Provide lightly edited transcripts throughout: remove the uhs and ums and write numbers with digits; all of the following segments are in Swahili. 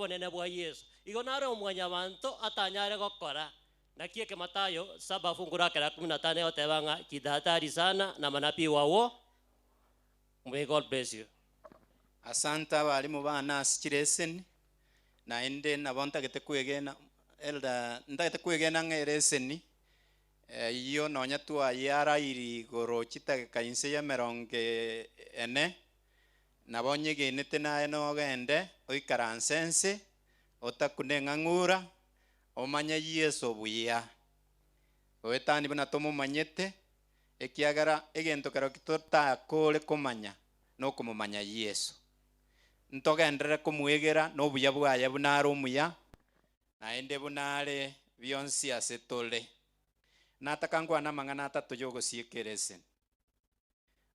obonene bwa Yesu igo nare omwanyabanto atanyare gokora nakie ke Matayo 7 fungu lake la 15 otebanga kidatari sana na manabii wawo. May God bless you. Asante abalimu bana asikiresen na ende nabonta gete kwegena elda ndagete kwegena ngereseni iyo nonya twa yara iri goro chitageka inse ya meronge ene nabonye genete naye no gende oikaransense otakune ngangura omanya Yesu buya oetani bana tomo manyete ekiagara egento karo kitota kole komanya no komumanya Yesu ntogendere kumwegera no buya bwaye bunare omuya naende bunare byonsi asetole natakangwa na mang'ana atatu yogosiekerese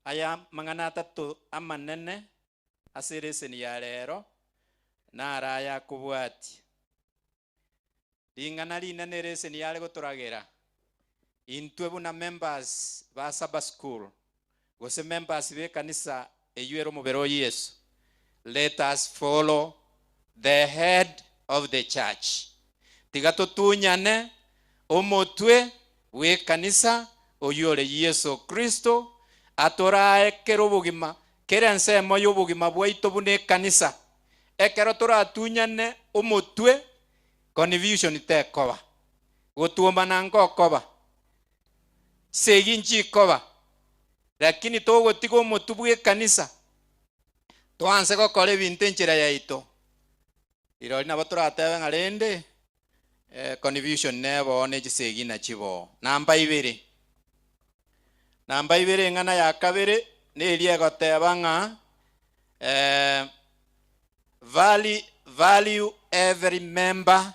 aya mang'ana atatu amanene asereseni ya rero naraya kubwati ling'ana linene reseni yare gotoragera intwe buna members ba Sabbath school gose members be kanisa eyuero mubero Yesu. Let us follow the head of the church. Tigato tunyane omotwe we kanisa oyore Yesu Kristo atorae kero bugima kere nsemo y'obugima bwaito bune kanisa ekero toratunyane omotwe confusion tekoba gotuomana ngokoba seginchi koba lakini togotigo omotubwe kanisa twanse gokora ebinto enchera yaito irori nabo toratebe ng'arende confusion nebo nechisegi nachibo namba 2 ng'ana ya kabere nerie egoteba ng'a value every member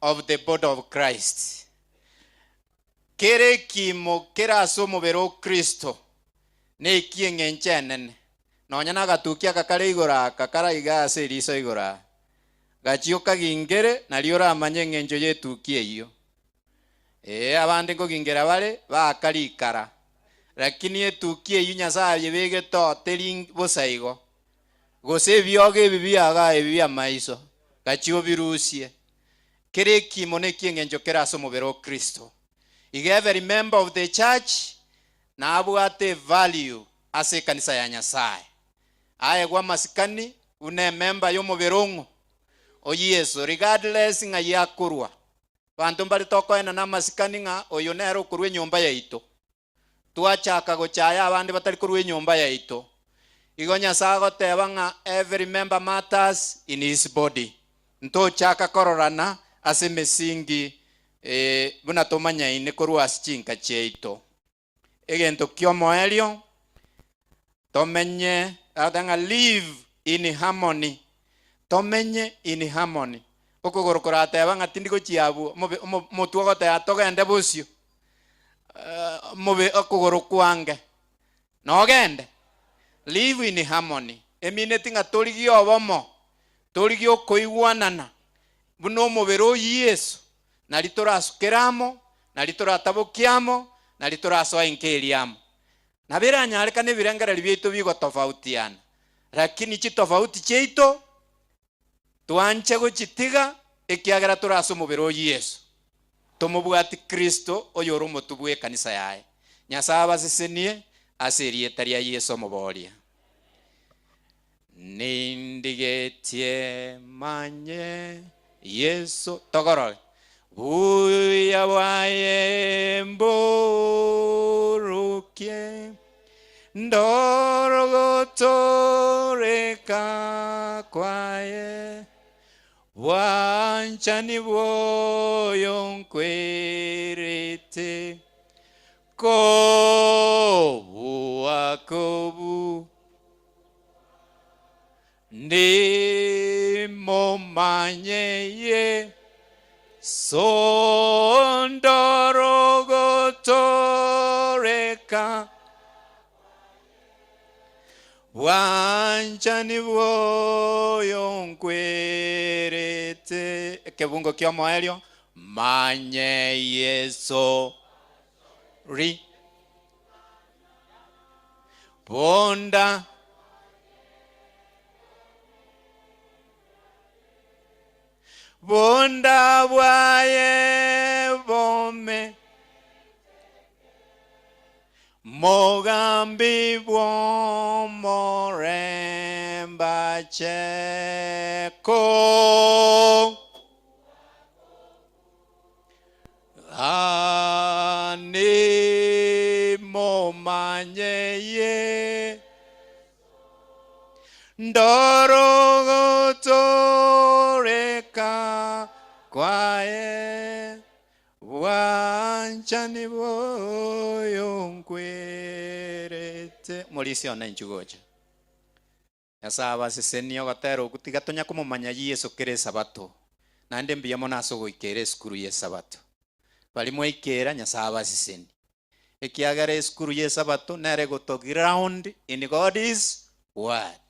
of the body of Christ. Kere kimo kera somo bero Kristo ne kieng'enchenen nonya nagatukia kakare igora kakara igase riso igora gachioka gingere naliora amanye ng'encho yetukie iyo abande ngo gingera bare bakarikara lakini yetukie iyo Nyasaye bege totering bosaigo gose byoge bibiaga ebibia maiso gachio birusie kere kimo ne kieng'encho kera somo bero Kristo. Every member of the church na abwate value ase kanisa ya Nyasaye aye gwa masikani une member yomoberongo o Yesu regardless nga yakurwa bantu mbali tokoena na masikani nga oyo nero kurwe nyumba yaito twachaka gochaya abandi batari kurwe nyumba yaito igo Nyasaye goteba nga every member matters in his body nto chaka kororana ase mesingi buna tomanya ine korwa asichinka cheito egento kiomoelio tomenye adanga live in harmony tomenye in harmony okogorokora ateba ngatindigo chiabu motuogote atogende busio mobe okogorokwange nogende live in harmony emineti nga torigio obomo torigio koigwanana buno mobero Yesu nalitorasukeramo nalitoratabokiamo nalitorasoa inkeliamo nabira nyareka nebirengera byito bigo tofautiana lakini chi tofauti cheito twanche gochitiga ekiagera toraso mubero Yesu tomubwati Kristo oyoro motubwe kanisa yae Nyasaye basesenie aserie taria Yesu moboria nindigetie manye Yesu togoro buya waye mborukie ndorogotoreka kwaye wanchani boyo nkwerete kobu akobu ndimo manyeye sondorogotoreka wanchani boyo nkwerete kebungo kio moelio manye Yesu ri bonda bunda bwaye bome mogambi bwomoremba cheko ani momanyeye ndorogotoreka kwae wanchani boyonkwerete molisi ona inchugocha yasaba sesenio gatero kutiga tonya kumumanya Yesu kire sabato nande mbiyamo naso goikere skuru ye sabato bali moikera nyasaba seseni ekiagare skuru ye sabato nare goto ground in God's word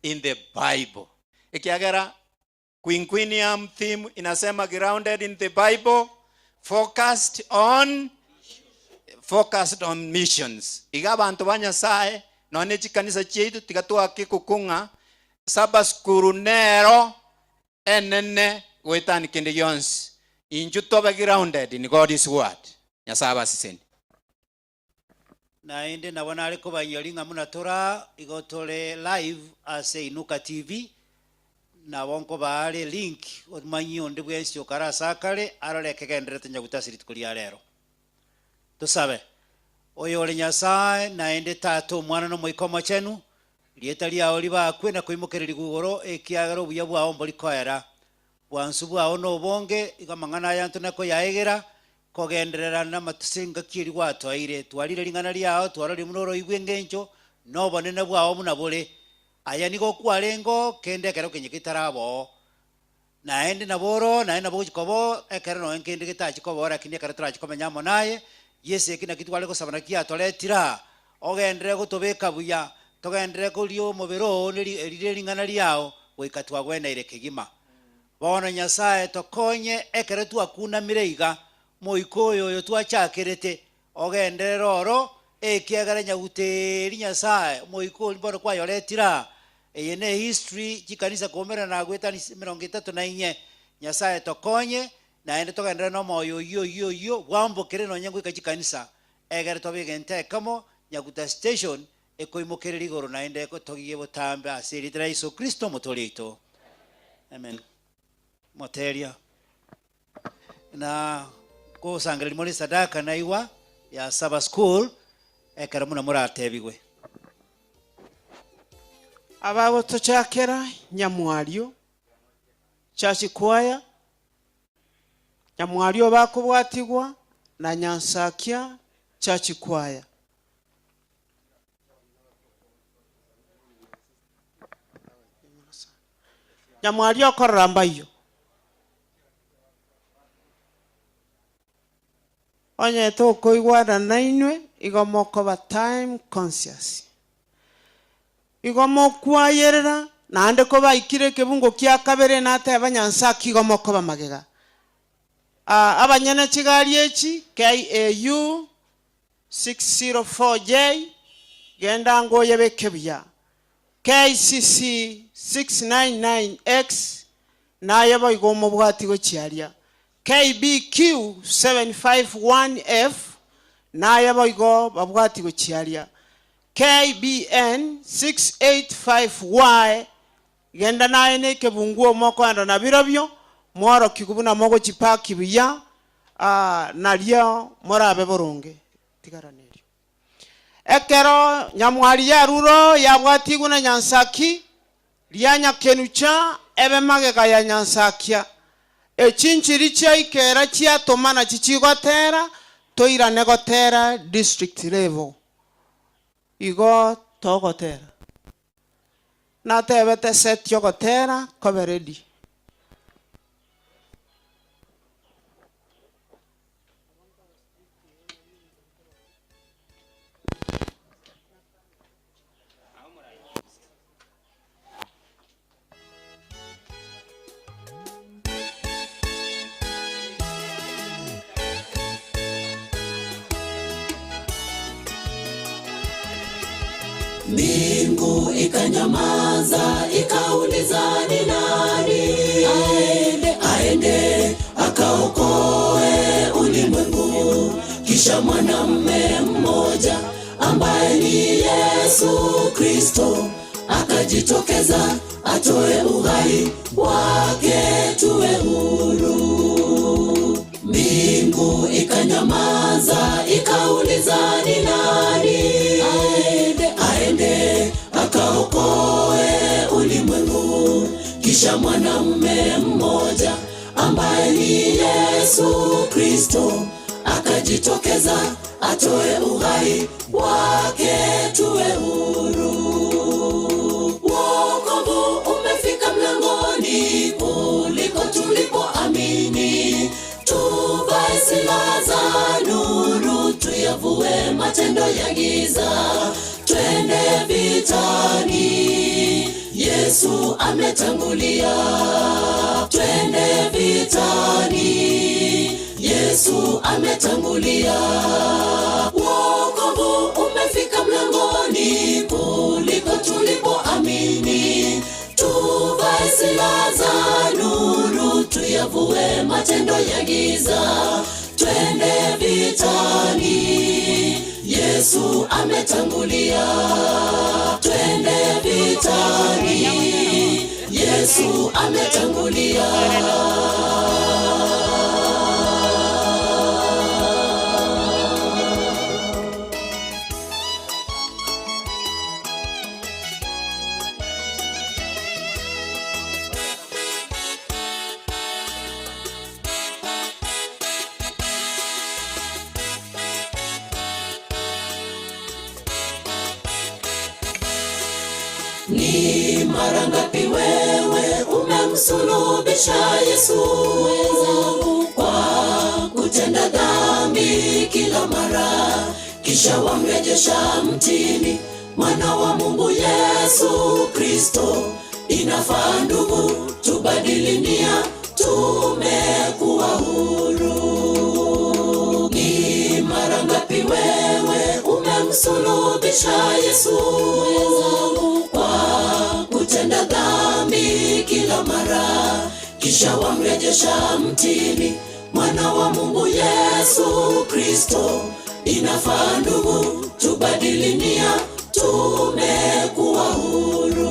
in the Bible. Ekiagara Quinquinium theme inasema grounded in the Bible, focused on missions. Igaba antu banyasaye none chikanisa chetu tigatua kikukunga saba skuru nero enene wetani kende yons injuto be grounded in God's word. Nyasaba siseni. Na ende nabona ariko banyolinga munatora igotole live ase Inuka TV na bonko baale link omanyi onde bwensi okara sakale arole kegendere tenya gutasiri tukuli alero tusabe oyo ole Nyasaye na ende tato mwana no moikoma chenu lieta liao liba kwena koimokereri gugoro ekiagaro buya bwao mbolikoera bwansu bwao no bonge igamangana yantu nako yaegera kogenderera na matusinga kiri gwatwaire twalire lingana liao twarali munoro ibwengencho no bonene bwao munabule aya niko kwalengo kende kero kinyikitarabo naende naboro naenda bukikobo ekero no enkende kitachikobo rakini kero turachikomenyamo naye Yesu ekina kitwale ko sabana kia toletira ogendere gutubeka buya togendere kulio mubero niri lingana liao goikatwa gwena ile kigima bono Nyasaye tokonye ekero twakuna mireiga moikoyo yo twachakirete ogendere roro ekiagara nyaguteri Nyasaye moiko bono kwa yoletira eyene history chikanisa komera na gweta ni 34 Nyasaye tokonye naende togendere no moyo yo wambo kire no nyangu ikachikanisa egere tobigente kamo nyaguta station ekoimokereri goro naende ko togiye botambe asiritra Yesu Kristo mutolito amen moteria na ko sangre limoni sadaka naiwa ya Saba School ekara muna muratebigwe ababo tochakera Nyamwario Church Choir Nyamwario bakubwatigwa na Nyansakia Church Choir Nyamwario koramba iyo onye toko igwara nainwe igomoko ba time conscious igomoko ayerera nande ko baikire kebungo kya kabere nate abanyansaki igomoko bamagega abanyana kigali echi KAU 604J genda ngoye bekebya KCC 699X naye bayigomo bwati go chiaria KBQ 751F naye bayigo babwati go chiaria KBN 685Y genda naye ne kebunguo moko ando na birobyo mwaro kigubuna mogo chipaki biya nalio morabe boronge tigaraneri ekero Nyamwari ya ruro yabwati guna Nyansaki lianya kenucha ebe magega ya Nyansakia echinchiri chia ikera chia tomana chichigotera toira negotera district level igo togotera na tebete set yogotera koberedi Mbingu ikanyamaza ikauliza ni nani aende Kisha mwanamume mmoja ambaye ni Yesu Kristo akajitokeza atoe uhai wake tuwe huru. Mbingu ikanyamaza, ikauliza ni nani aende akaokoe ulimwengu. Kisha mwanamume mmoja ambaye ni Yesu Kristo akajitokeza atoe uhai wake tuwe huru. Wokovu umefika mlangoni kuliko tulipoamini. Tuvae silaha za nuru, tuyavue matendo ya giza, twende vitani. Yesu ametangulia, twende vitani. Yesu ametangulia. Wokovu umefika mlangoni kuliko tulipoamini. Tuvae silaha za nuru, tuyavue matendo ya giza, twende vitani. Yesu ametangulia, twende vitani. Yesu ametangulia. Ni mara ngapi wewe umemsulubisha Yesu kwa kutenda dhambi kila mara, kisha wamrejesha mtini mwana wa Mungu Yesu Kristo. Inafaa ndugu tubadili nia, tumekuwa huru. Ni mara ngapi wewe umemsulubisha Yesu kutenda dhambi kila mara, kisha wamrejesha mtini mwana wa Mungu Yesu Kristo. Inafaa ndugu tubadili nia, tumekuwa huru.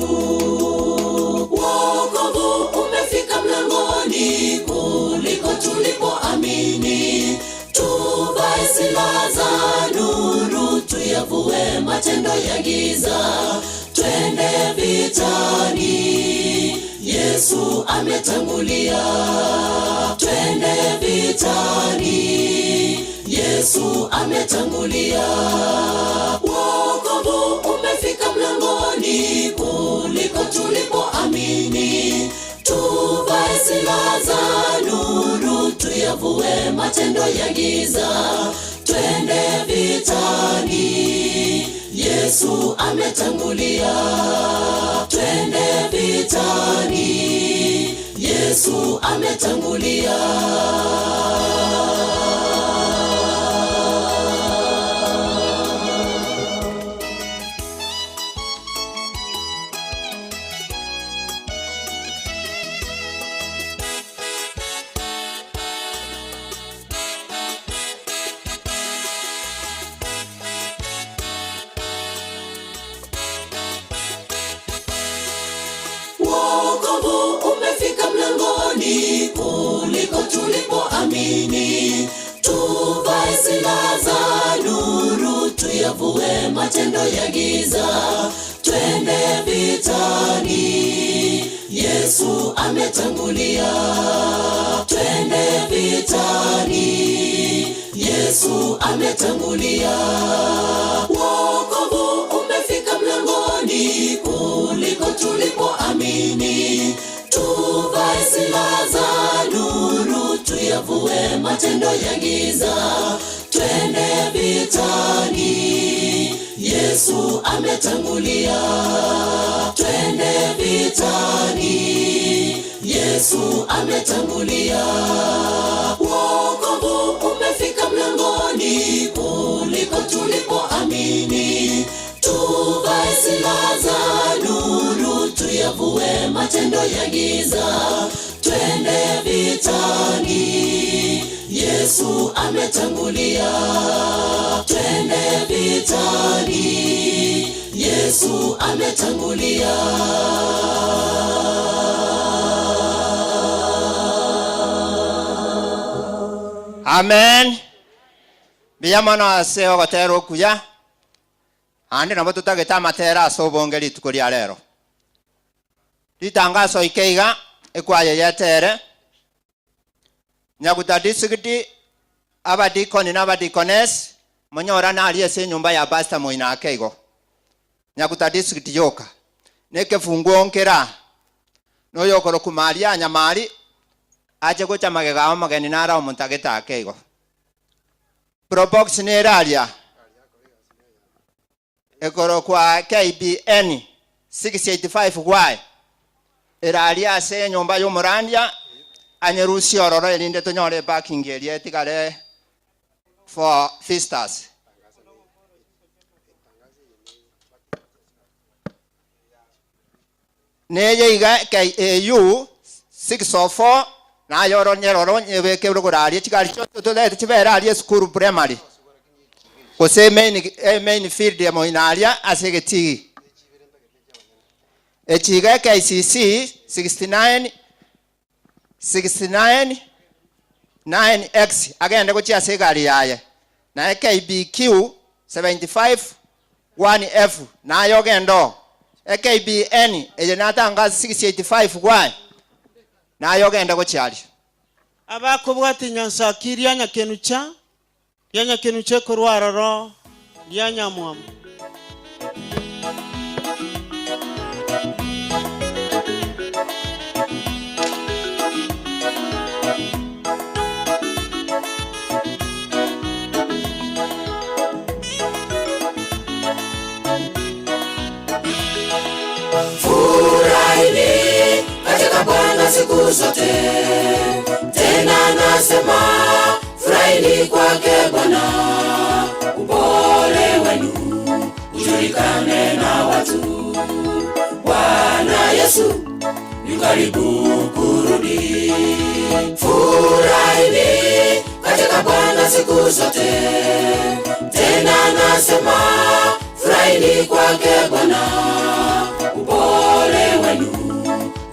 Wokovu umefika mlangoni kuliko tulipoamini. Tuvae silaha za nuru, tuyavue matendo ya giza, twende vitani. Yesu ametangulia, twende vitani. Yesu ametangulia. Wokovu umefika mlangoni kuliko tulipoamini. Tuvae silaha za nuru, tuyavue matendo ya giza, twende vitani. Yesu ametangulia, twende vitani. Yesu ametangulia. Wokovu umefika mlangoni kuliko tulipoamini. Tuvae silaha za nuru, tuyavue matendo ya giza, twende vitani. Yesu ametangulia, twende vitani. Yesu ametangulia. Wokovu umefika mlangoni kuliko tulipoamini. Tuvae silaha za nuru, tuyavue matendo ya giza, twende vitani. Yesu ametangulia, twende vitani. Yesu ametangulia. Wokovu umefika mlangoni kuliko tulipoamini. Tuvae silaha za nuru, tuyavue matendo ya giza, twende vitani. Yesu Yesu ametangulia. Twende vitani, Yesu ametangulia. Amen. Biyamana aseo gotero kuya. Andi nabo tutageta matera asobongeri tukuria rero. Litangazo ikeiga ekwaye yetere. Nyaguta district abadikoni n'abadikones munyora nali ese nyumba ya pastor Moina akeigo. Nyaguta district yoka. Neke funguo nkera. No yokoro kumaria nyamari aje gocha magega mageni nara omuntageta akeigo. Probox neralia. Ekoro kwa KBN 685Y. Eralia se nyumba y'omurandia anyerusi ororo elinde tonyore parking area tigare for visitors. Neye iga KAU 604 na yoro nyeroro nyebeke urugurari tikari cyo tolete kibera ali school primary. Kose main field ya moinaria asegeti. Echiga KCC 9X agenda kuchia segari yaye. Na KBQ 75-1F na yogendo. KBN ejenatanga 685Y na yogenda kuchiali. Abakubwati nyansakiria nyakenucha yanyakenuche kurwaroro yanyamwam. Furahini katika Bwana siku zote. Tena nasema furahini kwake Bwana. Upole wenu ujulikane na watu. Bwana Yesu yu karibu kurudi. Furahini katika Bwana siku zote. Tena nasema furahini kwake Bwana. Upole wenu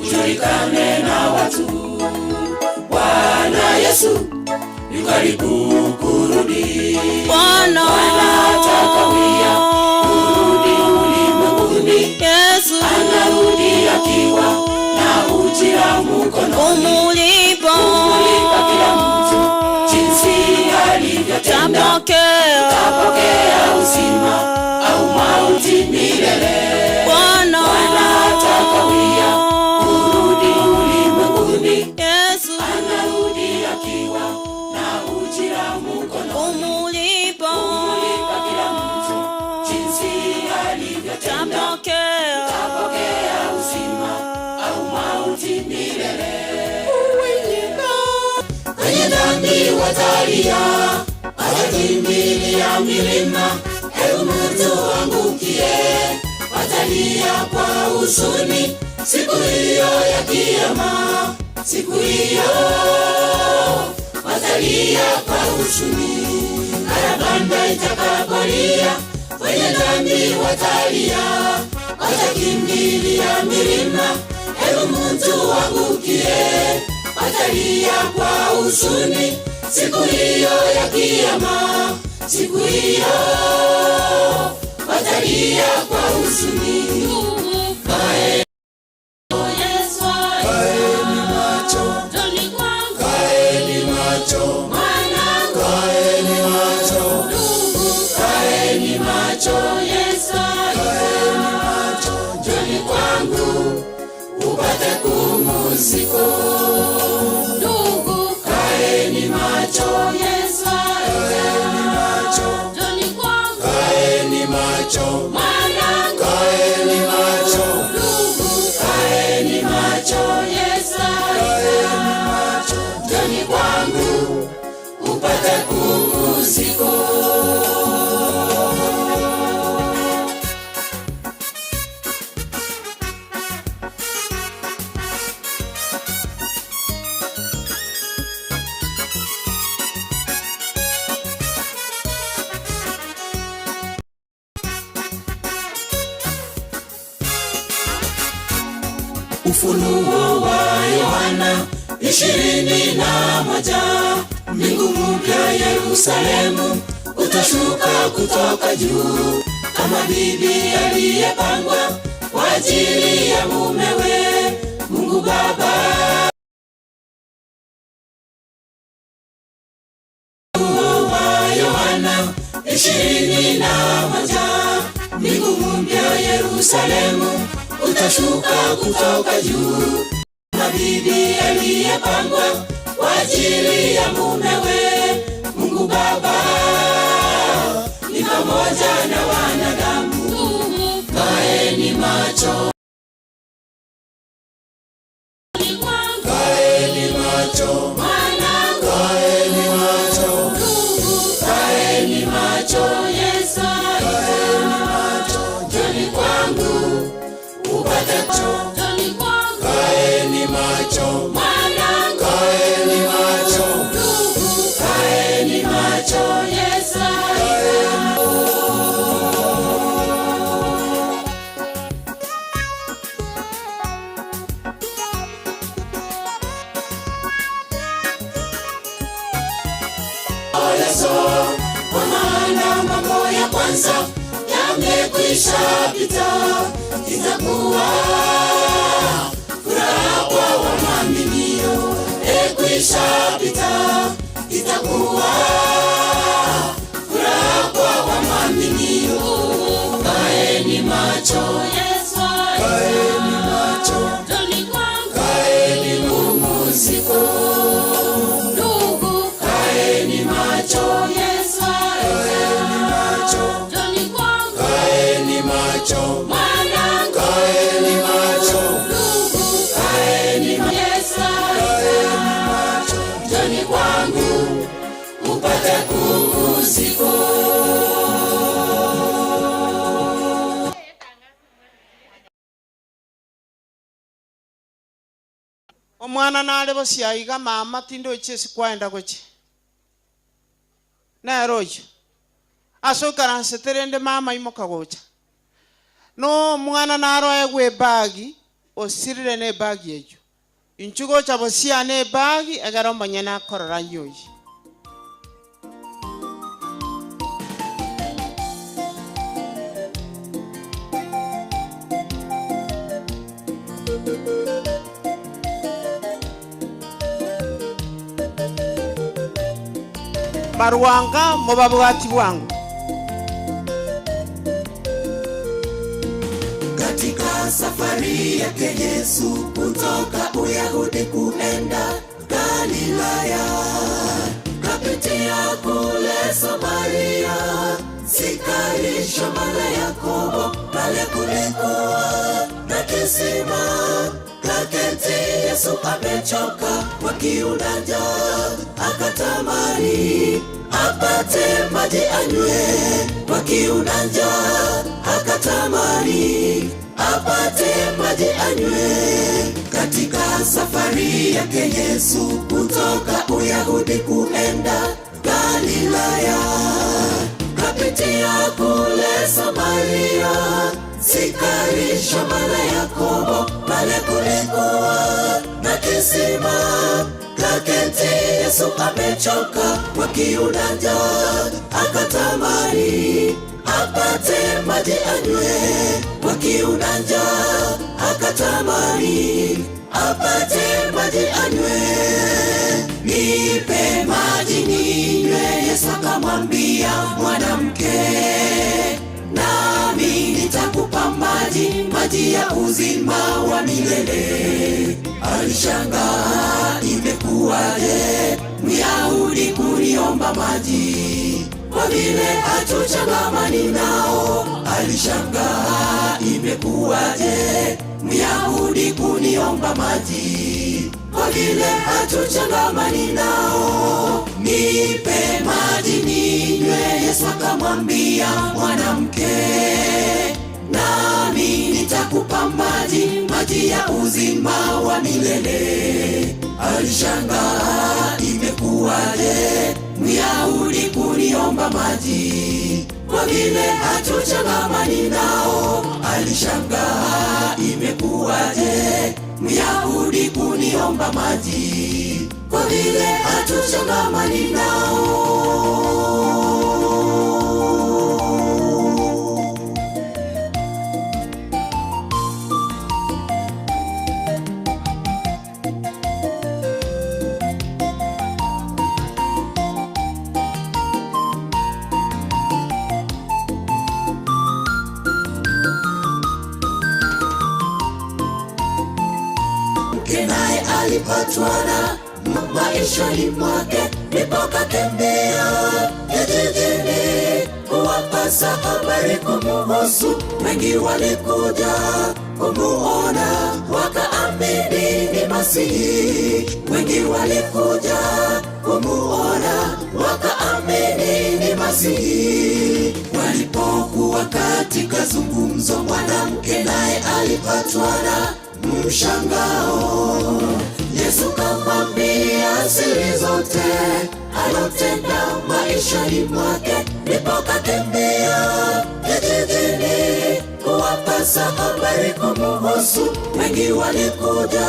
ujulikane na watu. Bwana Yesu yu karibu kurudi. Bwana atakawia kurudi ulimwenguni. Yesu anarudi akiwa na ujira mkono. Kumulipa kila mtu jinsi alivyotenda. Tapokea uzima au mauti milele. Bwana atakawia kurudi ulimwenguni. Yesu anarudi akiwa na ujira mkono. Kumulipa kila mtu jinsi alivyotenda. Tapokea uzima au mauti milele. Wenye dhambi watalia, watakimbilia milima. Hebu mtu angukie, watalia kwa huzuni siku hiyo ya kiyama. Siku hiyo watalia kwa huzuni. Parapanda itakapolia, wenye dhambi watalia, watakimbilia milima. Hebu mtu angukie, watalia kwa huzuni siku hiyo ya kiyama. Siku hiyo watalia kwa huzuni. Kaeni macho, kaeni macho, kaeni macho, kaeni macho, kaeni macho, njoni kwangu upate kumuziko. Kaeni macho, kaeni macho, kaeni macho, kaeni macho, kaeni macho, kaeni macho, njoni kwangu upate kumuziko. Ufunuo wa Yohana 21. Mbingu mpya Yerusalemu utashuka kutoka juu, kama bibi aliyepangwa kwa ajili ya mumewe. Mungu Baba. Ufunuo wa Yohana 21. Mbingu mpya Yerusalemu utashuka kutoka juu, kama bibi aliyepangwa kwa ajili ya mumewe. Mungu Baba ni pamoja na wanadamu. Kaeni macho, kaeni macho, kaeni macho, kaeni macho. Yesu, kaeni macho, njoni kwangu upatacho. Kaeni macho, kaeni macho, kaeni macho. Yesu, kwa maana mambo ya kwanza yamekwisha pita. Itakuwa furaha kwa waaminio. Ekwisha pita. Itakuwa furaha kwa waaminio. Kaeni macho, kaeni macho, kaeni mumuziko. Kaeni macho, kaeni macho, kaeni macho, kaeni macho, kaeni macho, njoni kwangu upate pumziko. Omwana nale bosiaiga mama tindo ichesi kwaenda goche nero oyo asokaraseterende mama imoka gocha no mwana naroe gwe bagi osirire ne bagi ejo inchugo cha bosia ne bagi egaro manyana korora nyoyi. Barwanga mubabwati bwangu katika safari yake Yesu kutoka Uyahudi kuenda Galilaya, kapitia kule Samaria, Sikari, shamba la Yakobo. Pale kulikuwa na kisima, kaketi Yesu amechoka kwa kiu na njaa, akatamani apate maji anywe. Kwa kiu na njaa akatamani apate maji anywe. Katika safari yake Yesu kutoka Uyahudi kuenda Galilaya, kapitia kule Samaria, Sikari, shamba la Yakobo. Pale kulikuwa na kisima, kaketi Yesu amechoka kwa kiu na njaa, akatamani apate maji anywe. Kwa kiu na njaa akatamani apate maji anywe. Nipe maji ninywe. Yesu akamwambia, mwanamke, nami nitakupa maji ya uzima wa milele. Alishangaa, imekuwaje Myahudi kuniomba maji, kwa vile hatuchangamani nao. Alishangaa, imekuwaje Myahudi kuniomba maji, kwa vile hatuchangamani nao. Nipe maji ninywe. Yesu akamwambia, mwanamke, nami nitakupa maji ya uzima wa milele. Alishangaa, imekuwaje Myahudi kuniomba maji, kwa vile hatuchangamani nao. Alishangaa, imekuwaje Myahudi kuniomba maji, kwa vile hatuchangamani nao. Naye alipatwa na maishani mwake, ndipo katembea kijijini kuwapasa habari kumuhusu. Wengi walikuja kumuona wakaamini ni Masihi. Wengi walikuja kumuona wakaamini ni Masihi. Walipokuwa katika zungumzo, mwanamke naye alipatwa na mshangao. Yesu kamwambia siri zote alotenda maishani mwake, ndipo katembea kijijini kuwapasa habari kumuhusu. Wengi walikuja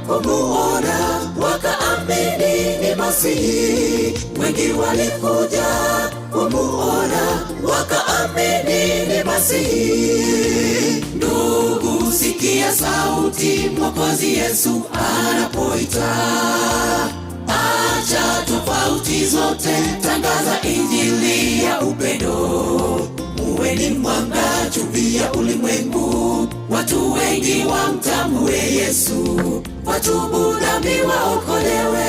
kumuona wakaamini ni Masihi. Wengi walikuja kumuona wakaamini ni Masihi. Ndugu, sikia sauti Mwokozi Yesu anapoita. Acha tofauti zote, tangaza injili ya upendo. Muwe ni mwanga, chumvi ya ulimwengu. Watu wengi wamtambue Yesu, watubu dhambi waokolewe.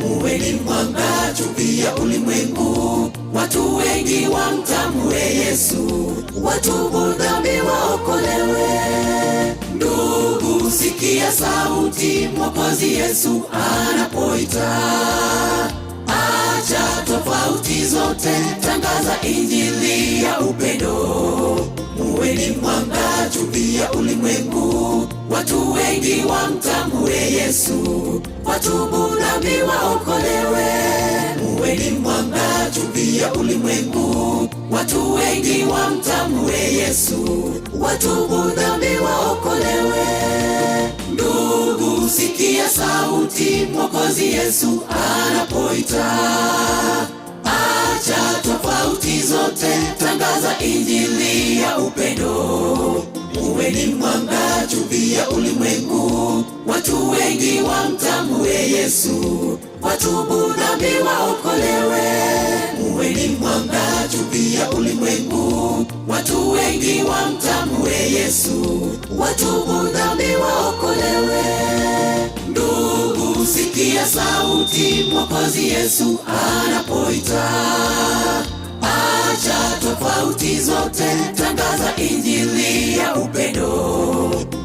Muwe ni mwanga, chumvi ya ulimwengu. Watu wengi wamtambue Yesu, watubu dhambi waokolewe. Ndugu, sikia sauti Mwokozi Yesu anapoita. Acha tofauti zote, tangaza injili ya upendo. Muwe ni mwanga, chumvi ya ulimwengu. Watu wengi wamtambue Yesu, watubu dhambi waokolewe. Muwe ni mwanga, chumvi ya ulimwengu. Watu wengi wamtambue Yesu, watubu dhambi waokolewe. Ndugu, sikia sauti Mwokozi Yesu anapoita. Acha tofauti zote, tangaza injili ya upendo. Muwe ni mwanga, chumvi ya ulimwengu. Watu wengi wamtambue Yesu, watubu dhambi waokolewe. Muwe ni mwanga, chumvi ya ulimwengu. Watu wengi wamtambue Yesu, watubu dhambi waokolewe. Ndugu, sikia sauti Mwokozi Yesu anapoita. Acha tofauti zote, tangaza injili ya upendo.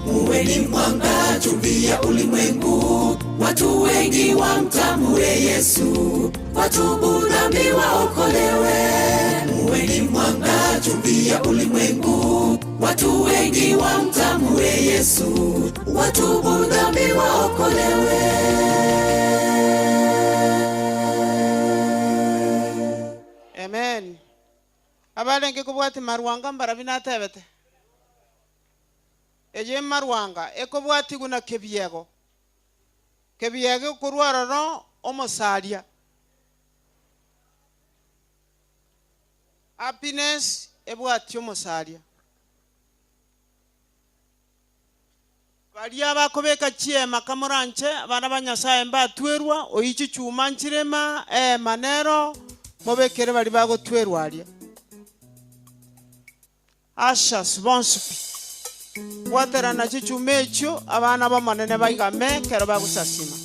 Muwe ni mwanga, chumvi ya ulimwengu. Watu wengi wamtambue Yesu, watubu dhambi waokolewe. Muwe ni mwanga, chumvi ya ulimwengu. Watu wengi wamtambue Yesu, watubu dhambi waokolewe. Amen. Abalenge kubwati marwanga mbarabinatebete. Eje marwanga ekobwati guna kebyego. Kebyego kurwararo omosalia. Happiness ebwati omosalia. Balia bakobeka chiema kamoranche abana banyasaye mbatwerwa oyichi chuma nchirema manero mobekere bali bagotwerwa alia. Asha sponsipi watera na chichumecho abana bamanene baigame kero bagusasima.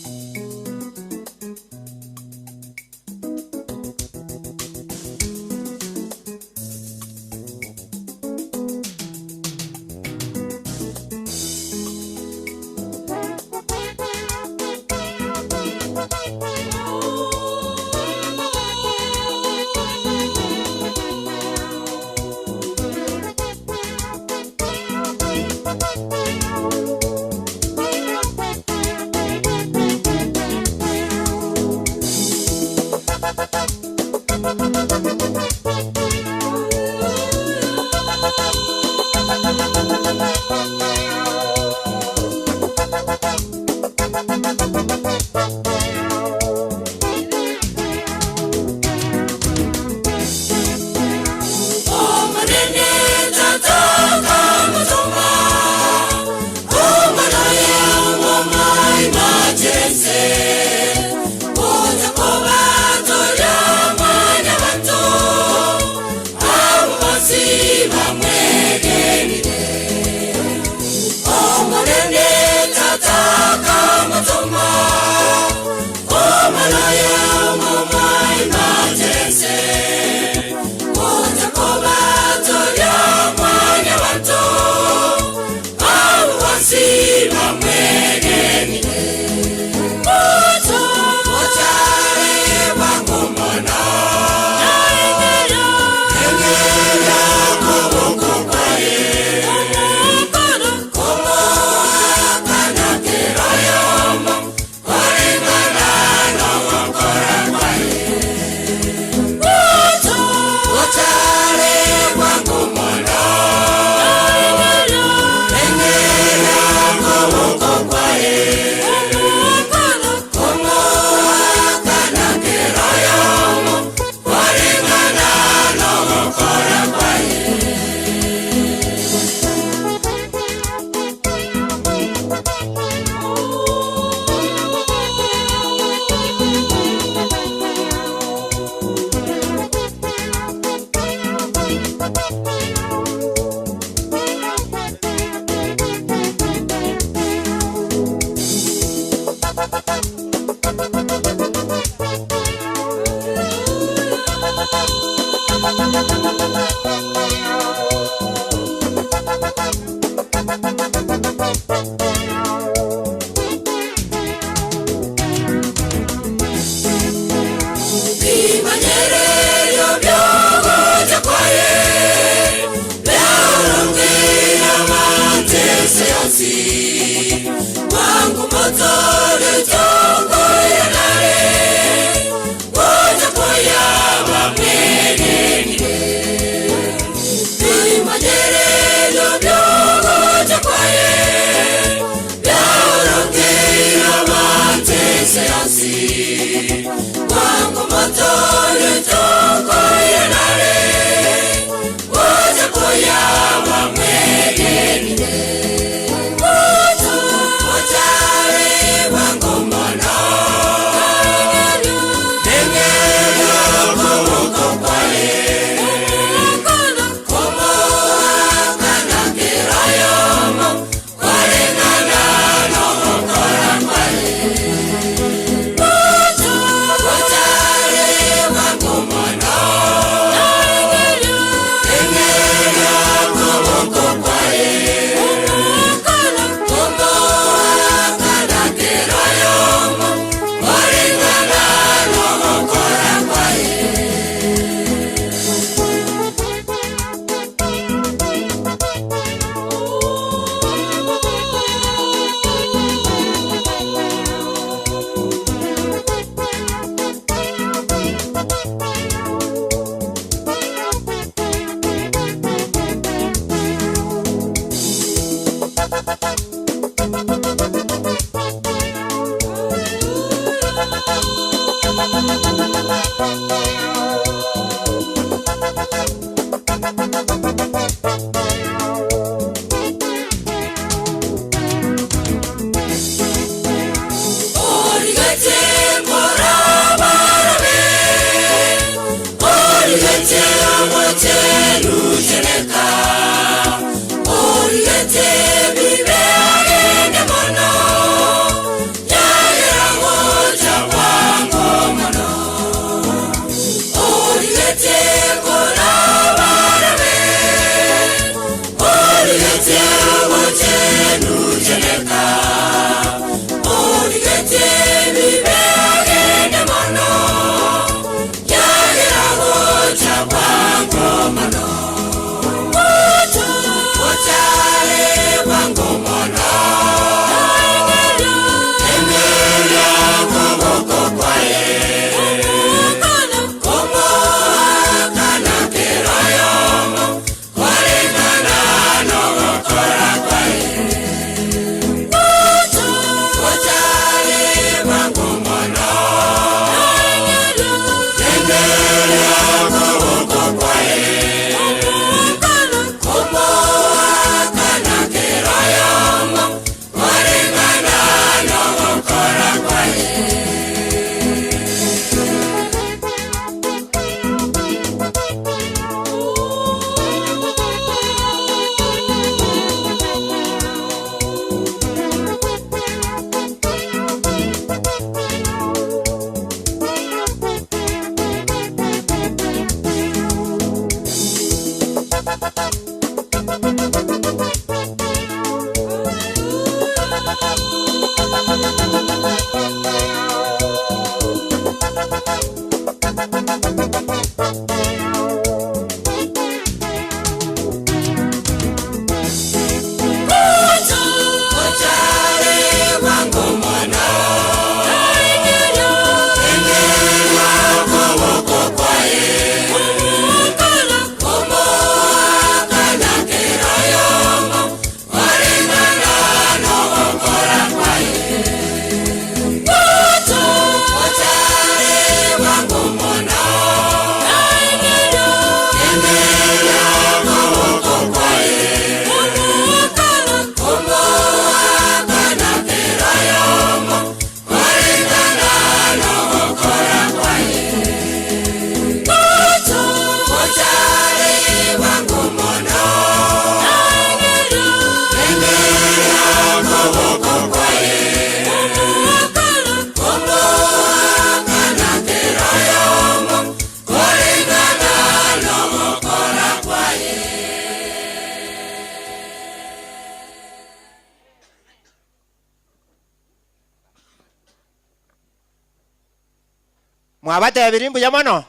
mwabate birimbu yamono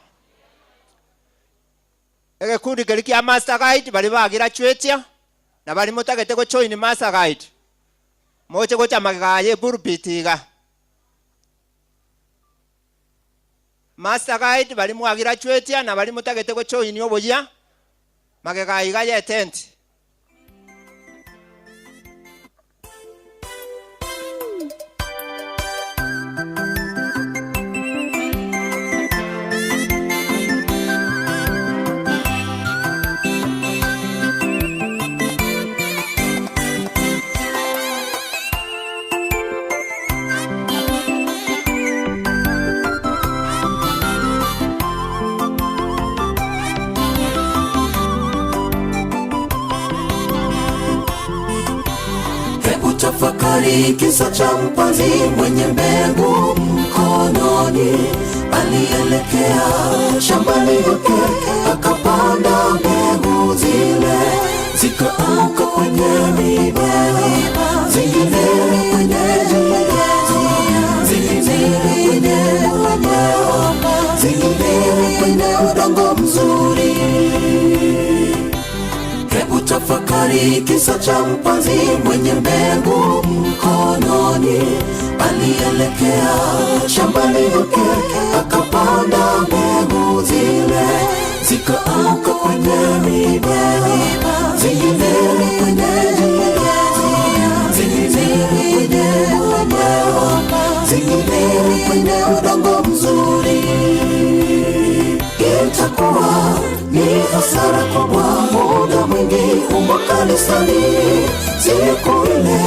ege kundi keliki master guide bali bagira chwetia na bali mutagete ko join master guide moche ko chamagaye burpitiga master guide bali mwagira chwetia na bali mutagete ko join oboya magega ya tent Tafakari kisa cha mpanzi mwenye mbegu mkononi, alielekea shambani yake akapanda mbegu zile, zikaanguka kwenye miba, zingine kwenye jiwe, zingine kwenye mwamba, zingine kwenye udongo mzuri. Tafakari kisa cha mpanzi mwenye mbegu mkononi, alielekea shambani yake akapanda mbegu zile, zikaanguka kwenye miba, zingine kwenye jiwe, zingine kwenye mwamba, zingine kwenye udongo mzuri. Itakuwa ni hasara kubwa muda mwingi humo kanisani, siku ile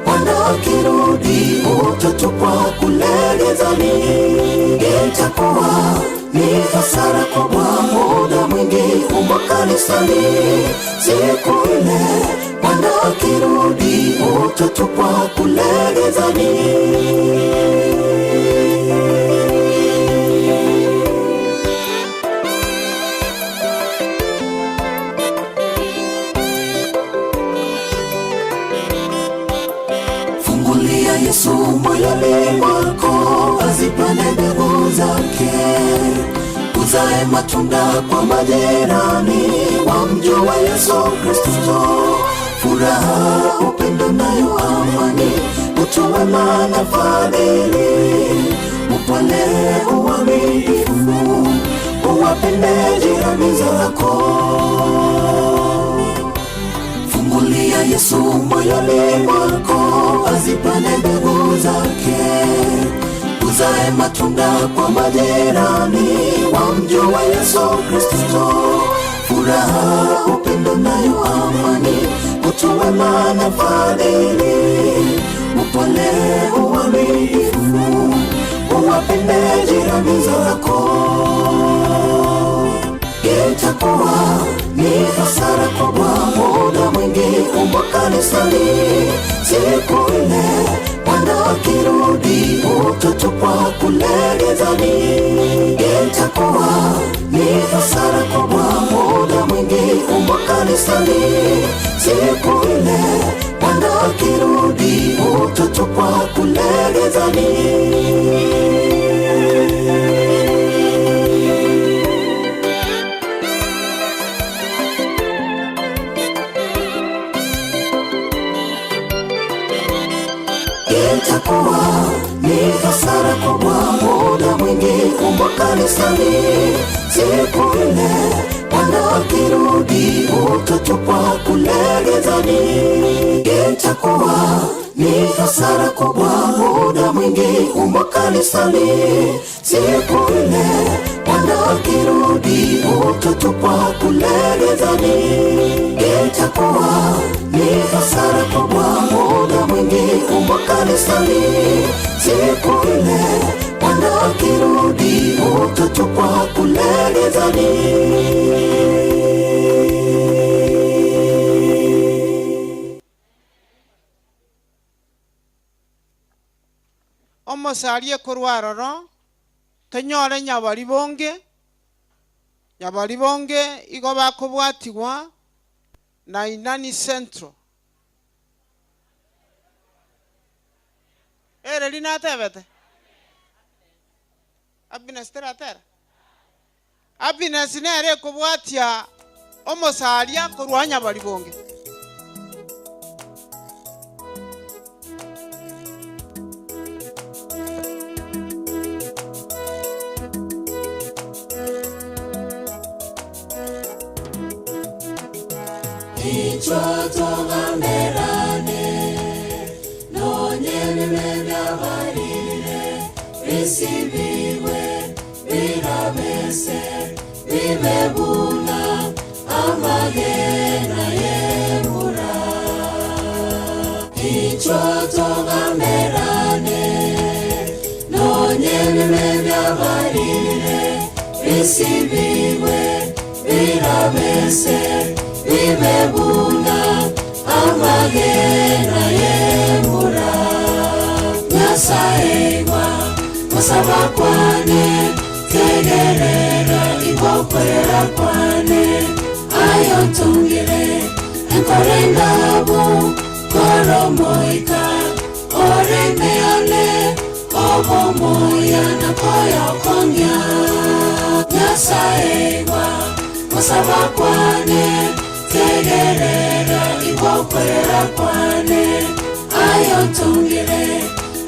Bwana akirudi utatupwa kule gizani. Itakuwa ni hasara kubwa muda mwingi humo kanisani, siku ile Bwana akirudi utatupwa kule gizani. Yesu moyoni mwako, azipande mbegu zake, uzae matunda kwa majirani, wamjua Yesu Kristo. Furaha, upendo nayo amani, utu wema na fadhili, upole, uaminifu, uwapende jirani zako. Fungulia Yesu moyoni mwako, azipande mbegu zake, uzae matunda kwa majirani, wamjua Yesu Kristo. Furaha, upendo nayo amani, utu wema na fadhili, upole, uaminifu, uwapende jirani zako. Itakuwa ni hasara kubwa muda mwingi humo kanisani, siku ile Bwana akirudi utatupwa kule gizani. Itakuwa ni hasara kubwa muda mwingi humo kanisani, siku ile Bwana akirudi utatupwa kule gizani. Itakuwa ni hasara kubwa muda mwingi humo kanisani, siku ile Bwana akirudi utatupwa kule gizani. Itakuwa ni hasara kubwa muda mwingi humo kanisani, siku ile Bwana akirudi utatupwa kule gizani. Itakuwa ni hasara kubwa muda mwingi humo kanisani, siku ile Bwana akirudi utatupwa kule gizani. Omosalie kurwaroro tonyore nyabari bonge igo bakobwatigwa na Inani Central. Ere linatebete happiness teratera happiness nere kubwatia omosalia kurwanya bali bonge Ichotogamberane nonyememeavarire risiviwe viravese vivebuna amagena yemura Ichotogamberane nonyememeavarire risiviwe viravese vivebuna amagena yemura Nyasaewa musaba kwane tegerera ibokwera kwane ayotungire enkorendabo koromoika oremeale obomoya nakoyokonya Nyasaewa musaba kwane tegerera ibokwera kwane ayotungire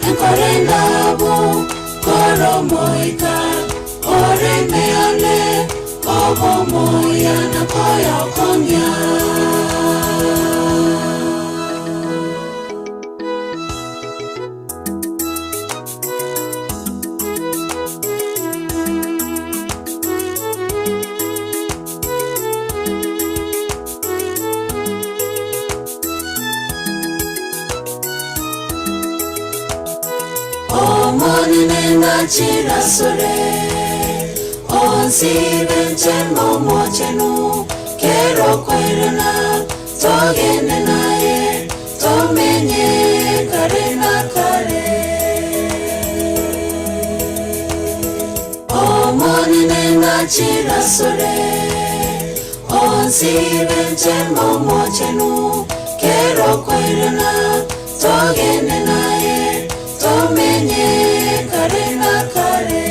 enkorendabo koromoika oremeale obomoya nakoyokonya Omonine chirasore onsibenchen momochenu kero kwerena togene naye tomenye karena kare Omonine chirasore onsibenchen momochenu kero kwerena togene naye tomenye karena kare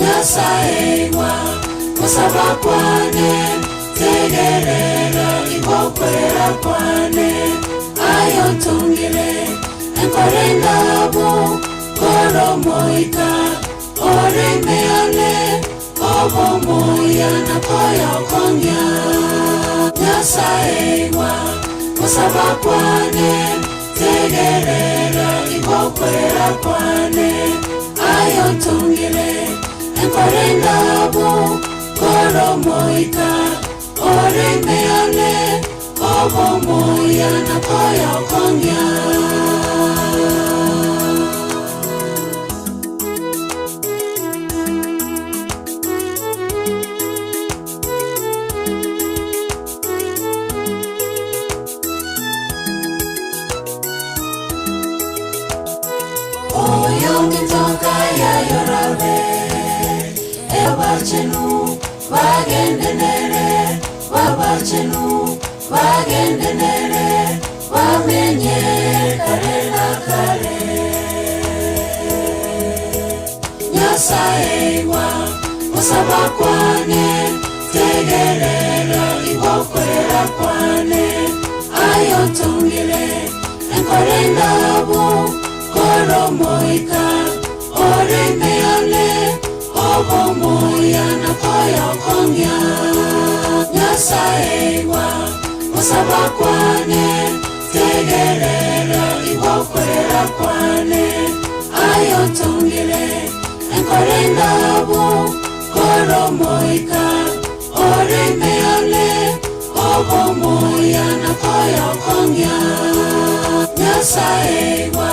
Nyasaewa musaba kwane tegerera ibokwera kwane ayotungire enkorendabo koromoika oremeale obomoya nakoyokonya Nyasaewa musaba kwane tegerera ibokwera kwane ayotungire enkorendabo koromoika oremeale obomoya nakoyokonya Oyongitokaya yorabe Ebarchenu wagendenere Wabarchenu wagendenere Wamenye karena kare Nyasaewa musaba kwane tegerera ibokwera kwane ayotungire enkorendabo koromoika oremeale obomoya nakoyokonya Nyasaewa musaba kwane tegerera ibokwera kwane ayotungire enkorendabo koromoika oremeale obomoya nakoyokonya Nyasaewa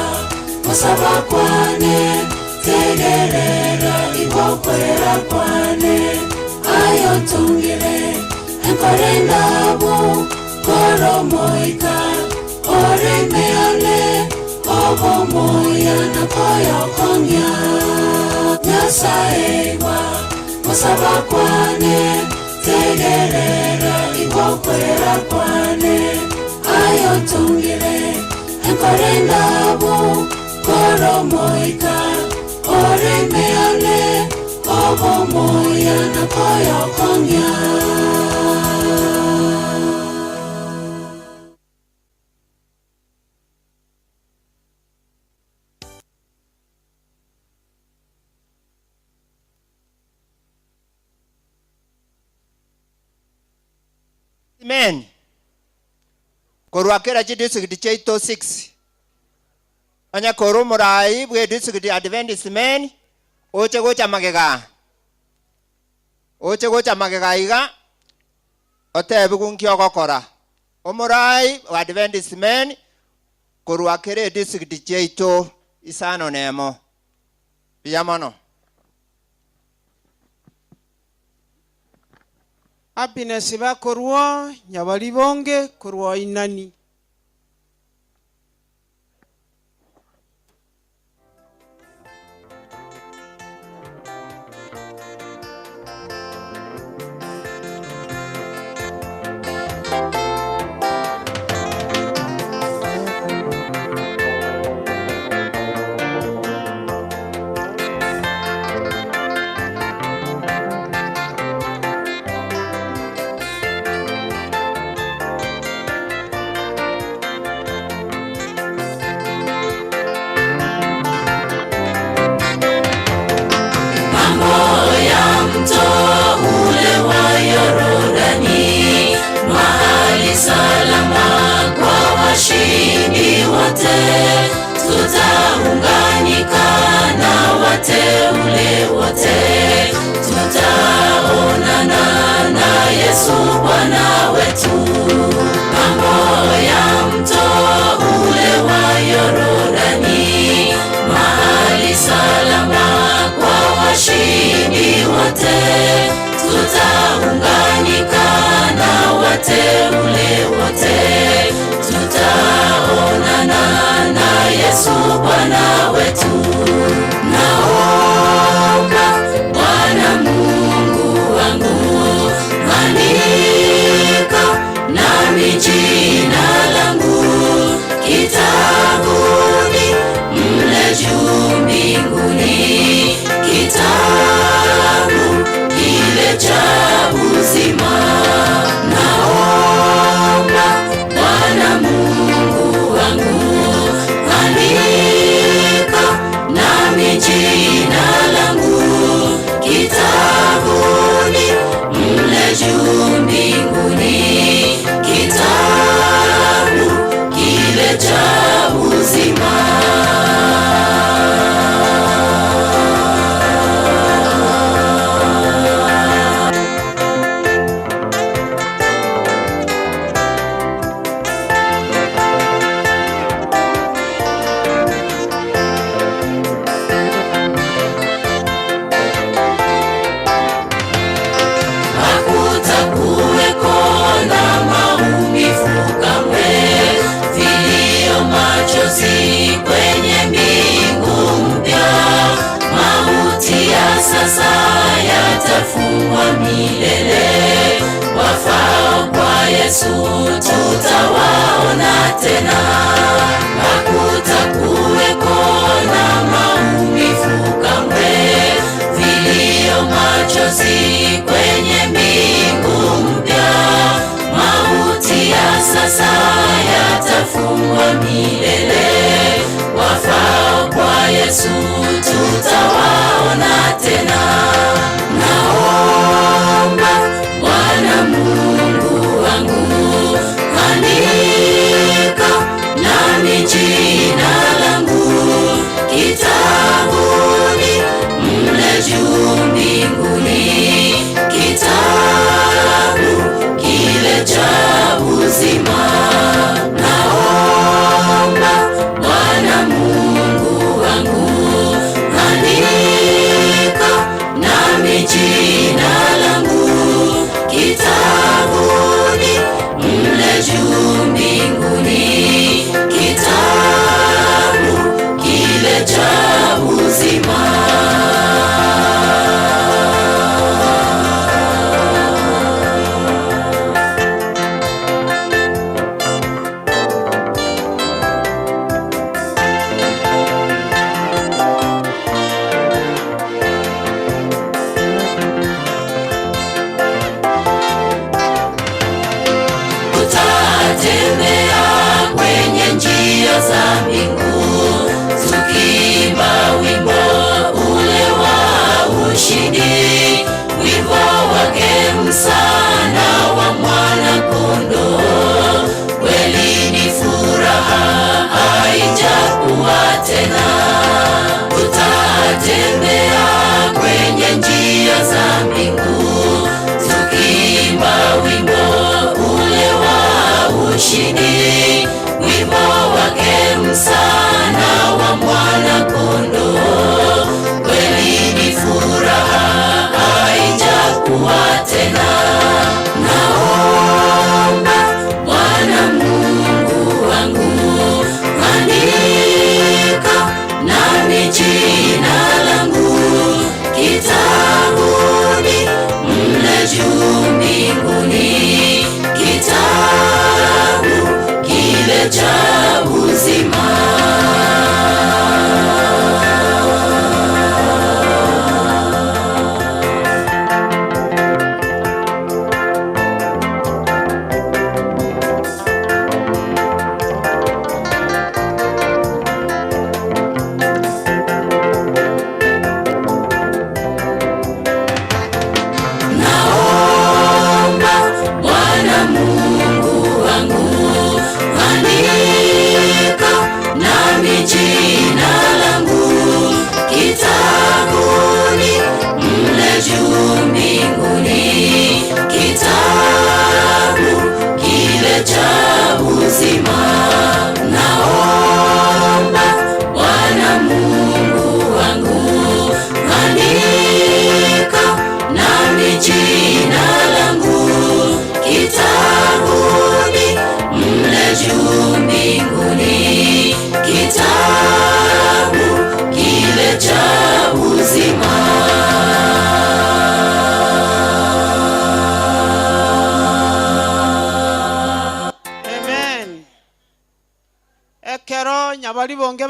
musaba kwane tegerera ibokwera kwane ayotungire enkorendabo koromoika oremeale obomoya nakoyokonya Nyasaewa musaba kwane tegerera ibokwera kwane ayotungire enkorendabo koromoika maremeane obo moya na koyo kongya. Amen. Korwakera chi district chaito 6. Anya koru murai bwe district Adventist men oche gocha magega. Oche gocha magega iga otebu kunkyo gokora. Omurai Adventist men korwakere district chaito isano nemo. Piyamono. Happiness bakorwo nyabali bonge korwo inani. Salama kwa washindi wote, tutaunganika na wateule wote, tutaonana na Yesu Bwana wetu. Ng'ambo ya mto ule wa Yordani, mahali salama kwa washindi wote, tutaunganika na wateule wote, tutaonana na Yesu Bwana wetu. Naomba Bwana Mungu wangu, andika nami jina langu kitabuni mle juu mbinguni, kitabu kile cha uzima. Naomba Bwana Mungu wangu, andika nami jina langu kitabuni mle juu mbinguni, kitabu kile cha uzima. Kwenye mbingu mpya, mauti ya sasa yatafungwa milele. Wafao kwa Yesu tutawaona tena. Hakutakuweko na maumivu kamwe, vilio, machozi kwenye mbingu mpya. Mauti ya sasa yatafungwa milele. Wafao kwa Yesu tutawaona tena. Naomba Bwana Mungu wangu, andika nami jina langu kitabuni mle juu mbinguni, kitabu kile cha uzima. Naomba Bwana Mungu wangu,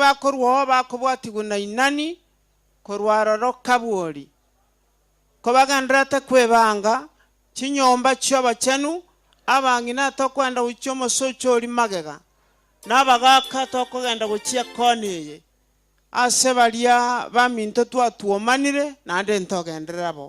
bakorwo bakobwati guna inani korwaroro kabwori kobagandrata kwebanga chinyomba cy'abachanu abangi natokwenda uchomo sochori magega nabagaka tokogenda guchia koneye ase baria baminto twatuomanire nande ntogenderera bo.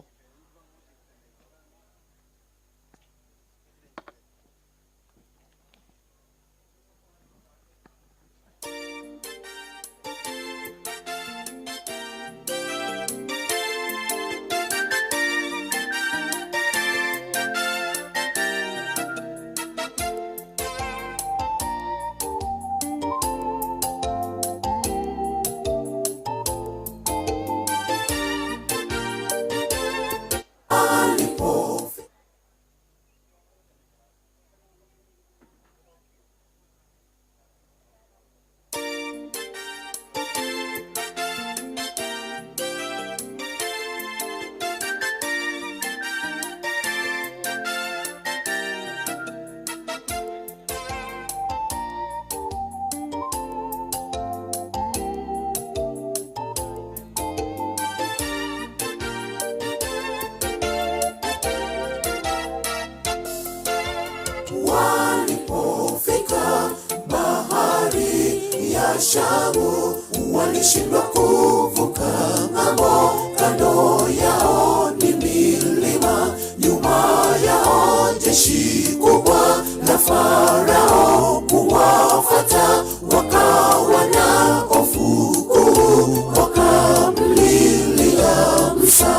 Walipofika bahari ya Shamu, walishindwa kuvuka ng'ambo. Kando yao ni milima, nyuma yao jeshi kubwa la Farao kuwafuata. Wakawa na hofu kuu, wakamlilia Musa,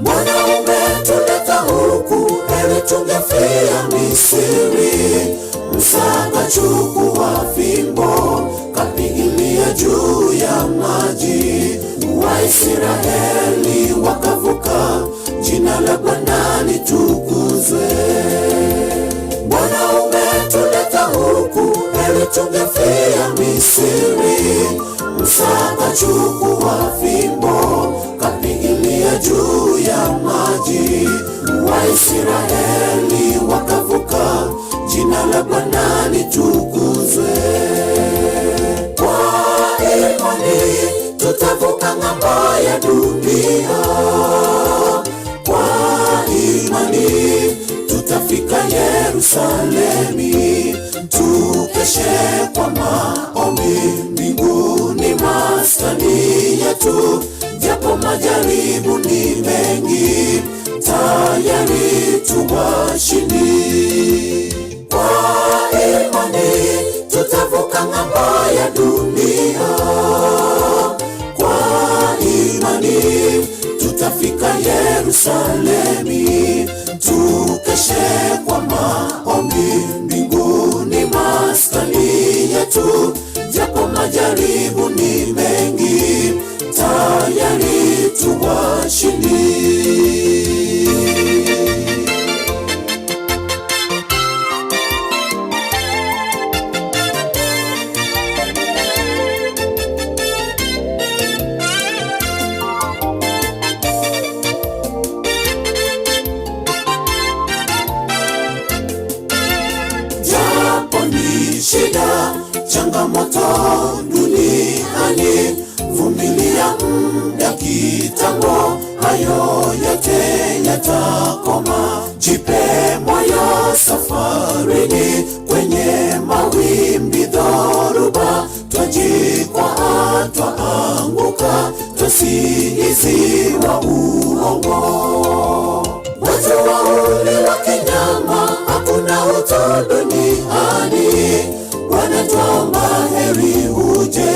Bwana umetuleta huku, heri tungefia Misri. Musa akachukua fimbo, kapigilia juu ya maji, Waisraeli wakavuka. Jina la Bwana litukuzwe. Bwana umetuleta huku, heri tungefia Misri. Musa akachukua fimbo, kapigilia juu ya maji, Waisraeli wakavuka. Jina la Bwana litukuzwe. Kwa imani tutavuka ng'ambo ya dunia, kwa imani tutafika Yerusalemi. Tukeshe kwa maombi, mbinguni maskani yetu. Japo majaribu ni mengi, tayari tuwashindi. Kwa imani tutavuka ng'ambo ya dunia, kwa imani tutafika Yerusalemi. Tukeshe kwa maombi, mbinguni maskani yetu. Japo majaribu ni mengi, tayari tuwashindi. Shida, changamoto duniani, vumilia muda kitambo, hayo yote yatakoma. Jipe moyo safarini, kwenye mawimbi dhoruba, twajikwaa twaanguka, twasihiziwa uongo. Watu wauliwa kinyama, hakuna utu duniani. Wanatuomba heri uje,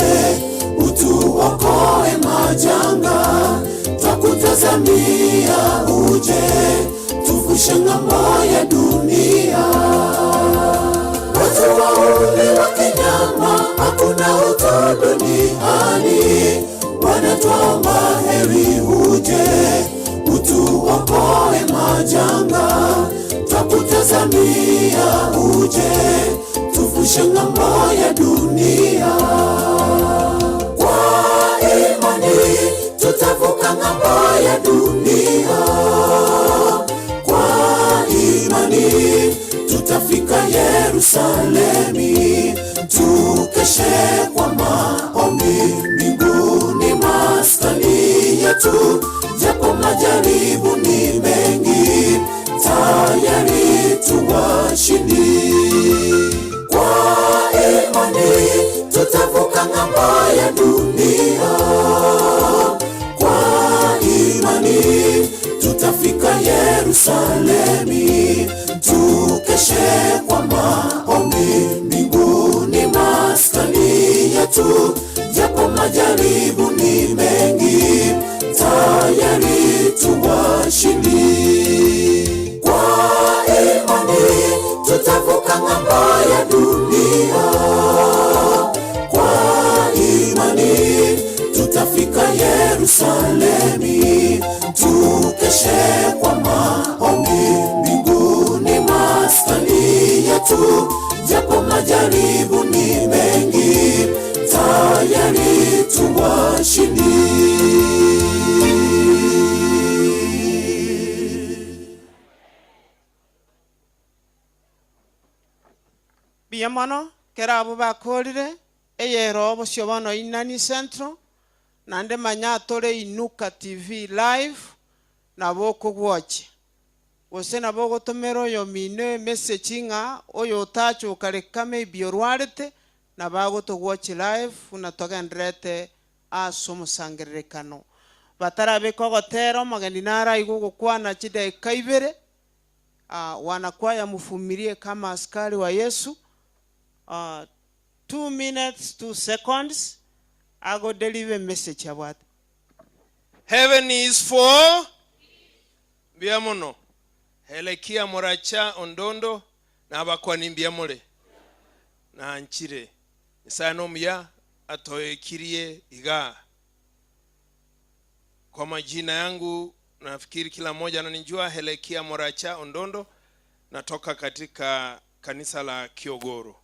utuokoe majanga. Twakutazamia uje, tuvushe ng'ambo ya dunia. Watu wauliwa kinyama, hakuna utu duniani. Wanatuomba heri uje, utuokoe majanga. Twakutazamia uje, tuvushe ng'ambo ya dunia. Kwa imani tutavuka ng'ambo ya dunia, kwa imani tutafika Yerusalemi. tukeshe kwa maombi. Mbinguni maskani yetu, japo majaribu ni mengi, tayari tuwashindi. Kwa imani tutavuka ng'ambo ya dunia, kwa imani tutafika Yerusalemi. Tukeshe kwa maombi. Mbinguni maskani yetu, japo majaribu ni mengi, tayari tuwashindi. Kwa imani tutavuka ng'ambo ya dunia, kwa imani tutafika Yerusalemi. Tukeshe kwa maombi. Mbinguni maskani yetu, japo majaribu ni mengi, tayari tuwashindi. Biyamano kera abo bakorire eyero obosio bono Inani Central nande manyatore Inuka TV live nabo kugwoche gose nabo gotomera oyo mine message nga oyo tachuka rekame biorwarete nabagotogwoche live unatogendrete asomusangererekano batarabe kogotera omogeni nara igogokwana chideka ibere wanakwaya mufumirie kama askari wa Yesu. 2 minutes 2 seconds I go deliver message about. Heaven is for biamono helekia moracha ondondo na abakwani biamole na nchire isano mya atoekirie iga. Kwa majina yangu nafikiri kila mmoja ananijua, Helekia Moracha Ondondo, natoka katika kanisa la Kiogoro.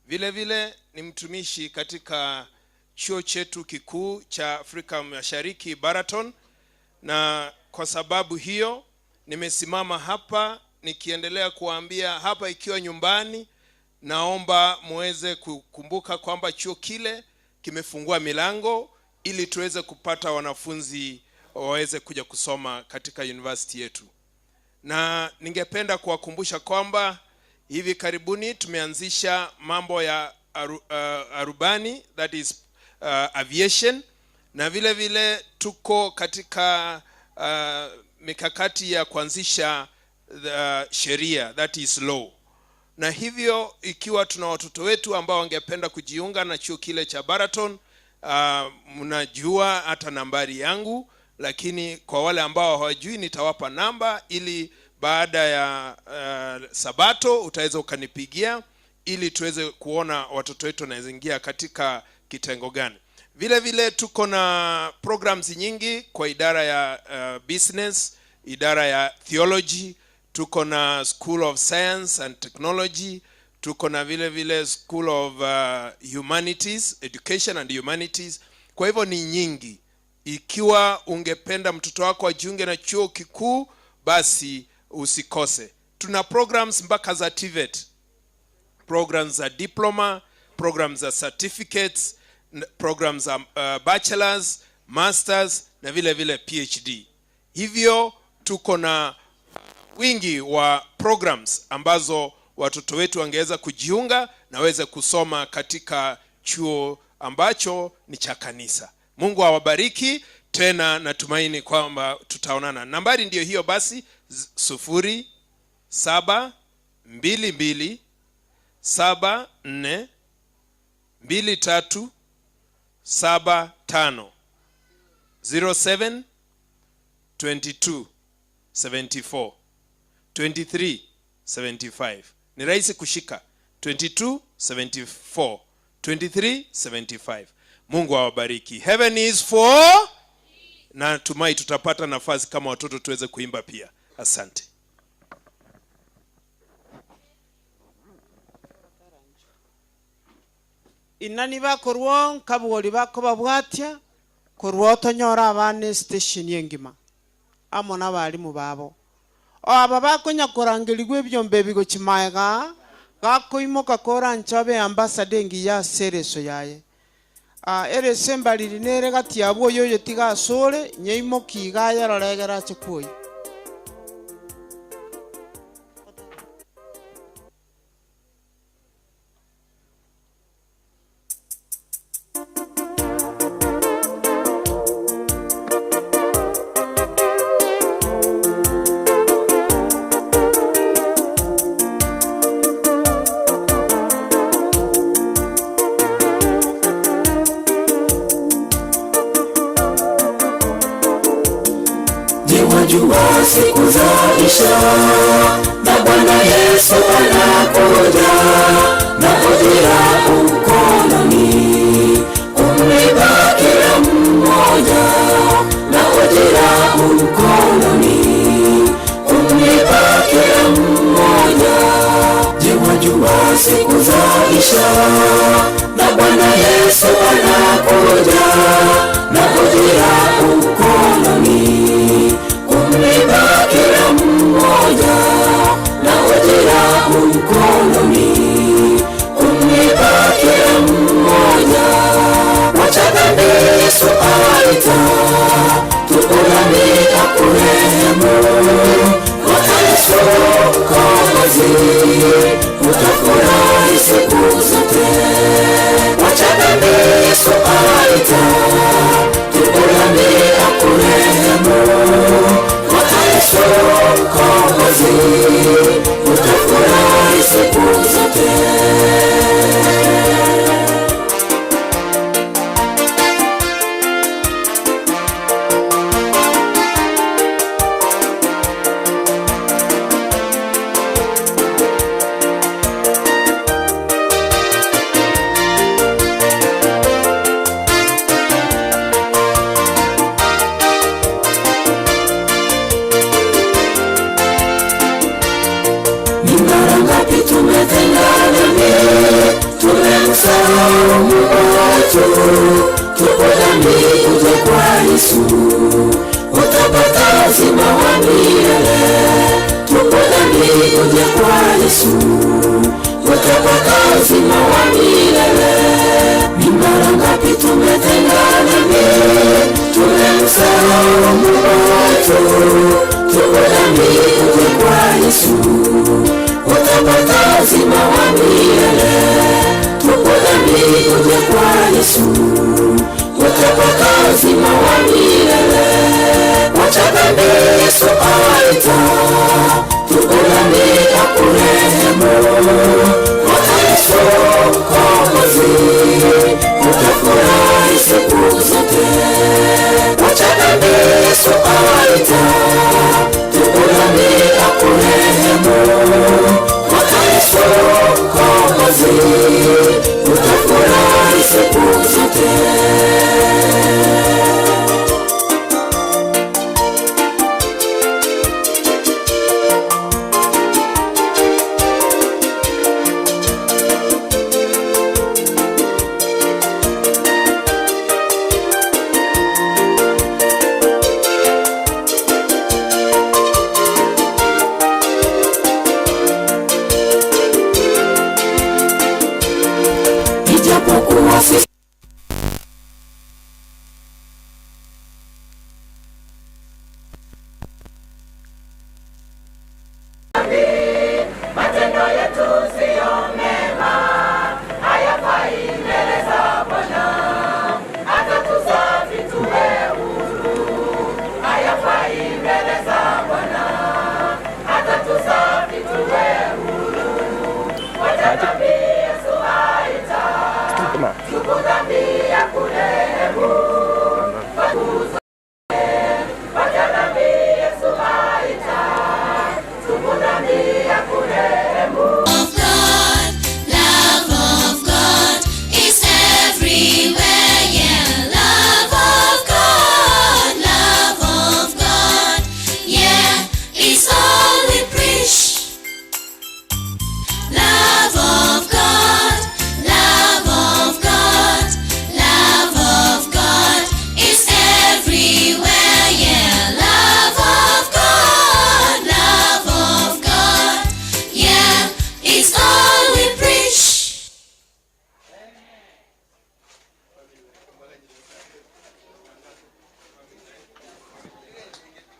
Vile vile ni mtumishi katika chuo chetu kikuu cha Afrika Mashariki Baraton, na kwa sababu hiyo nimesimama hapa nikiendelea kuambia hapa ikiwa nyumbani. Naomba muweze kukumbuka kwamba chuo kile kimefungua milango ili tuweze kupata wanafunzi waweze kuja kusoma katika university yetu. Na ningependa kuwakumbusha kwamba hivi karibuni tumeanzisha mambo ya arubani, that is aviation, na vile vile tuko katika mikakati ya kuanzisha sheria, that is law. Na hivyo ikiwa tuna watoto wetu ambao wangependa kujiunga na chuo kile cha Baraton, mnajua hata nambari yangu, lakini kwa wale ambao hawajui nitawapa namba ili baada ya Sabato utaweza ukanipigia ili tuweze kuona watoto wetu wanaingia katika kitengo gani. Vile vile tuko na programs nyingi kwa idara ya business, idara ya theology, tuko na School of Science and Technology, tuko na vile vile School of Humanities, Education and Humanities. Kwa hivyo ni nyingi. Ikiwa ungependa mtoto wako ajiunge na chuo kikuu, basi usikose. Tuna programs mpaka za TVET, programs za diploma, programs za certificates, programs za bachelors, masters na vile vile PhD. Hivyo tuko na wingi wa programs ambazo watoto wetu wangeweza kujiunga na waweze kusoma katika chuo ambacho ni cha kanisa. Mungu awabariki tena, natumaini kwamba tutaonana. Nambari ndio hiyo basi, 0722742375 0722742375. Ni rahisi kushika, 22742375. Mungu awabariki. Heaven is for, na tumai tutapata nafasi kama watoto tuweze kuimba pia. Asante. Inani bakorwo kabwoli bako babwatia korwo tonyora abane station yengima amo nabalimu babo aba bakonya korangeligwe byombe bigo chimaega gakoimoka kora nchobe ambassador ngi ya sereso yaye ere sembaliri nere gati abo yoyo tiga sore nyeimo kiga yaroregera chekoi Wajua siku zaisha na Bwana Yesu anakuja na ujira mkononi kumlipa kila mmoja na ujira mkononi kumlipa kila mmoja. Je, wajua siku zaisha na Bwana Yesu anakuja na ujira mkononi kumlipa kila mmoja na ujira mkononi kumlipa kila mmoja. Wacha dhambi Yesu aita, tukulamika kurehemu. Wacha Yesu mkombozi, utafurahi siku zote. Wacha dhambi Yesu aita, tukulamika kurehemu. Mkombozi, utafurahi siku zote. Tumetengana naye, tumemsahau Mungu wetu. Tupodhambi uje kwa Yesu, utapata uzima wa milele. Tupodhambi uje kwa Yesu, utapata uzima wa milele. Ni mara ngapi tumetengana naye, tumemsahau Mungu wetu. Tupodhambi uje kwa Yesu, utapata uzima wa milele. Tupodhambi uje kwa Yesu, utapata uzima wa milele. Wacha dhambi Yesu aita, tupodhambi akurehemu. Wacha Yesu mkombozi, utafurahi siku zote. Wacha dhambi Yesu aita, tupodhambi akurehemu. Mkombozi, utafurahi siku zote.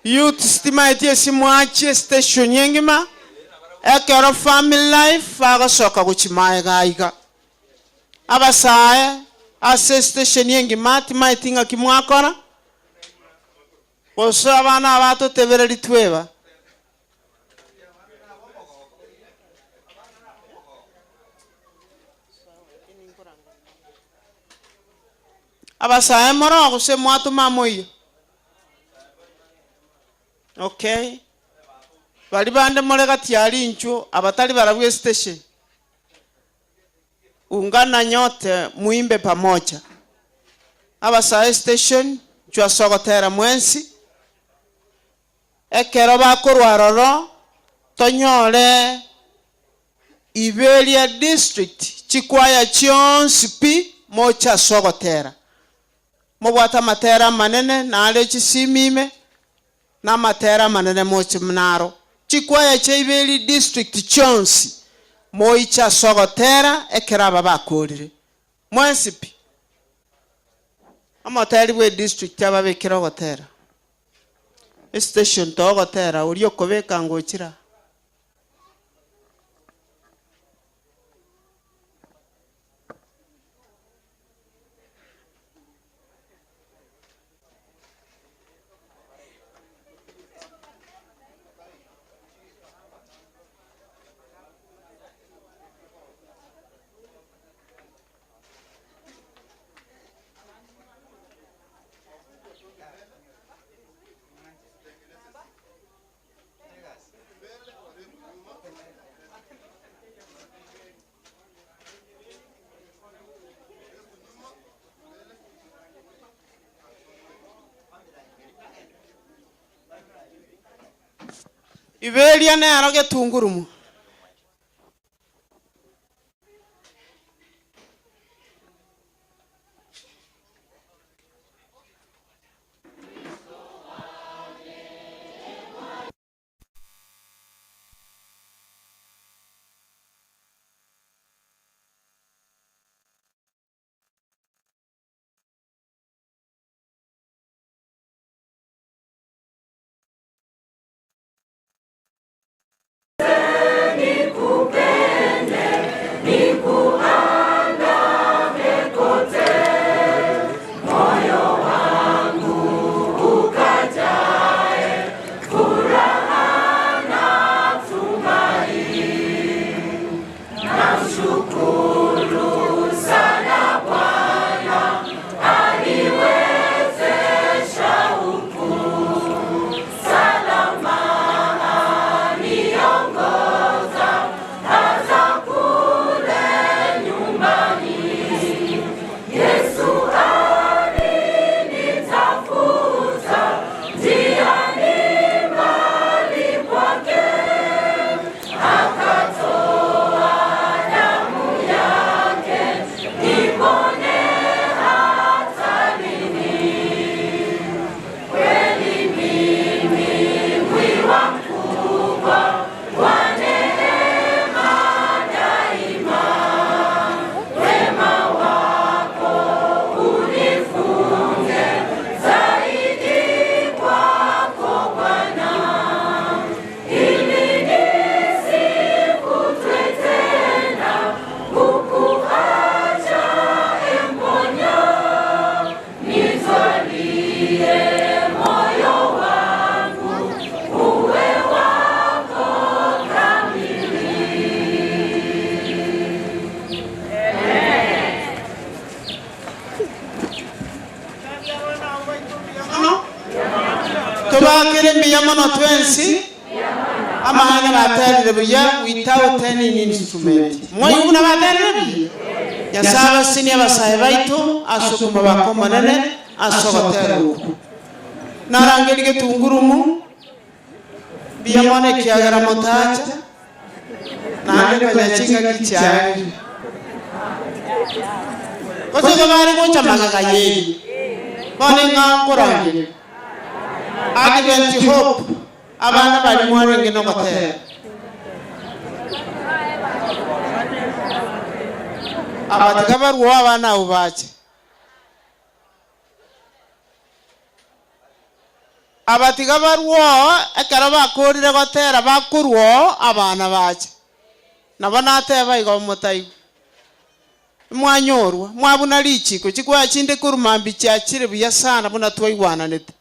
youth stima itie simwache station yengima ekero family life agasoka guchimae gaiga abasae ase station yengima timaitinga kimwakora boso abana abatotebereri tweba abasae moro guse mwatu mamoyo. Okay, bali bande molega tiari incho abatali barabwe station ungana nyote muimbe pamoja abasae station chwa sogotera mwensi ekero bakorwaroro tonyore Iberia district chikwaya chionsi pi mocha sogotera mobwata matera manene na ale chisimime na matera manene mochi mnaro chikwaya cha Iberia district chionsi moicha sogotera ekera babakorire mwensi pi amatari we district ababekira gotera station to gotera uri okobeka ngochira Iberia ne aroge tungurumu tobakere mbiyamono twensi amana baterere buya without any instrument moyuna baterere buya yasaba sini abasaye baitu asukuma bakomanane asogotera uku narangerige tungurumu biyamone kiagara montacha nande kanyachinga kichari koso gari ko chamaga yeri kone ngangorangire Advent hope abana bali mwarenge no gotera abatagabaru abana ubache abatiga barwo ekero bakorire gotera bakurwo abana bache nabo nateba igo motaigu mwanyorwa mwabuna lichiko chikwa chinde kurumambi chachire buya sana buna twaigwananete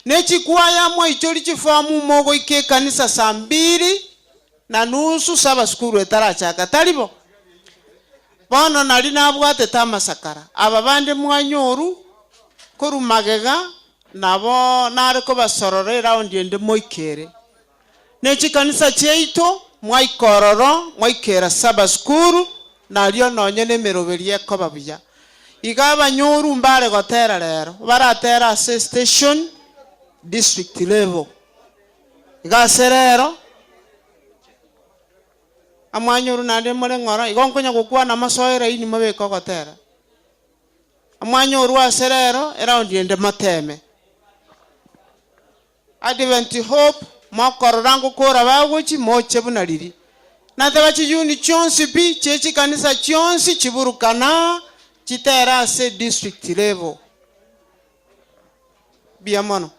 nechikwaya mwichori chifamu mogo ike kanisa saa 2:30 saba skuru etarachaka talibo bono nali nabwate tamasakara aba bande mwanyoru kurumagega nabo nareko basorore round ende moikere nechi kanisa cheito mwaikororo mwaikera saba skuru nalio nonye nemeroberie ko babuya igaba nyoru mbare gotera rero baratera ase station district level igaserero amwanyoru nande more ngora igonkonya gukwana masoera ini mabeko gotera amwanyoru aserero around ende mateme Advent Hope makororango kora bagochi moche bunariri nataba chiyuni chonsi pi chechi kanisa chonsi chiburukana chitera se district level biamono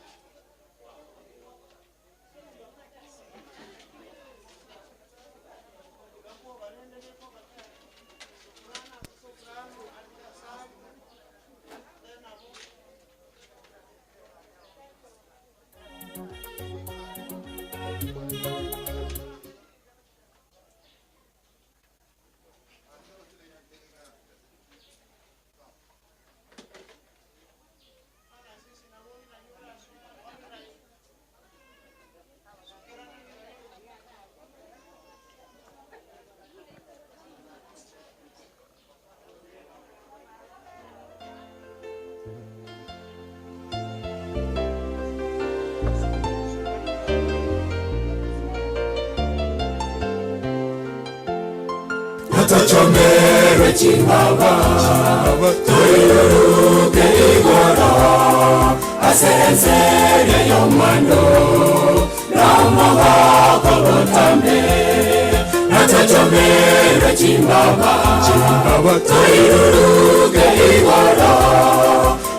Chomere chimbaba Tuyuruke igoro Asensere yomando Rama wako botambe Nata chomere chimbaba Tuyuruke igoro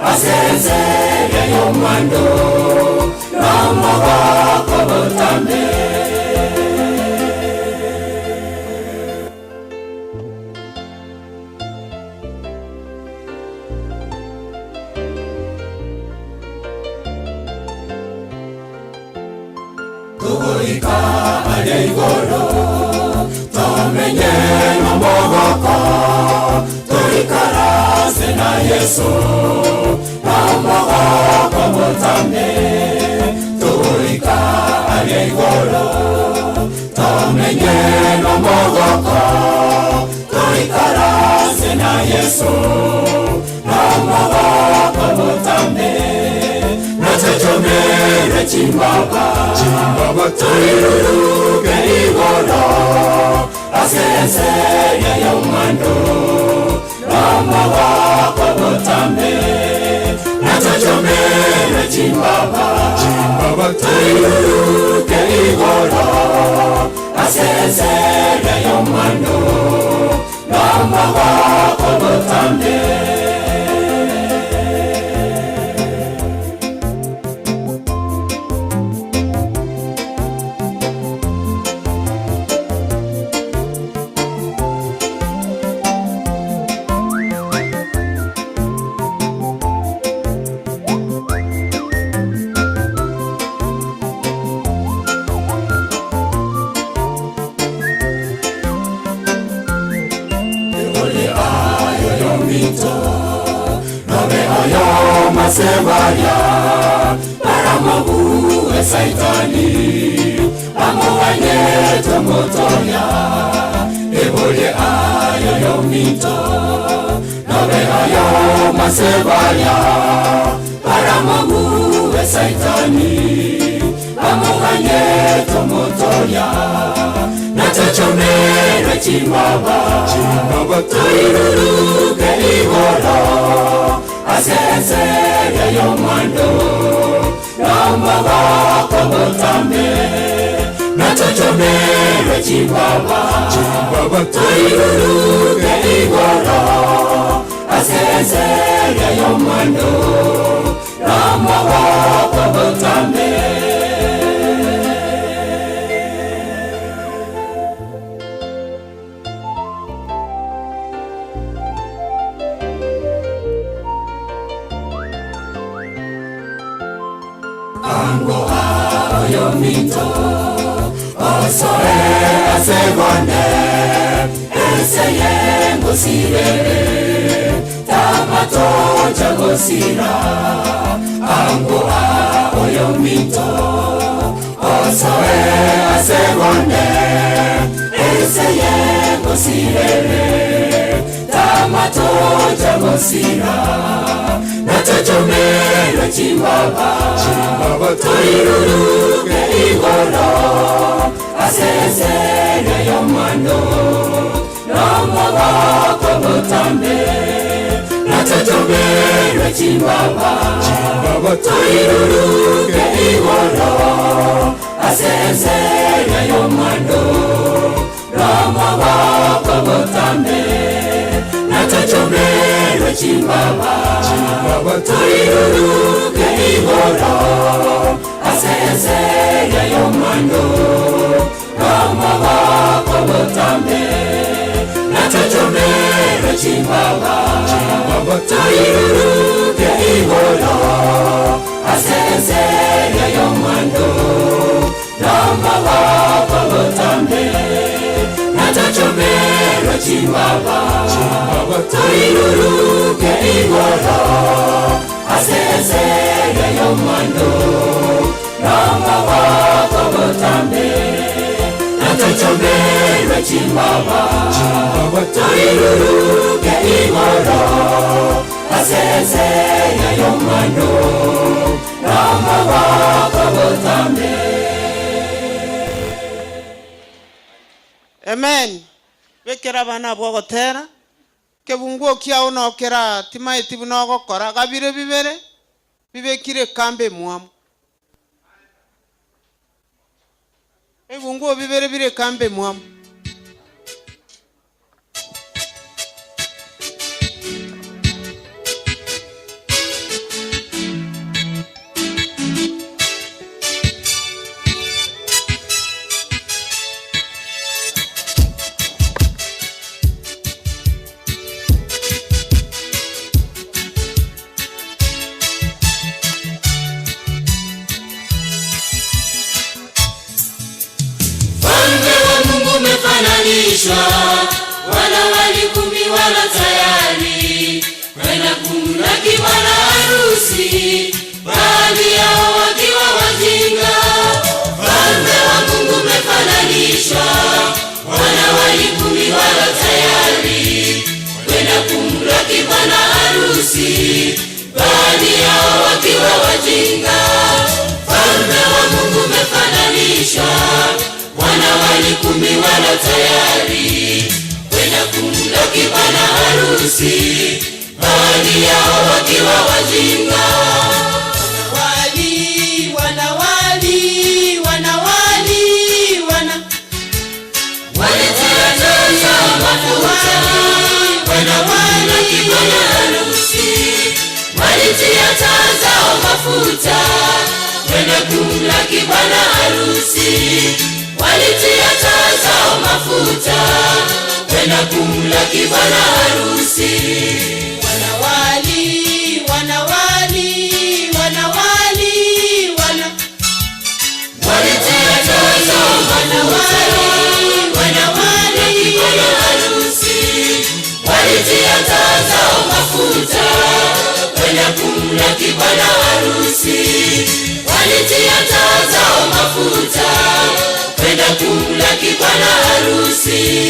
Asensere yomando Rama wako botambe Igoro, tomenye nomogoko, toikarase na Yesu, nomogoko botambe, toika igoro, tomenye nomogoko, toikarase na Yesu, nomogoko botambe, natachomere chimbaba, Tuyuruke igoro Asensere yomando Rama wako botambe Natachomere chimbaba Tuyuruke igoro Asensere yomando Rama wako botambe Sebaya para mabu saitani amowanye tomotoya ebole ayo yomito nabe ayo masebaya para mabu saitani amowanye tomotoya natachomere chimbaba Tuyuruke igoro Asensere yomando Rama wako botambe Natachomere chimbaba Tuyuruke igoro Asensere yomando Rama wako botambe ango ayo mito osoe asegone eseye ngosirere tamato chagosira ango ayo mito osoe asegone eseye ngosirere tamato chagosira natachomero chimbaba toiruruke igoro asesere yomano nomogoko botambe natachomero chimbaba toiruruke igoro asesere yomano nomogoko botambe natachomero chimbaba toiruruke igoro asesere yomano nomogoko botambe natachomero chimbaba toiruruke igoro asesere yomano nomogoko botambe natachomero chimbaba toiruruke igoro asesere yomano nomogoko botambe natachomero chimbaba toiruruke igoro asesere yomano nomogoko botambe. Amen. Bekera bana bwogotera kebunguo kiao nokera timaiti bunogokora gabire bibere bibekire kambe mwamu ebunguo bibere bire kambe mwamu wana walikumi wala tayari kwenda kumlaki bwana harusi, baadhi yao wakiwa wajinga. Falme wa Mungu umefananishwa, wana walikumi wala tayari kwenda kumlaki bwana harusi, baadhi yao wakiwa wajinga. Falme wa Mungu umefananishwa, wana walikumi wala tayari kwenda kumlaki bwana harusi, baadhi yao wakiwa wajinga. Walitia tanza mafuta kwenda kumlaki bwana harusi, walitia tanza mafuta kwenda kumlaki bwana harusi, walitia tanza mafuta kwenda kumlaki bwana harusi. Walitia tanza mafuta kwenda kumlaki bwana harusi, walitia tanza mafuta kwenda kumlaki bwana harusi, walitia tanza mafuta kwenda kumlaki bwana harusi.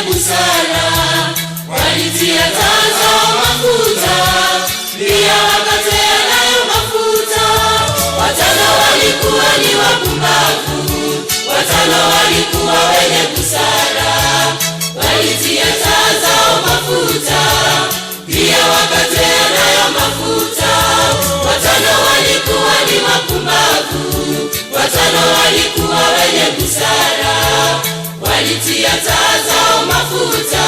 Busara walitia tanza mafuta, pia wakatea nayo mafuta. Watano walikuwa ni wapumbavu, watano walikuwa wenye busara. Walitia tanza mafuta, pia wakatea nayo mafuta. Watano walikuwa walitia taa zao mafuta,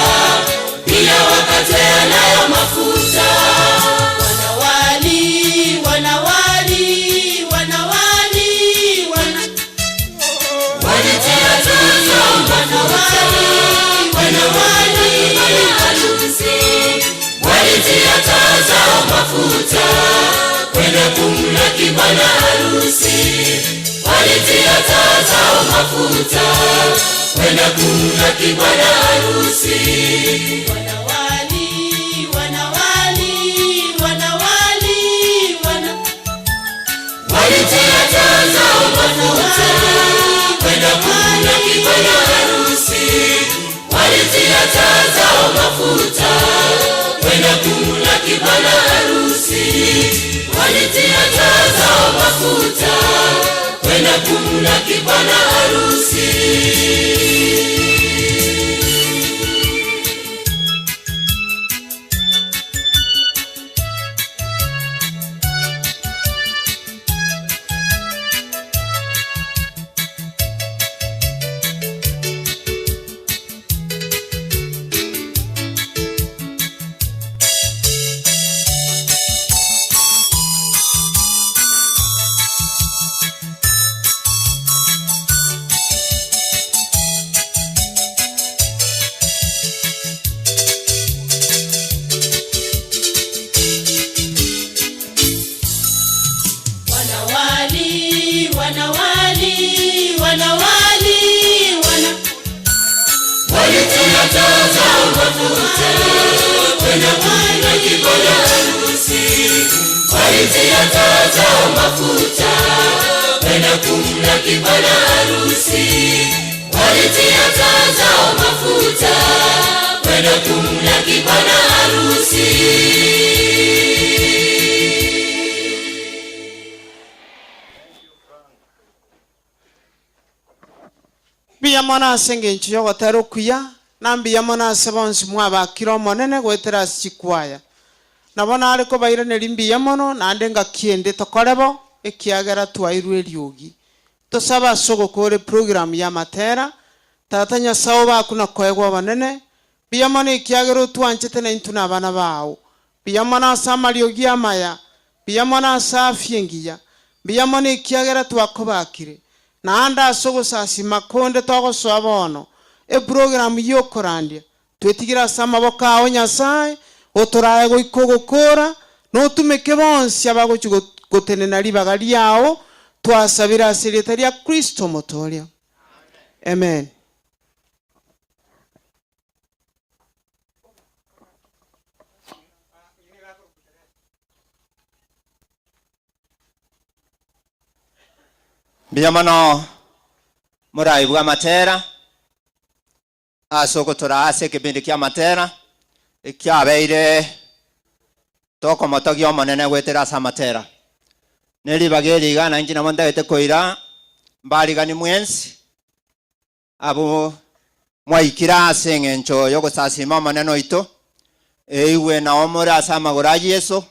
pia wakatea nayo mafuta. Wanawali, wanawali, wanawali, walitia taa zao mafuta, wanawali, harusi, walitia taa zao mafuta, kwenda kumlaki bwana harusi. Walitia taa zao mafuta, kwenda kumlaki bwana harusi. Wanawali, wanawali, wanawali, walitia taa zao mafuta, kwenda kumlaki bwana harusi. Walitia taa zao mafuta, kwenda kumlaki bwana harusi. Walitia taa zao mafuta, kwenda kumlaki bwana harusi. Walitia taa zao mafuta, kwenda kumlaki bwana harusi. Walitia taa zao mafuta, kwenda kumlaki bwana harusi. Walitia taa zao mafuta, kwenda kumlaki bwana harusi. Biya mwana asenge nchi yogo tero kuya na biya mwana asebonsi mwaba kiro monene gwetera sikwaya nabona ariko bairane limbiya mono nande ngakiende tokorebo ekiagera twairwe ryogi tosaba sogo kore program ya matera tatanya sawa kuna koegwa banene biya mwana ekiagero twanchete na intuna abana bawo biya mwana asama ryogi amaya biya mwana asafiengiya biya mwana ekiagera twakobakire naanda sogo sasi makonde togo swabono program yokorandia twetigira sama bokawo nyasaye otoraye goikogokora no tumeke bonsi abagochi gotenena libaga liao twasabira asirita ya Kristo motoria. Amen. Biyamano murai bwa matera asoko torase kibindi kya matera kya beire toko motogyo monene gwetera sa matera neli bageli gana injina monda ete koira mbali gani mwensi abo mwaikira sengencho yoko sasima maneno ito eiwe na omora sama goraji Yesu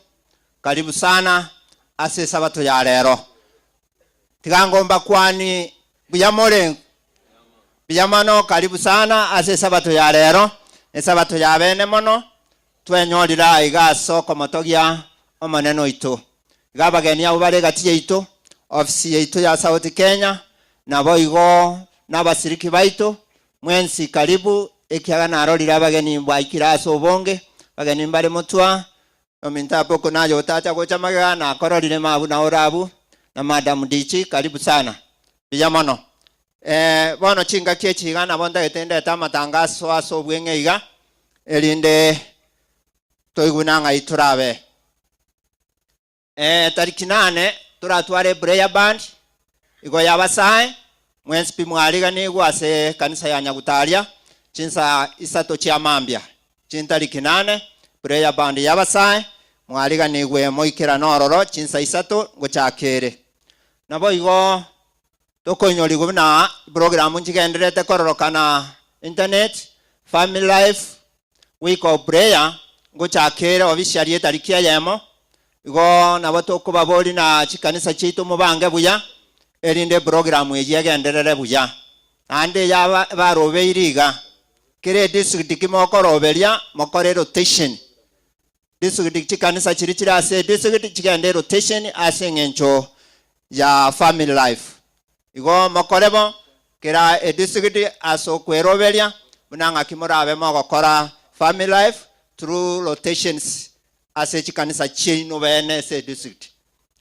karibu sana ase sabato ya lero tigangomba kwani buyamore biyamano karibu sana ase sabato ya lero sabato ya bene mono twenyolira igaso komotogia omaneno ito gabageni abo bare gatiye ito ofisi ito ya South Kenya na boigo n'abasiriki baito mwensi karibu ekiaga narolira abageni bwaikiraso obonge bageni mbale mutwa ominta poko nayo tata gocha magana korolire mabu na orabu na madam Dichi karibu sana biyamano bono chinga kechi gana bonda etende tamatangaso aso bwenge iga elinde toigunanga iturabe tariki 8 turatware prayer band igo yabasai mwensi pimwaliga nigwase kanisa ya Nyagutaria chinsa isato chia mambia chintariki 8 prayer band yabasai mwaliga nigwe moikera nororo chinsa isato gochakere nabo igo tokonyori gubna program njigenderete kororokana internet family life week of prayer gochakere obishari etariki yemo igo nabo tokobabori na chikanisa chitu mubange buya erinde program ejigenderere buya ande ya barobe iriga kire district kimoko roberia mokore rotation district chikanisa chiri ase district chikande rotation ase ngencho ya family life igo mokorebo kira district aso kweroberia munanga kimorabe mogokora family life through rotations ase chikanisa chino bene se district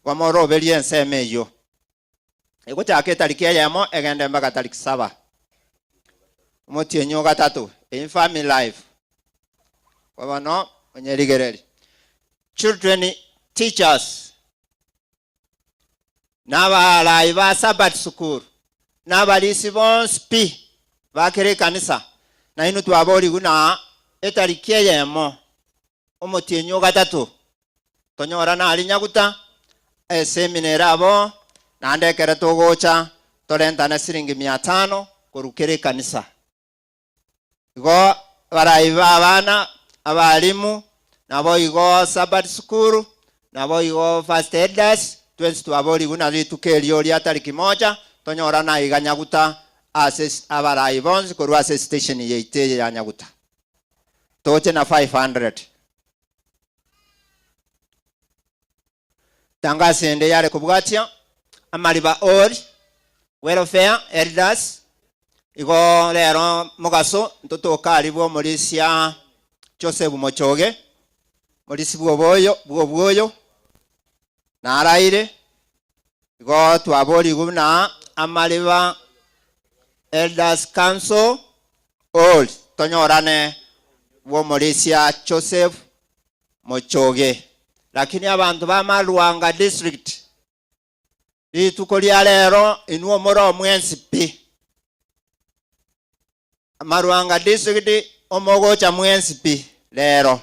wamoroberia nseme yo ego chake tariki yamo egende mpaka tariki 7 Motienyo gatatu in family life wabano onyerigereri children teachers nabalayi ba Sabbath school nabalisi bonse pi bakere kanisa na ino twabori guna etariki yemo omotienyo gatatu tonyora na ali nyaguta seminera abo nandekere togocha torentana siringi 500 korukere kanisa igo barayi babana abalimu nabo igo Sabbath school nabo igo first aiders twese twabori guna litukeli oli atariki 1 tonyora na iganyaguta ase abarayi bonse korwa ase station yeite ya nyaguta toche na 500 tangasende yale kubwatia amaliba all welfare elders igo lero mugaso ntotoka alibwo mulisia Joseph Mochoge mulisi bwoboyo na araire igo twabori guna amaliba elders council all tonyorane bwo mulisia Joseph Mochoge lakini abantu ba Maluanga district lituko lya lero inuo moro mwensi pi Maluanga district omogocha mwensi pi lero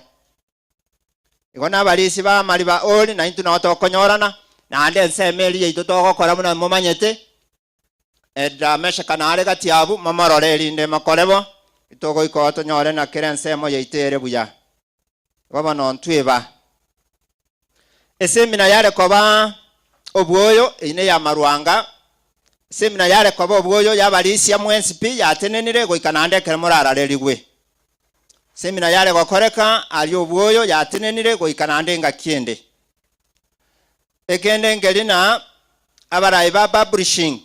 igona balisi ba maliba oli na intu na otokonyorana na ande nsemeli yeito togokora muna momanyete edda mesha kanale gatiabu mamarore linde makorebo itogo ikoto nyore na kirensemo yeitere buya baba no ntweba esemina yale koba obwoyo ine ya Maluanga semina yale koba obwoyo yabalisi ya mwensi pi yatenenire goikanande keremorara leligwe semina yale gokoreka ali obwoyo yatenenire goikanande ngakiende ekende ngelina abarayi ba publishing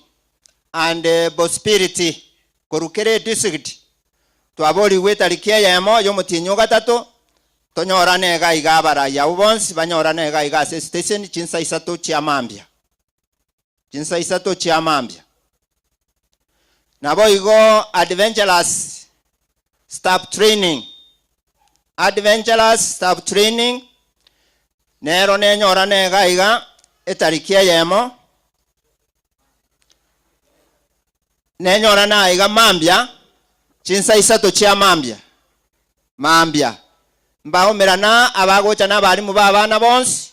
and prosperity korukere district twabori wetarikia yemo yomutinyo gatatu tonyora nega igabara ya ubonsi banyora nega igase station chinsa isato chiamambia nabo igo adventurous staff training nero nenyora nega iga etarikia yemo nenyora na iga mambia chinsa isato chiamambia mbahomerana abagocha n'abalimu babana bonse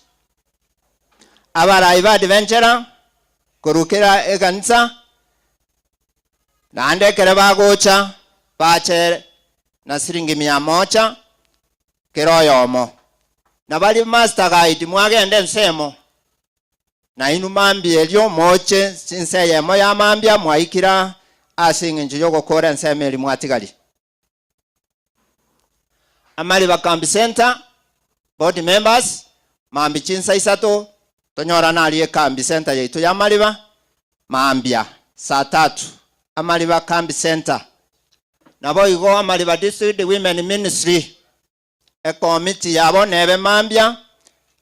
abarayi ba adventure korukera ekanisa nandekere bagocha bache na siringi 100 keroyomo na bali master guide mwagende nsemo na inu mambi elyo moche sinseye moya mambia mwaikira asinge njiyo gokora nsemeli mwatigali amali ba camp center board members mambi chinsa isato tonyora nali camp center yaitu ya maliba mambia saa 3 amaliba camp center nabo igo amaliba district women ministry a committee yabo nebe mambia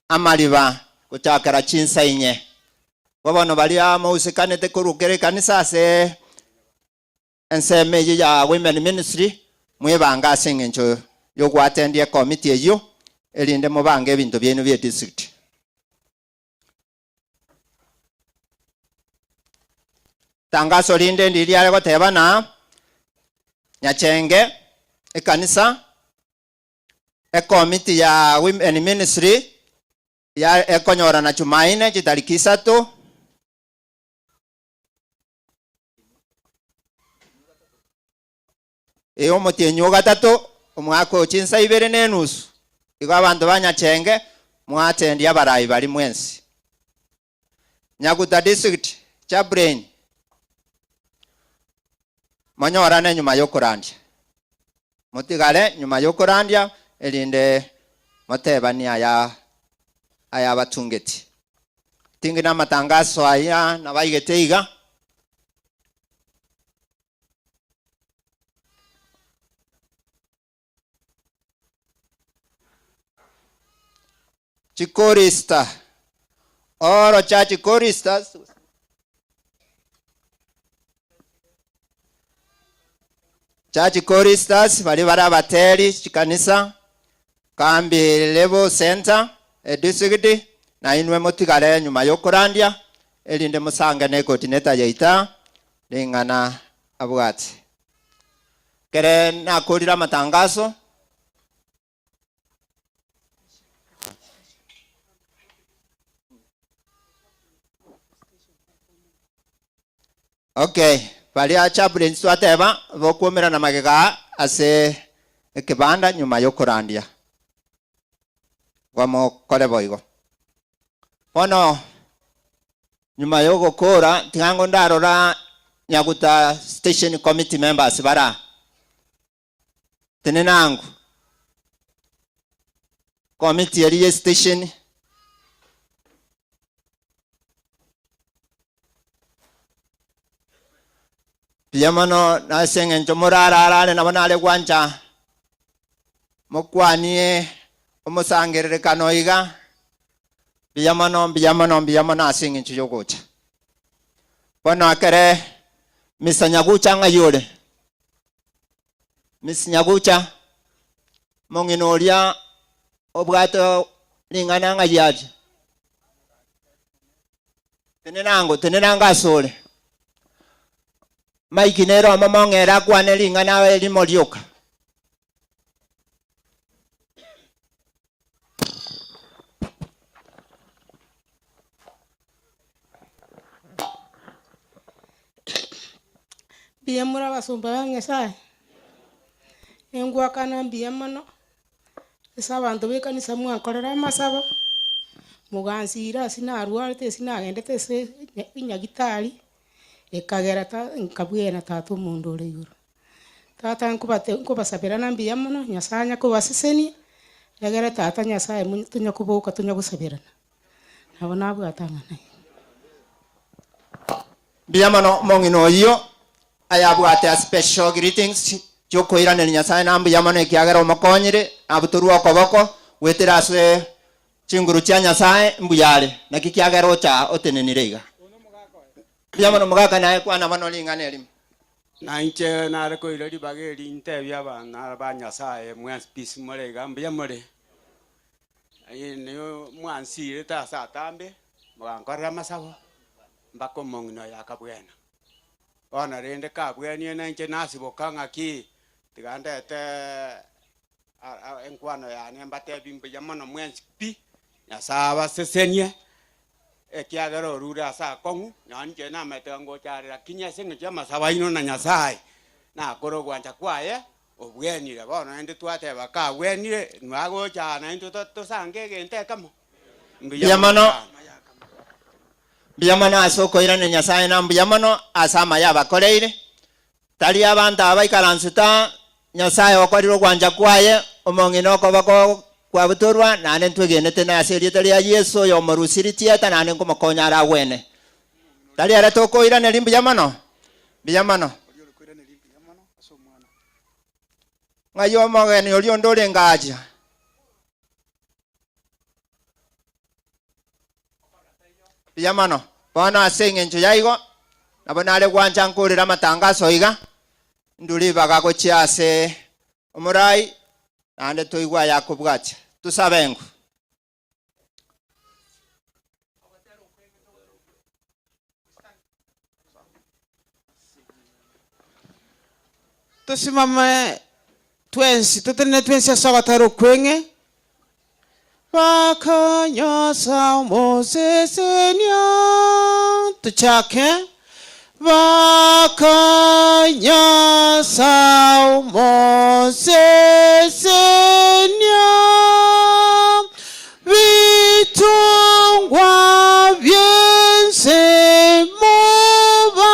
amaliba kuchakara chinsa inye wabono bali amausikanete kurukere kanisa se ensemeji ya women ministry mwebanga asingencho yogwatendia committee eyo elinde mubange ebintu byenu bye district tangaso linde ndili ale gotebana nyachenge ekanisa committee ya women ministry ya ekonyora na Jumaine chitariki 3 eyo motienyo gatatu omwako chinsa 2.5 igo abantu banyachenge mwatendia abarayi bali mwensi Nyaguta district Chabrain monyorane nyuma yokurandia mutigale nyuma yokurandia elinde motebani aya batungeti tingi na matangazo aya na baigete Chikorista oro cha chikoristas Church choristers bali barabateri chikanisa kambi level center district na inwe mutigale nyuma yokurandia elinde musanga ne coordinator yaita lingana abwati kere na kulira matangazo okay bali chaplain swateba bokumira na magega ase ekibanda nyuma yokurandia wamo kole boigo bono nyuma yogokora tigango ndarora nyaguta station committee members bara tenenangu committee area station Piyamano na sengen chomorararane na banale kwancha mokwanie omusangerere kanoiga biyamano asengen chuyogocha bono akere misanyagucha ngayole misanyagucha monginoria obwato lingana ngayaje tenenanga sole Mike nero mamongera kwane lingana we limolioka Biyamura basumba bangesai engwa kana biyamano esa bantu bekanisa mwakorera masaba mugansira sinarwarte sinagendete se inyagitari ekagera ta nkabwena tatu mundu uri iguru tata nkubasabira na biyamano nyasanya kubasiseni yagera tata nyasaye tunya kubuka tunya gusabirana nabo nabwatangana biyamano mongino iyo ayabwate a special greetings chokoira ne nyasaye na biyamano ekiagera omokonyire abuturu okoboko wetera aswe chinguru cha nyasaye mbuyale nakikiagera ocha otenenirega biyamano mugaka naye kwana mano lingana elimu na inche nare ko irori bageri inte byabana banyasaye mwansi peace murega mbiyamure niyo mwansi ta sa tambe mwankorera masabo mbako mongino yakabwena ona rende kabweni na inche nasiboka ngaki tigandete enkwano yani mbate bimbiyamano mwansi pi nyasaba sesenie ekiagero rura sa kongu nyanje na metengo charira kinya singa chama sabaino na nyasai na korogwanja kwaye obwenire bono ende twate baka bwenire nwago chana into to sange gente kamo biyamano asoko irane nyasai na biyamano asama yabakoreire tali abantu abaikaransuta nyasai okoriro gwanja kwaye omongino kobako kwa butorwa nane ntwegenete na aseriete ya Yesu yo marusiritieta nane ngomakonya ara wene tali ara toko ira ne limbi biyamano ngayo mogene olio ndole ngaja biyamano bana asenge ncho yaigo nabonale gwanja nkurira matangazo iga nduli baga gochiase omurai nande toigwa yakubwacha tusabengu tusimame twensi tutene twensi asogotero kwenge bakanyosa mosesenia tuchake bakanyosa mosesenia vitungwa vyense mobake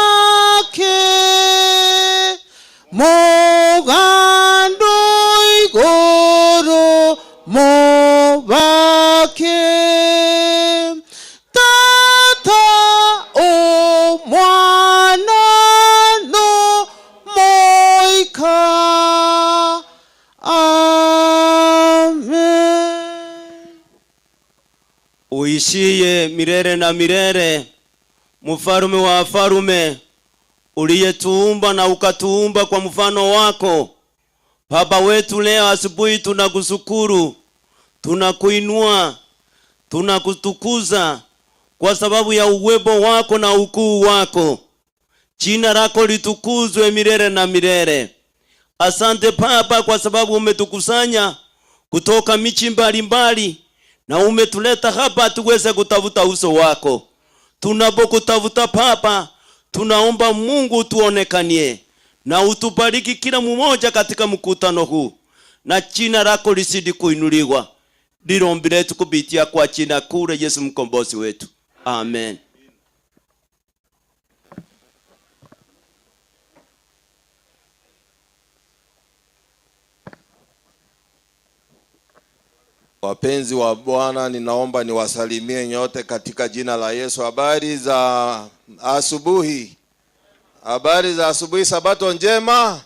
uishiye milele na milele, mfalume wa wafalume, uliyetuumba na ukatuumba kwa mfano wako. Baba wetu, leo asubuhi tunakushukuru, tunakuinua, tunakutukuza kwa sababu ya uwepo wako na ukuu wako. Jina lako litukuzwe milele na milele. Asante Baba kwa sababu umetukusanya kutoka michi mbalimbali na umetuleta hapa tuweze kutafuta uso wako. Tunapokutafuta Baba, tunaomba Mungu tuonekanie na utubariki kila mmoja katika mkutano huu, na jina lako lisidi kuinuliwa. Ndilo ombi letu kupitia kwa jina kuu Yesu mkombozi wetu. Amen. Wapenzi wa Bwana, ninaomba niwasalimie nyote katika jina la Yesu. Habari za asubuhi. Habari za asubuhi, sabato njema.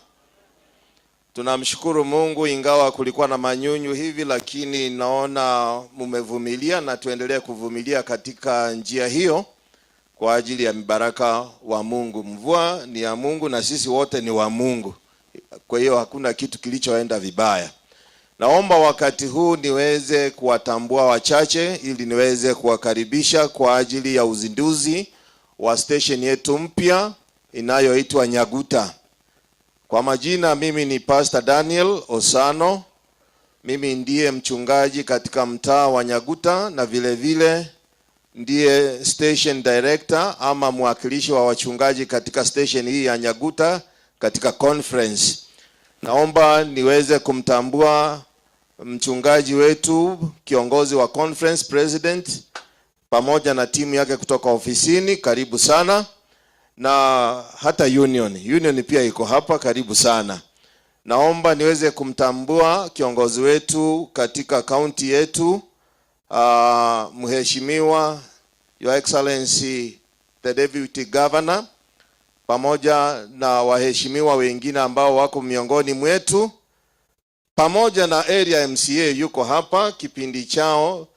Tunamshukuru Mungu ingawa kulikuwa na manyunyu hivi, lakini naona mumevumilia na tuendelee kuvumilia katika njia hiyo kwa ajili ya mibaraka wa Mungu. Mvua ni ya Mungu na sisi wote ni wa Mungu. Kwa hiyo hakuna kitu kilichoenda vibaya. Naomba wakati huu niweze kuwatambua wachache ili niweze kuwakaribisha kwa ajili ya uzinduzi wa station yetu mpya inayoitwa Nyaguta. Kwa majina, mimi ni Pastor Daniel Osano. Mimi ndiye mchungaji katika mtaa wa Nyaguta na vile vile ndiye station director ama mwakilishi wa wachungaji katika station hii ya Nyaguta katika conference. Naomba niweze kumtambua mchungaji wetu, kiongozi wa conference, president, pamoja na timu yake kutoka ofisini. Karibu sana. Na hata union pia iko hapa, karibu sana. Naomba niweze kumtambua kiongozi wetu katika county yetu, Mheshimiwa Your Excellency the Deputy Governor, pamoja na waheshimiwa wengine ambao wako miongoni mwetu, pamoja na area MCA yuko hapa kipindi chao.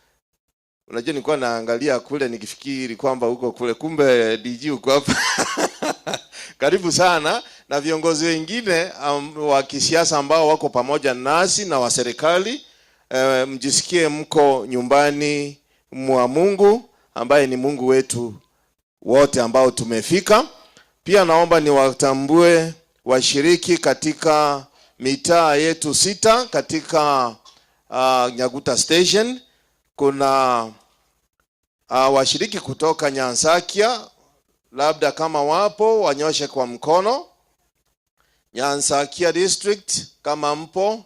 Unajua nilikuwa naangalia kule nikifikiri kwamba huko kule, kumbe DG uko hapa. Karibu sana, na viongozi wengine wa kisiasa ambao wako pamoja nasi na wa serikali. Mjisikie mko nyumbani mwa Mungu ambaye ni Mungu wetu wote ambao tumefika. Pia naomba niwatambue washiriki katika mitaa yetu 6 katika Nyaguta Station. Kuna washiriki kutoka Nyansakia, labda kama wapo wanyoshe kwa mkono. Nyansakia District kama mpo.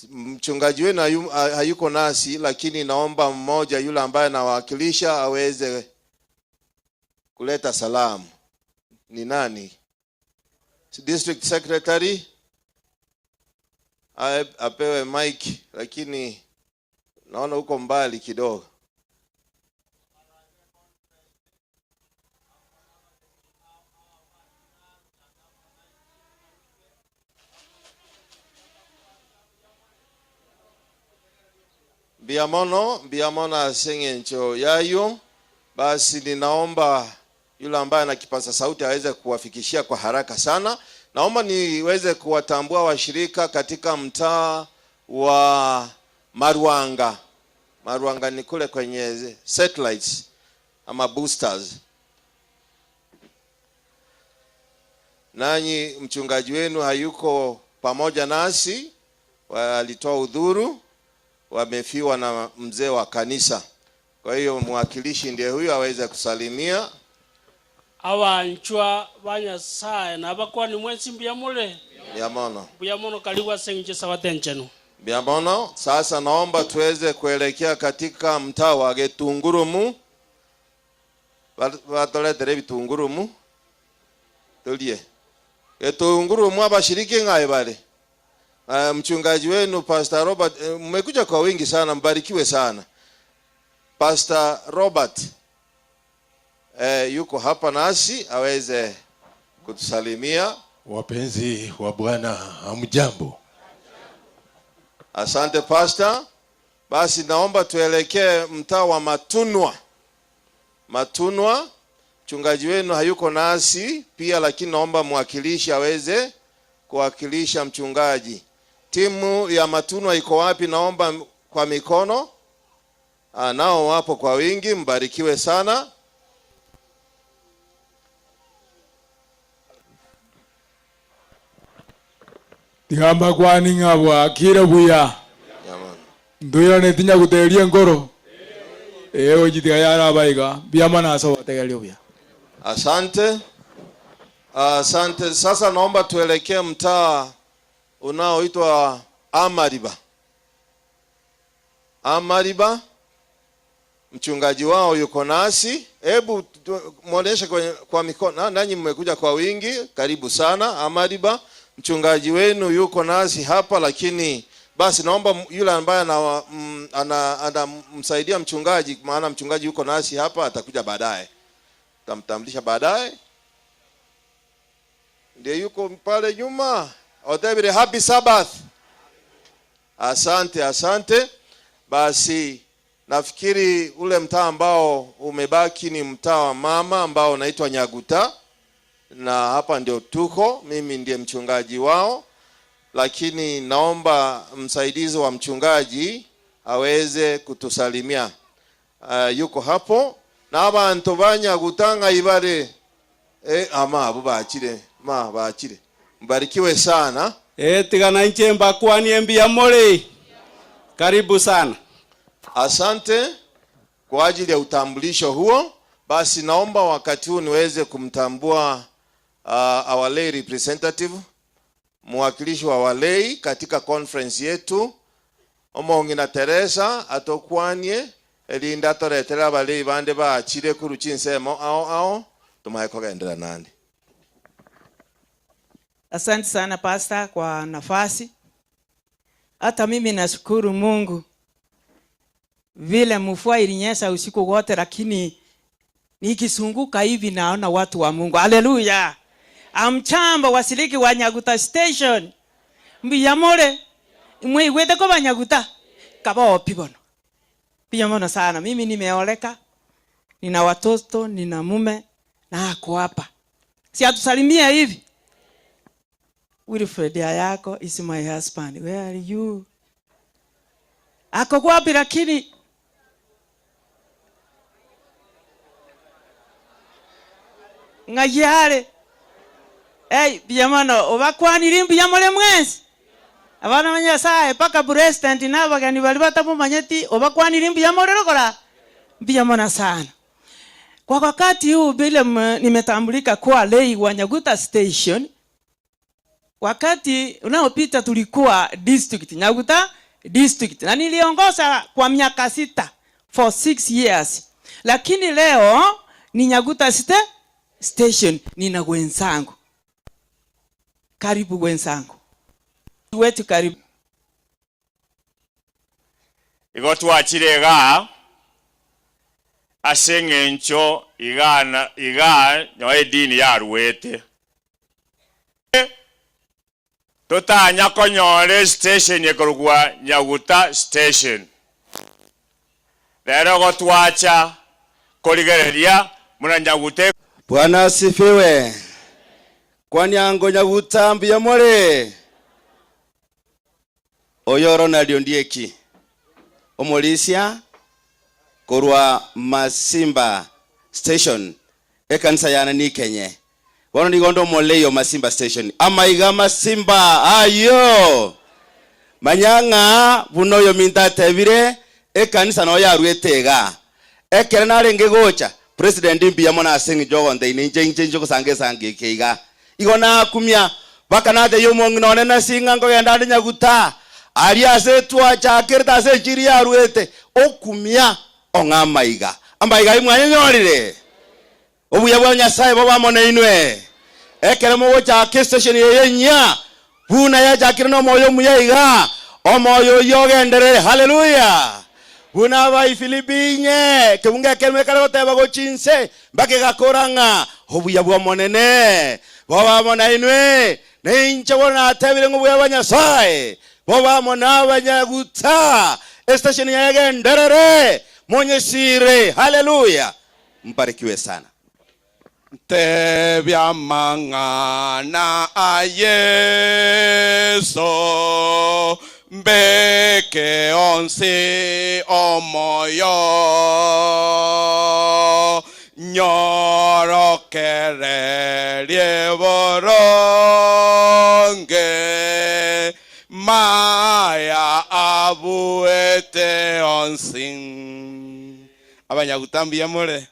Mchungaji wenu hayuko nasi, lakini naomba mmoja yule ambaye anawakilisha aweze kuleta salamu. Ni nani? District Secretary apewe mic, lakini naona uko mbali kidogo. Biamono asengencho yayo. Basi ninaomba yule ambaye ana kipaza sauti aweze kuwafikishia kwa haraka sana. Naomba niweze kuwatambua washirika katika mtaa wa Maruanga. Maruanga ni kule kwenye satellites ama boosters. Nanyi mchungaji wenu hayuko pamoja nasi, walitoa udhuru, wamefiwa na mzee wa kanisa. Kwa hiyo mwakilishi ndiye huyo aweze kusalimia. Awanchwa banyasaye nabakwani mwensi Biamono. Biamono kaliwa senje sawatencheno. Biamono, sasa naomba tuweze kuelekea katika mtaa wa Getungurumu. Watoletere Bitungurumu. Tulie. Getungurumu abashiriki ngaye bale. Mchungaji wenu Pastor Robert, mmekuja kwa wingi sana, mbarikiwe sana. Pastor Robert yuko hapa nasi aweze kutusalimia. Wapenzi wa Bwana, hamjambo? Asante Pastor. Basi naomba tuelekee mtaa wa Matunwa. Mchungaji wenu hayuko nasi pia, lakini naomba mwakilishi aweze kuwakilisha mchungaji. Timu ya Matunwa iko wapi? Naomba kwa mikono. Nao wapo kwa wingi, mbarikiwe sana. Tigamba kwani ngabwa kire buya. Nduya netinya guteria ngoro. Ojitiga yara baiga. Biama naso tegelia buya. Asante. Asante. Sasa naomba tuelekee mtaa unaoitwa Amariba. Mchungaji wao yuko nasi. Hebu muoneshe kwa mikono. Nanyi mmekuja kwa wingi. Karibu sana Amariba. Mchungaji wenu yuko nasi hapa, lakini basi naomba yule ambaye anamsaidia mchungaji, maana mchungaji yuko nasi hapa, atakuja baadaye. Tamtambulisha baadaye. Ndiye yuko pale nyuma. Otebire happy Sabbath. Asante. Basi nafikiri ule mtaa ambao umebaki ni mtaa wa mama ambao unaitwa Nyaguta. Na hapa ndio tuko, mimi ndiye mchungaji wao, lakini naomba msaidizi wa mchungaji aweze kutusalimia. Yuko hapo. Na abantu banyagutanga ibare abo bakire bakire. Mbarikiwe sana. Tigana nchemba kwani embia mole. Karibu sana. Asante kwa ajili ya utambulisho huo. Basi naomba wakati huu niweze kumtambua our lay representative, mwakilishi wa walei katika conference yetu. Omongina Teresa atokwanie elinda toretera abalei bande baachire ku ruchinsemo ao tumaye kugendera nandi. Asante sana pastor kwa nafasi. Hata mimi nashukuru Mungu vile mvua ilinyesha usiku wote, lakini nikisunguka hivi naona watu wa Mungu. Haleluya. Amchamba wasiliki wa Nyaguta station. Mbiyamole. Mwigwete kwa Banyaguta. Kaba pibono. Mbiyamona sana. Mimi nimeoleka. Nina watoto, nina mume na ako hapa. Si atusalimia hivi. Wilfred Ayako is my husband. Where are you? Ako kwa wapi lakini ngajare. Biyamano obakwanira mbiyamole mwezi. Abana banyasaye paka president n'abagani bali batamu manyeti obakwanira mbiyamole rokora. Biyamona sana. Kwa wakati huu bila nimetambulika kwa lei wa Nyaguta station. Wakati unaopita tulikuwa district Nyaguta district. Na niliongoza kwa miaka 6 for 6 years. Lakini leo ni Nyaguta station nina wenzangu. Karibu wenzangu. Wetu karibu. Igo twachirega asengencho iga nyoe dini ya ruete. Totanya konyore station yekorugwa Nyaguta station. Lero go twacha koligereria muna Nyagute. Bwana asifiwe. Kwani ango Nyaguta mbiyamole. Oyoro na Liondieki. Omolisia korwa Masimba station. Ekanisa yana ni Kenya. Wano nigondo moleyo Masimba station. Amaiga Masimba ayo. Manyanga bunoyo minta tebire ekanisa no ya ruetega. Ekere na renge gocha. President mbiyamona asengi jogo ndine nje kusange keiga. Igona kumya bakanade yomongi none na singa ngo yenda Nyaguta. Aria setwa chakirta se chiria ruete okumya ongamaiga. Ambaiga imwanye nyorire. Obuya bwa Nyasaye baba mone inwe. Ekere mo cha station yenya. Buna ya jakira no moyo muyaiga. Omoyo yogendere. Hallelujah. Buna ba Filipinye kebunga kelme kale oteba go chinse mbake gakoranga. Obuya bwa monene. Baba mone inwe. Ninche bona atebire ngobuya bwa Nyasaye. Boba mona Banyaguta station ya Genderere mwenye sire. Haleluya, mbarikiwe sana. Tebya mangana a Yeso mbeke onsi omoyo nyorokere lievoronge maya abuete onsin. Abanyagutambia mure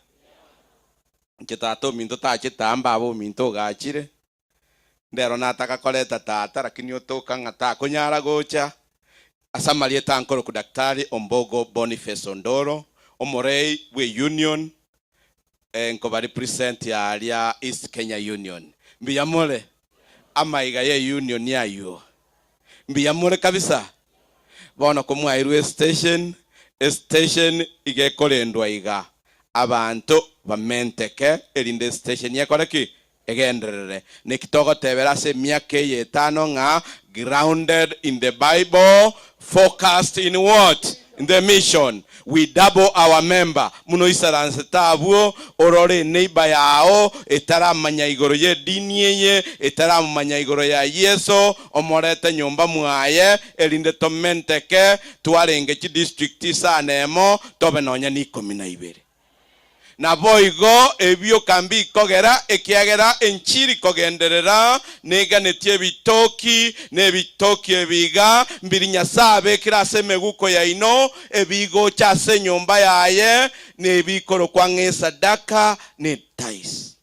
Chitato minto tachitamba abo minto gachire. Ndero nataka koleta tata lakini otoka ngata kunyara gocha. Asamalieta ankoro kudaktari Ombogo Boniface Ondoro. Omorei we union. Nkobari present ya alia East Kenya Union. Mbiyamole. Ama igaye union ya yo. Mbiyamole kabisa. Bono kumwa irwe station. Station ige kolendwa iga. Abantu bamenteke elinde station yakoreki egenderere nikitogo teberase miaka 5 nga grounded in the Bible, focused in what? In the mission. We double our member. Muno isaranse tabuo orore neighbor yao etara manyigoro ye dini ye etara manyigoro ya Yesu omorete nyumba mwaye elinde tomenteke tuarenge chi district sanemo tobe nonya ni 12. Na boigo ebio kambi kogera ekiagera enchiri kogenderera nega netie bitoki ne bitoki ebiga mbiri nyasabe kirase meguko ya ino ebigo chase nyumba yaye ne bikoro kwange sadaka ne tais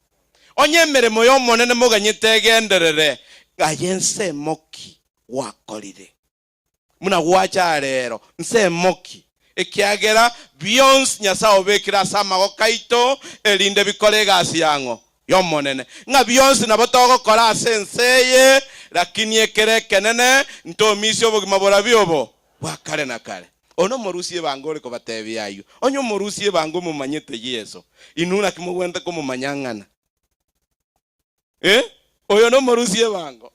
onye meremo yo monene moganyete genderere gayense moki wakolire muna wacha rero nse moki ekiagera Beyonce nyasao bekira samago kaito elinde bikollegasi yango yomonene nga Beyonce nabotogo kola senseye lakini ekereke nene ntomisi obugima bora byobo wakale na kale ono morusie bangore ko batebya ayo onyo morusie bango mumanyete Yesu inuna kimugwende ko mumanyangana oyo no morusie bango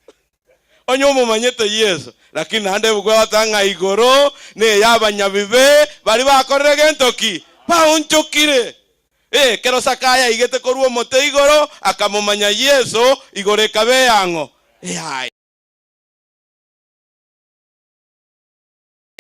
onyo mumanyete Yesu lakini hande bugwa tanga igoro ne yabanyabibe bali bakorere gentoki paunchukire kero sakaya igete koruo mote igoro akamumanya Yesu igore kabe yango hai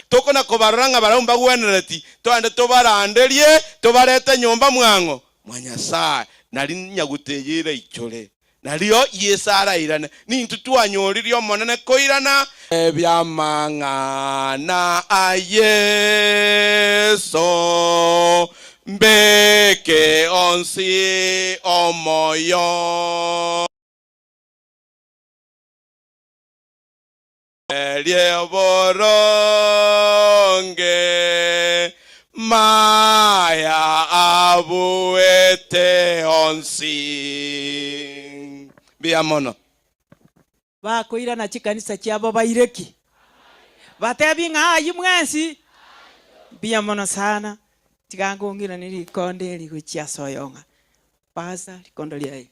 toko na kobaranga barumba gwenereti twande tobaranderie tobarete nyumba mwango mwanyasa nali nyaguteyire ichore nalio yesara irane ni ntutuanyoririo monene koirana ebyamangana a Yesu mbeke onsi omoyo elievoronge maya abuete onsi. Biamono bakoira na chikanisa chiabo baireki batebi ngayi mwensi biamono sana tikangongira nili konde likuchia soyonga pasa likondo lyai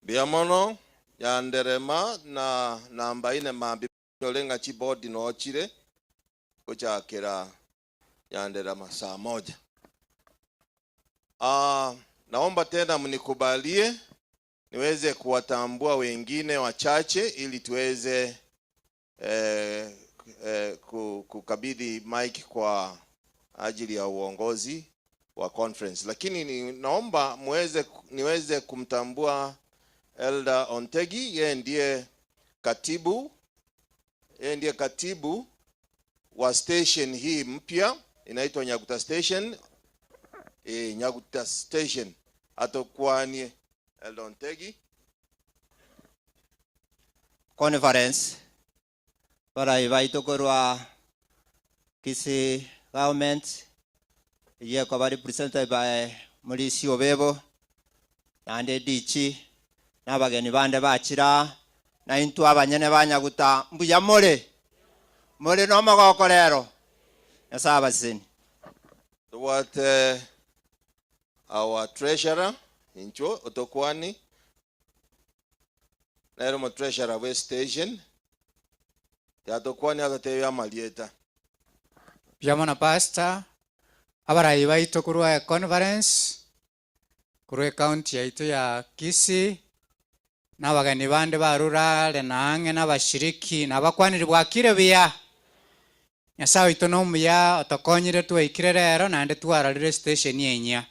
biamono ya nderema na namba ine mambi olenga chibodi no chire kuchakira ya nderema saa 1. Naomba tena mnikubalie niweze kuwatambua wengine wachache ili tuweze kukabidhi mic kwa ajili ya uongozi wa conference. Lakini naomba niweze kumtambua Elder Ontegi. Yeye ndiye katibu wa station hii mpya inaitwa Nyaguta Station. Nyaguta Station atokuani Elder Ontegi. Conference para invite korwa kisi government ye ko bari presented by Mulisi Obebo nande dichi nabageni bande bachira na intu abanyene banyaguta mbuya more no magoko lero yasaba sini what our treasurer incho otokwani Nero treasurer West Station ya tokwani akateya malieta Biamana pastor abarayi baito kurwa conference kurwa county yaito ya Kisii n'abagani bande barurale nange n'abashiriki n'abakwaniri bwakire biya Nyasaye ito n'omuya otokonyire tweikire rero nande twararire station yenya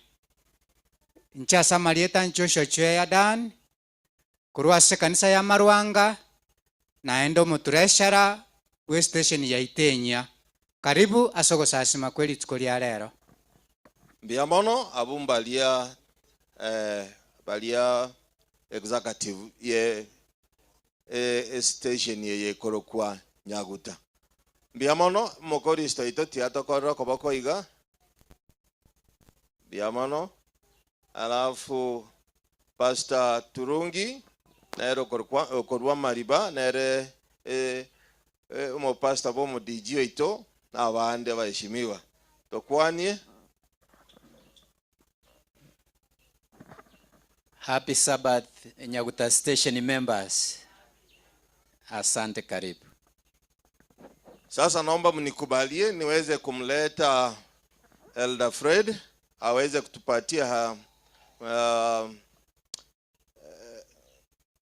ncha samarieta nchosho chwe ya Dan kurwa se kanisa ya Marwanga naendo mutureshara we station ya Itenya. Karibu asogo sasima kweli tukolia lero. Biamono abumbalia balia executive ye station ye korokwa Nyaguta. Biamono mokoristo ito tiatokoro koboko iga. Biamono alafu Pastor Turungi nero korwa Mariba nere umo pastor bomo dijio ito na abande baheshimiwa tokwanie. Happy Sabbath Nyaguta station members. Asante karibu. Sasa naomba mnikubalie niweze kumleta Elder Fred aweze kutupatia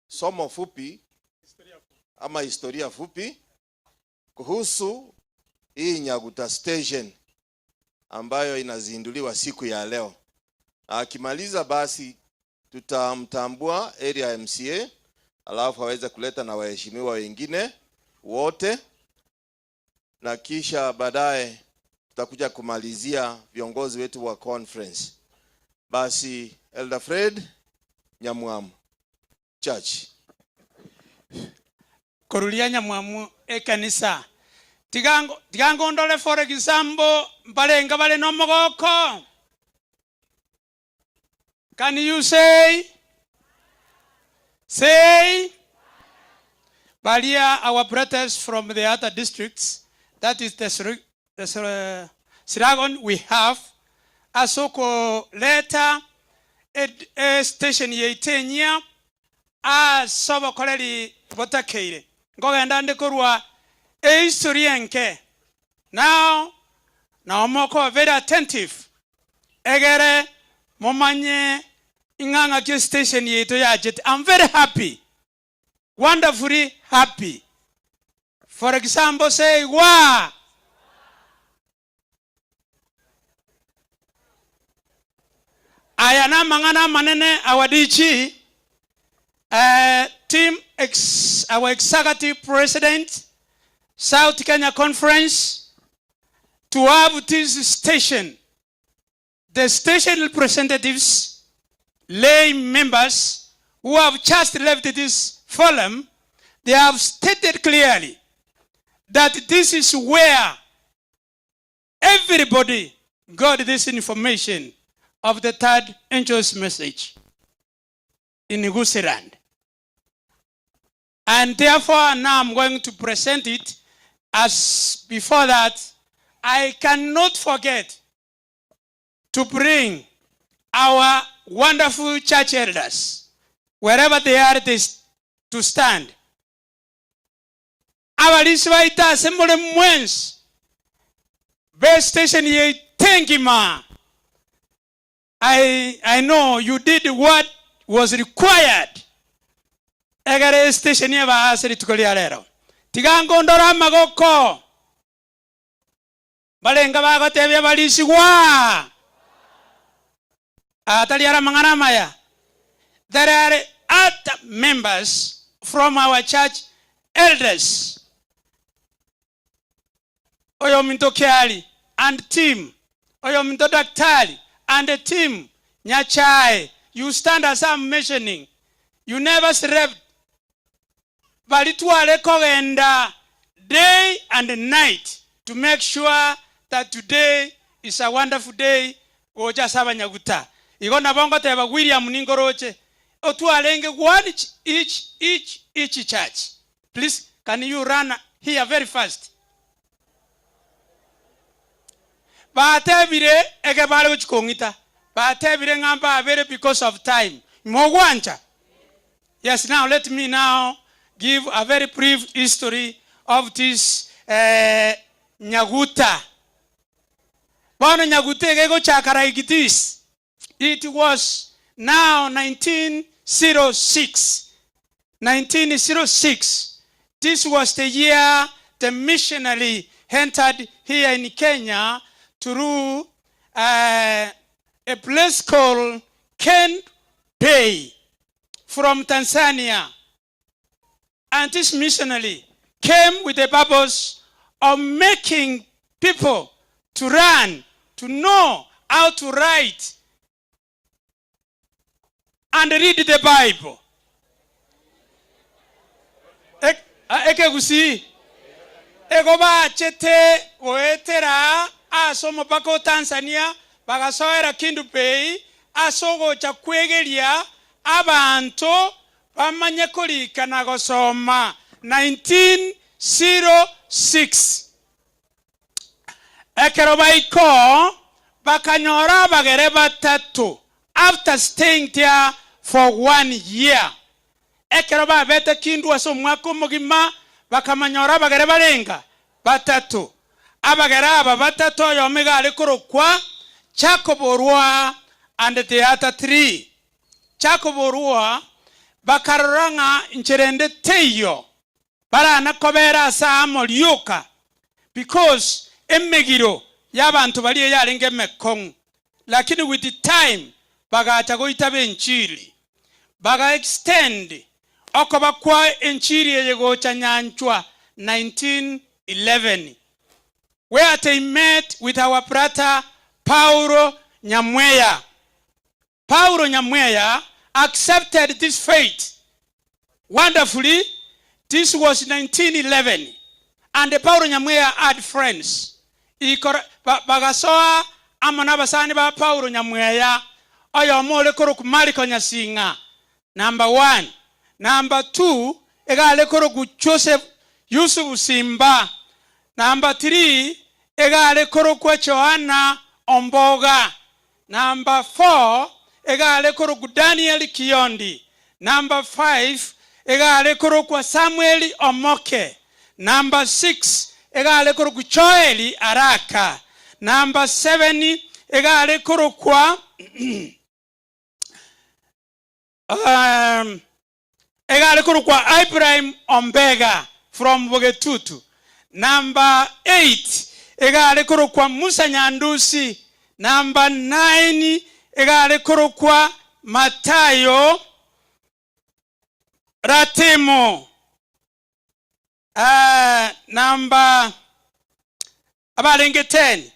somo fupi ama historia fupi kuhusu hii Nyaguta station ambayo inazinduliwa siku ya leo. Akimaliza basi tutamtambua area MCA alafu aweze kuleta na waheshimiwa wengine wote na kisha baadaye tutakuja kumalizia viongozi wetu wa conference. Basi Elder Fred Nyamwamu Church. Korulia Nyamwamu ekanisa. Tigango ndole for example balenga bale no mogoko. Can you say? Balia, our brothers from the other districts, that is the Siragon we have, Asoko later, a station ye 10 year, as Sobo Koleri Botakere. Go and Andekorwa, a historianke. Now Moko very attentive. Egere, Momanye, Inganga station ye to Yajet. I'm very happy. Wonderfully happy. For example, say, wow. Ayana mangana manene awadichi team our executive president South Kenya Conference to have this station. The station representatives, lay members who have just left this forum, they have stated clearly that this is where everybody got this information of the third angel's message in Gusiland. And therefore, now I'm going to present it. As before that, I cannot forget to bring our wonderful church elders, wherever they are, to stand. Our Liswaita Assembly Mwens, base station ye Tengima. I know you did what was required. Egare station ye ba aseri tukoliarero. Tigango ndora magoko. Balenga bago tebya balisiwa. Ataliara mangana maya. There are other members from our church elders. Oyominto Kiali and team. Oyominto Daktari and the team. Nyachai. You stand as I'm mentioning. You never slept. Balituale kogenda day and night to make sure that today is a wonderful day. Oja saba Nyaguta. Igona bongo teba William Ningoroche. Otualenge one each church. Please, can you run here very fast? Baatebire egebale uchikongita. Baatebire ngamba avere because of time. Mogwanja. Yes, now let me now give a very brief history of this Nyaguta bono nyagutege go chakaragitis. It was now 1906. 1906. This was the year the missionary entered here in Kenya through a place called Ken Bay from Tanzania. And this missionary came with the purpose of making people to run, to know how to write and read the Bible. Eke gusi ego ba chete oetera asomo pako Tanzania bagasoera Kindu Bay asogo cha kwegeria abantu bamanye kolika na gosoma 1906 ekero baiko bakanyora bagere batatu after staying there for 1 year. Ekero babete Kindu aso mwako mugima bakamanyora bagere barenga batatu abagera aba batatu yomega alikorokwa Chakoborwa and the other 3. Chakoborwa bakaroranga ncherende teyo barana kobera samo liuka because emegiro yabantu baliye yarenge mekong, lakini with the time bagacha goita benchiri baga extend okoba kwa enchiri yego chanyanchwa 1911 where they met with our brother Paulo Nyamweya. Paulo Nyamweya accepted this faith wonderfully. This was 1911 and Paulo Nyamweya had friends. Bagasoa amana basani ba Paulo Nyamweya oyo mole koro kumaliko nyasinga. Number 1. Number 2, egale koro ku Joseph Yusuf Simba. Number 3, egale koro kwa Joanna Omboga. Number 4, egale koro ku Daniel Kiondi. Number 5, egale koro kwa Samuel Omoke. Number 6, egale koro ku Joeli Araka. Number 7, egale koro kwa egale koro kwa Ibrahim Ombega from Bogetutu. Number 8, egale koro kwa Musa Nyandusi. Number 9, egale koro kwa Matayo Ratemo. Number abalenge 10.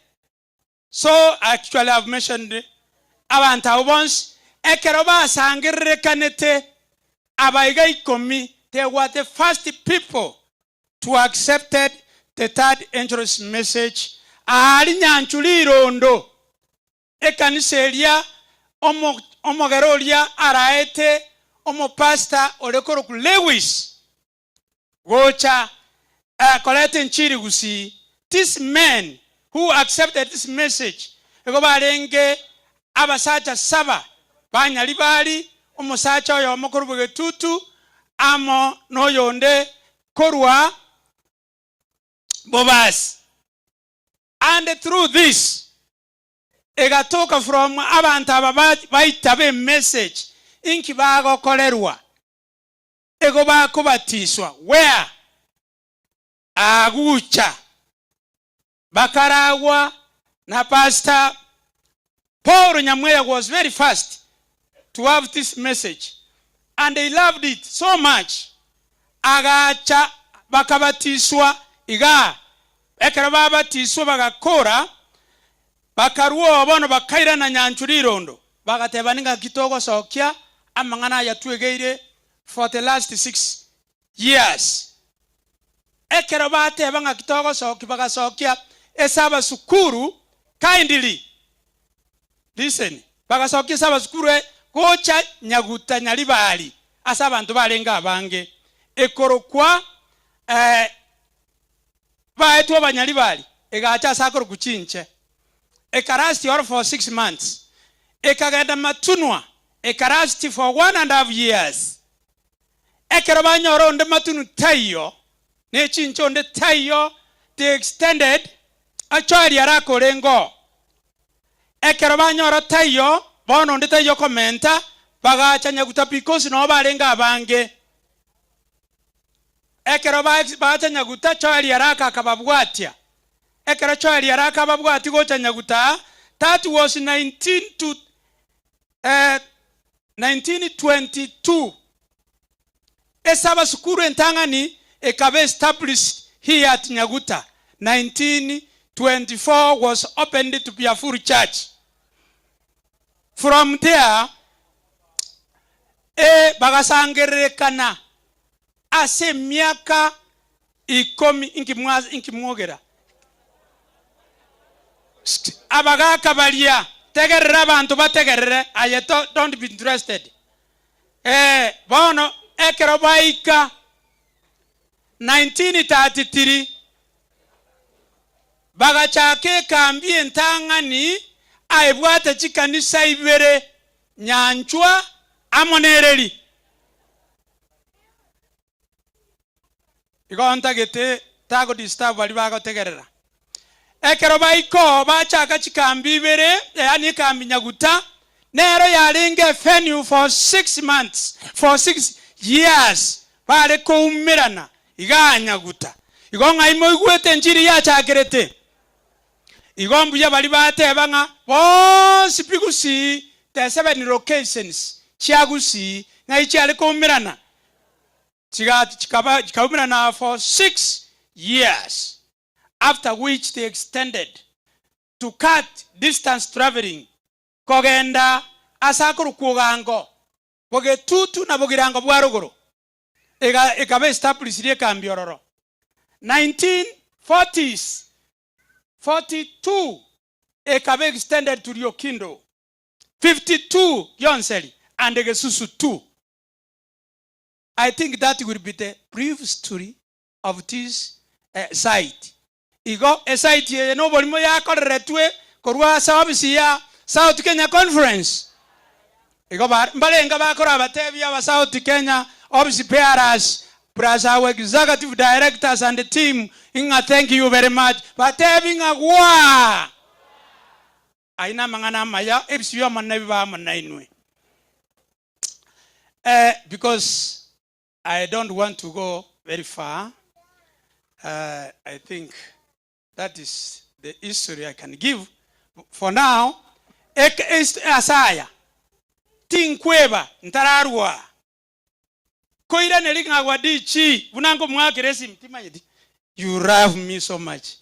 So actually I've mentioned abantu once ekeroba sangere kanete abaiga ikomi. They were the first people to accept the third angel's message. Ali nyanchuli rondo ekaniselia omogerolia araete omo pastor olekoro ku Lewis gocha kolete nchiri gusi. These men who accepted this message ego barenge abasacha 7 banyali bali omusacha oyo omukuru Bogetutu amo noyonde korwa Bobas. And through this egatoka from abantu abaitabe message inki bago kolerwa ego bakubatiswa where agucha bakaragwa na Pastor Paulo Nyamweya was very fast to have this message and they loved it so much agacha bakabatiswa iga ekera babatiswa bagakora bakaruo bono bakaira na nyanchurirondo bagatebaninga kitogo sokya amangana yatwegeire for the last 6 years. Ekera batebanga kitogo sokya bagasokya esaba sukuru kindly listen bagasokya saba sukuru gocha nyaguta nyalibali asa abantu balenga abange ekorokwa baetu abanyalibali egacha sakoro kuchinche ekarasti or for 6 months ekagenda matunwa ekarasti for 1.5 years ekerabanyoro nde matunu tayo ne chincho nde tayo they extended actually arako lengo ekero banyora tayo bono ndi tayo komenta bagacha Nyaguta because no barenga abange ekero bacha Nyaguta choeli araka akababwatia ekero choeli araka ababwati gocha Nyaguta. That was 1922. Esaba sukuru entangani ekabe established here at Nyaguta. 1924 was opened to be a full church. From there, bagasangerekana ase miaka ikomi inkimwogera. Abagaka balia tegerera abantu bategerere ayeto don't be interested. Bono ekero baika 1933 bagachake kambi entangani aibwate chikanisa ibere Nyanchwa amonereri igonta gete tago disturb bali bagotegerera. Ekero baiko bachaka chikambi ibere yani kambi Nyaguta nero yalinge venue for 6 months for 6 years bale ko umirana iga Nyaguta igonga imo igwete njiri yachakerete igombu ya bali batebanga bonsi pigusi the 7 locations chiagusi na ichale ko umirana chikaumirana for 6 years. After which they extended to cut distance traveling. Kogenda asakuru kugango. Boge tutu na bogirango bwaruguru. Ekabe established ile kambi ororo. 1940s. 42 ekabe extended to Riokindo. 52 Yonseli and Egesusu 2. I think that will be the brief story of this site. Igo site ye no bolimo ya koretwe korwa service ya South Kenya Conference. Igo mbalenga bakora abatebi aba South Kenya obviously pairs plus our executive directors and the team. Inga thank you very much. Batebi ngwa aina mangana maya ebisiyo manabi ba manainwe. Because I don't want to go very far. I think that is the history I can give. For now, Asaya, Tinkweba, Ntararua, Koira Nelinga Wadichi, Bunango Mwakeresi, you love me so much.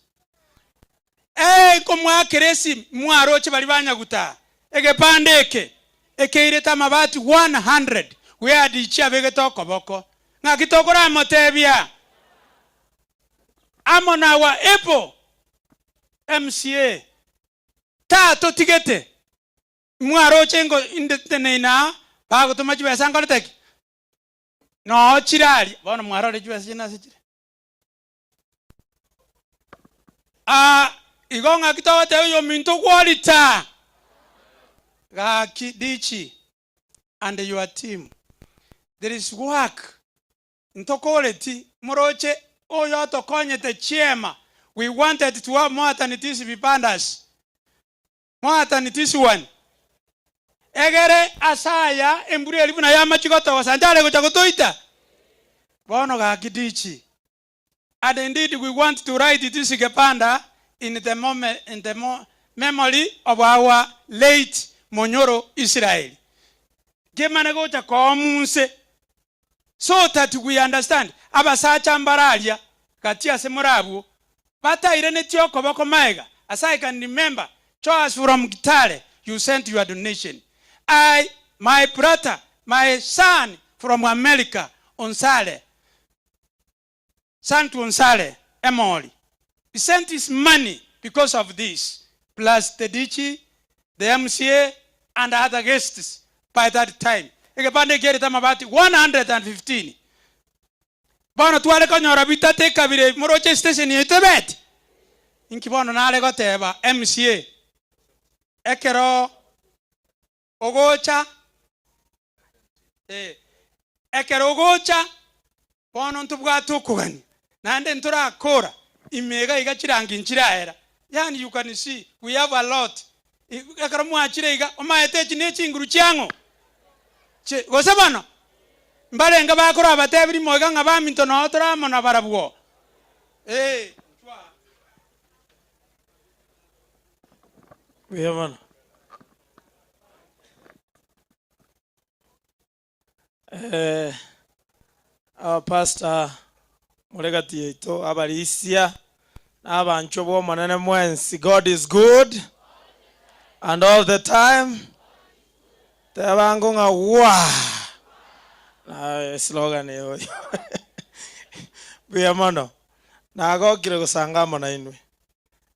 Komwakeresi, Mwaroche Balibanya Guta, Egepandeke, Ekeireta Mabati 100, where the Chiavegeto Koboko, Nakitokora Motebia. I'm on our Apple MCA. Tato tigete. Mwaro chengo indetena. Bago tumajiwe sangole teki. No chirali. Bono mwaro lejuwe sijina sijire. Igonga kitawa teyo minto qualita. Gaki dichi. And your team. There is work. Into quality. Moroche. Oh, you to konye te chema. We wanted to have more than it is vipandas. More than it is one. Egere asaya emburi elibuna yama chikoto wasanjale kuchakutoita. Bono ga kidichi. And indeed we want to write this Gepanda in the moment memory of our late Monyoro Israel. Gemana gocha komunse. So that we understand. Abasacha mbaralia katia semorabu bata irene tioko bako maiga. As I can remember, Charles from Gitale, you sent your donation. My brother, my son from America, Onsale, son to Onsale, Emoli, he sent his money because of this, plus the DG, the MCA, and other guests by that time. Ekapande get them about 115. Bono tuale konyora bitate kabire moroche station yetebet. Inki bono nale goteba MCA. Ekero ogocha. Ekero ogocha. Bono ntubwa tukugani. Nande ntura akora. Imega igachiranga inchiraera. Yani you can see we have a lot. ekara mwachire iga omaete chine chinguru chiango che gose bano mbarenga bakora abatebiri moiga nga baminto no toramo na barabwo Biyamana. Our pastor mulegati yeito abalisia n'abantu b'omonene mwensi. God is good and all the time. Tebango nga wa na slogan yo. Biyamana. Nago kire kusangamo na inwe.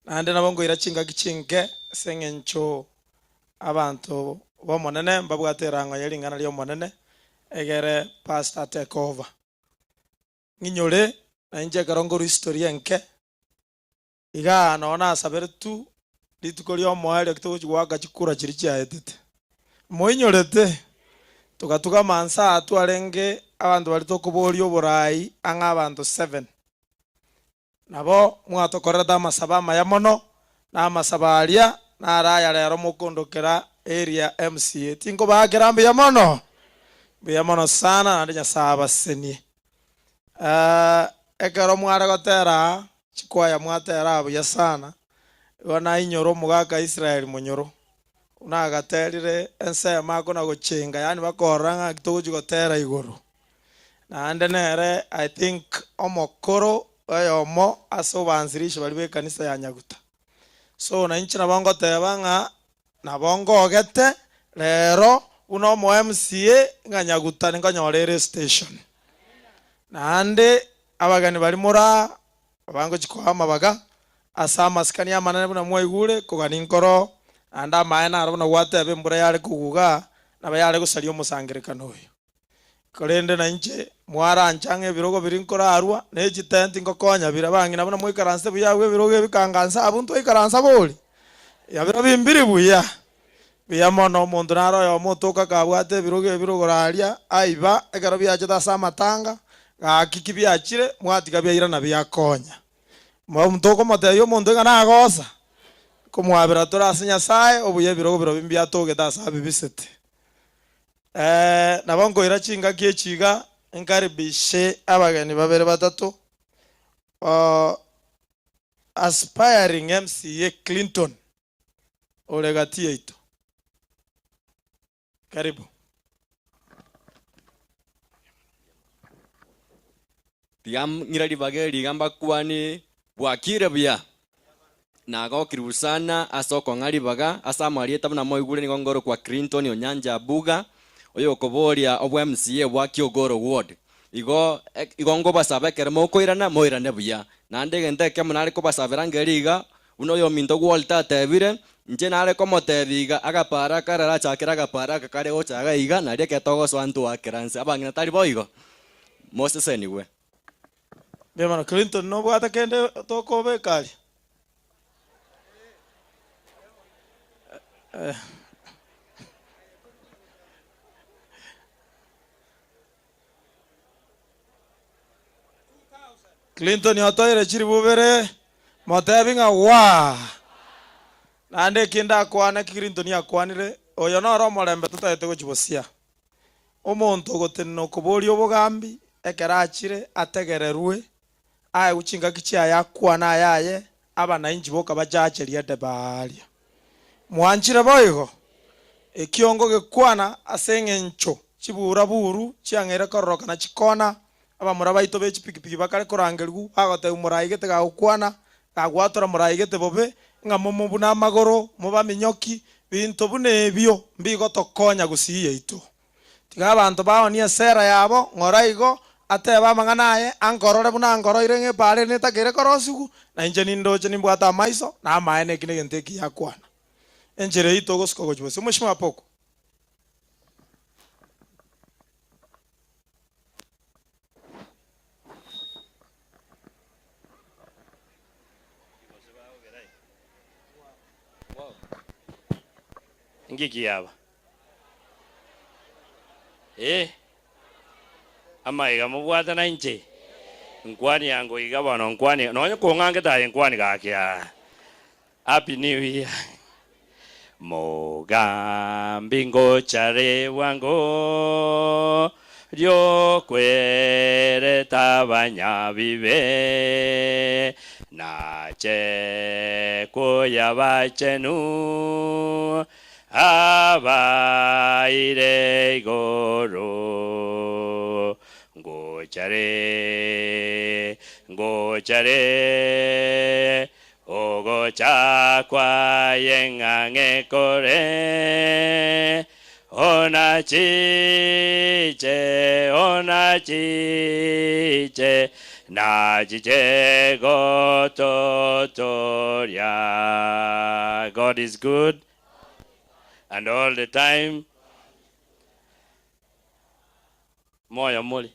Nande nabongo irachinga kichinge sengencho abantu b'omonene mbabwateranga yelingana lyo monene egere pastor take over nginyore na nje karongoro historia nke iga nona sabertu litukolio moale kito chwaga chikura chiri chaetete moinyorete tukatuka mansa atwarenge abantu bali tokubolio borai anga abantu 7 nabo mwatokorera amasaba mayamono na amasaba alia na araya lero mukondokera area MCA tingo bagera Biyamano sana na saba senie ekero mwara gotera chikwaya mwatera abuya sana wana inyoro mugaka Israel munyoro unagaterire ense mako na gochenga yani bakoranga kitogo gotera igoro na ande nere I think omokoro omo asobanzirisha bali be kanisa ya Nyaguta so na inchi na bongo tebanga na bongo ogete lero uno mo MCA nga Nyaguta nga nyorere station na ande abagani bali mura abango chikwama baga asama skani ya manane buna mwaigure kugani nkoro anda maena arabona watebe mbura yale kuguga na bayale gusalio musangirikano uyu korende na inche mwara nchange birogo birinkora arwa ne chitenti ngokonya birabangi nabona mwikaranse buyawe birogo bikangansa abuntu ikaransa boli ya biro bimbiri buya biyamono mundu naro yo mutuka kabwate birogo raria aiba egaro byaje dasa matanga gakiki byachire mwatika byira na byakonya mwa mutoko mateyo mundu ngana agosa kumwabira turasinya sae obuye birogo biro bimbya toge dasa bibisete nabongo irachinga kiechiga enkaribishe abagani babere batatu aspiring MCA Clinton olegatie ito karibu tiam ngirali bageri gamba kwani bwakire bya nago kirusana asoko ngali baga asamali tabuna moigure ni ngoro kwa Clinton onyanja buga oyo koboria obwa MCA bwa Kiogoro ward igo ngo basabekere mokoirana moirane buya nande gente ke munale ko basabera ngeriga uno yo minto gwalta tebire nje nale ko motebiga agapara karara chakira agapara kakare o chaga iga nare ke togo swantu akeranse abangina tali boigo Moses anyway bemano Clinton no bwata kende toko bekali Clinton yotoire chiri bubere motebinga wa nande kinda kwana Clinton yakwanire oyo no ro morembe tutayete gochibosia omonto gotenno kuborio bogambi ekerachire ategererwe aye uchinga kichia yakwana yaye abana inji boka bajacheria debalia mwanchire boigo ekiongo gekwana asenge ncho chibura buru chiangere kororoka na chikona aba murabaito bechi pikipiki bakare korangergu agote muraigete ga ukwana gagwatora muraigete bobe nga momo buna magoro muba minyoki binto bune bio mbigo tokonya gusiye ito tiga abantu baonia sera yabo ngoraigo ateba manganaye ankorore buna ankoro irenge pare ne takere korosigu na injeni ndoje nimbwata maiso na maene kine genteki yakwana enjere ito gosko gochbose mushima poko ngiki yaba ama iga mubwata na nje nkwani yango iga bano nkwani nonye kongange taye nkwani gakya happy new year mugambi ngochare wango lyokwereta banyabibe nache kuya bachenu abaire igoro ngochare ogo chakwa yengange kore ona chiche na chiche gototoria. God is good and all the time. Moyo muli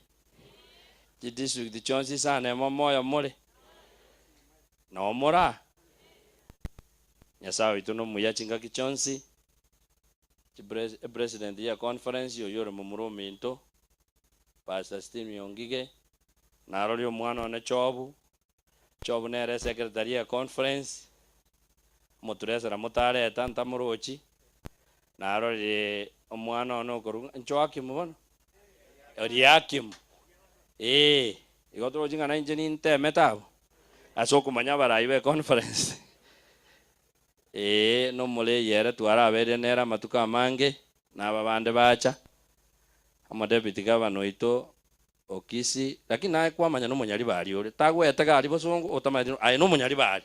district chonsi sana moyo muli no mora nyasawe tuno muyachinga kichonsi president ya conference yo yoro mumuro minto pastor Steve Yongige narolyo mwana ne chobu nere secretary ya conference muturesa na mutare tanta murochi narolye omwana ono koru nchoaki mubono oriakim igotro jinga na injini inte metabo asoko manyabara ibe conference no mole yere twara abere nera matuka mange na babande bacha ama deputy governor ito okisi lakini naye kwa manya no munyari bari ore tagwete gari bosongo otamadino ai no munyari bari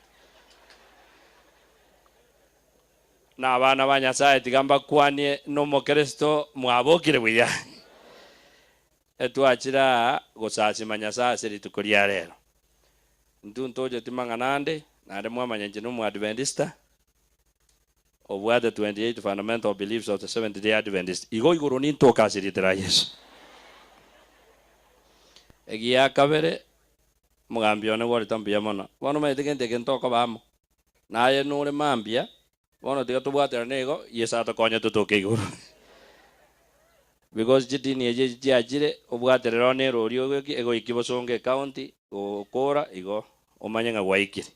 na abana banyasaye tigamba kwanie no mokristo mwabokire buya etwachira gosasi manyasa seri tukoria rero ntuntoje timanganande nare mwamanya njino mu adventista of what the 28 fundamental beliefs of the Seventh Day Adventist igo igoro ni ntoka seri tera Yesu egia kabere mugambio ne wori tambia mono bono mai tegente gentoko bamo naye nure mambia bono tiga tubwatera nego yesa tokonya tutoke igoro because jitini eje jiajire obwaterero ne rorio ego ikibosonge county okora igo omanyenga gwaikire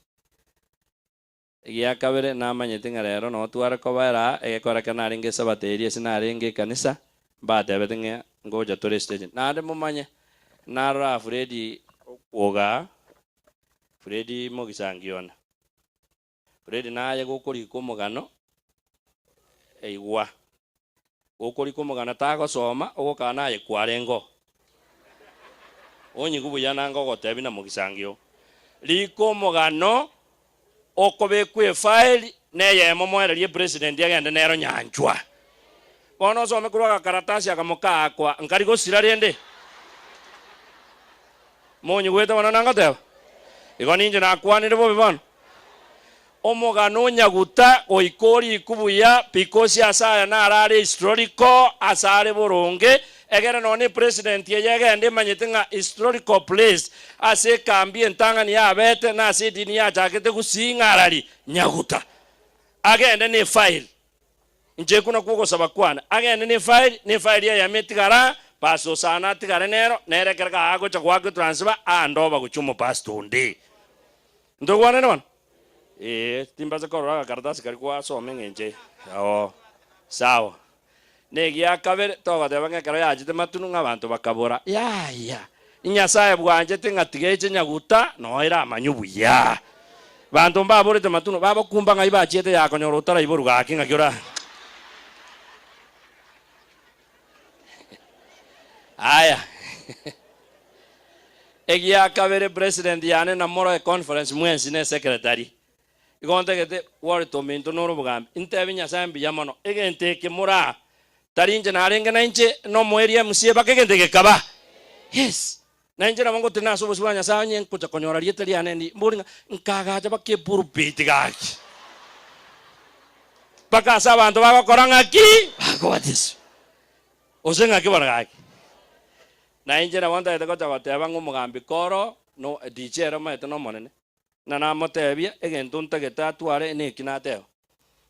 egia kabere namanyete ngarero no twara kobara egekora kana ringe sabateria sinaringe kanisa batebetenge ngoja tore stage nade mumanye nara Fredi oga Fredi mogisangiona Fredi naye gukuri kumugano eigwa okori kumugana tago soma ogokana ye kwarengo onyi kubuya nango gotebi na mugisangio liko mugano okobekwe file neye momwererie president yagende nero nyanchwa bono some kurwa karatasi akamuka akwa nkari gosira rende monyi gweta wana nangateba igoni nje nakwanire bobe bono omugano nyaguta oikori kubuya because asaya na arare historical asare boronge egera none president yegende manyetinga historical place ase kambi entanga ni abete na ase dini ya jakete kusinga arari nyaguta agende ni file nje kuna kuko sabakwana agende ni file ya metigara paso sana tigara nero nere kerga ago chakwa transfer andoba kuchumo pastondi ndogwana none timbaza korora karatasi karikuwa some ngenje yao sawa negia kabere toga debanga karo yajite matunu ngabantu bakabora ya inyasaye bwanje tingatige nyaguta no ira manyubuya bantu mbaborete matunu babo kumba ngai bachete yakonyoro utara iboruga akinga kyora aya egia kabere president yane na moro conference mwensi ne secretary igonte gete wari to minto noro bugambi intebi nyasambi yamono egente kimura tarinje narenga nainje no moeria musie bakegente gekaba yes nainje namongo tena so buswa nyasanye nkucha konyora riete liane ndi mburinga nkaga ja bakke puru pitigaki baka sabantu bakoranga ki bakobatis osenga kibaragaki nainje na wanda ete kocha bateba ngumugambi koro no DJ rama ete no monene na namotebia egento ntagetatware nekinateo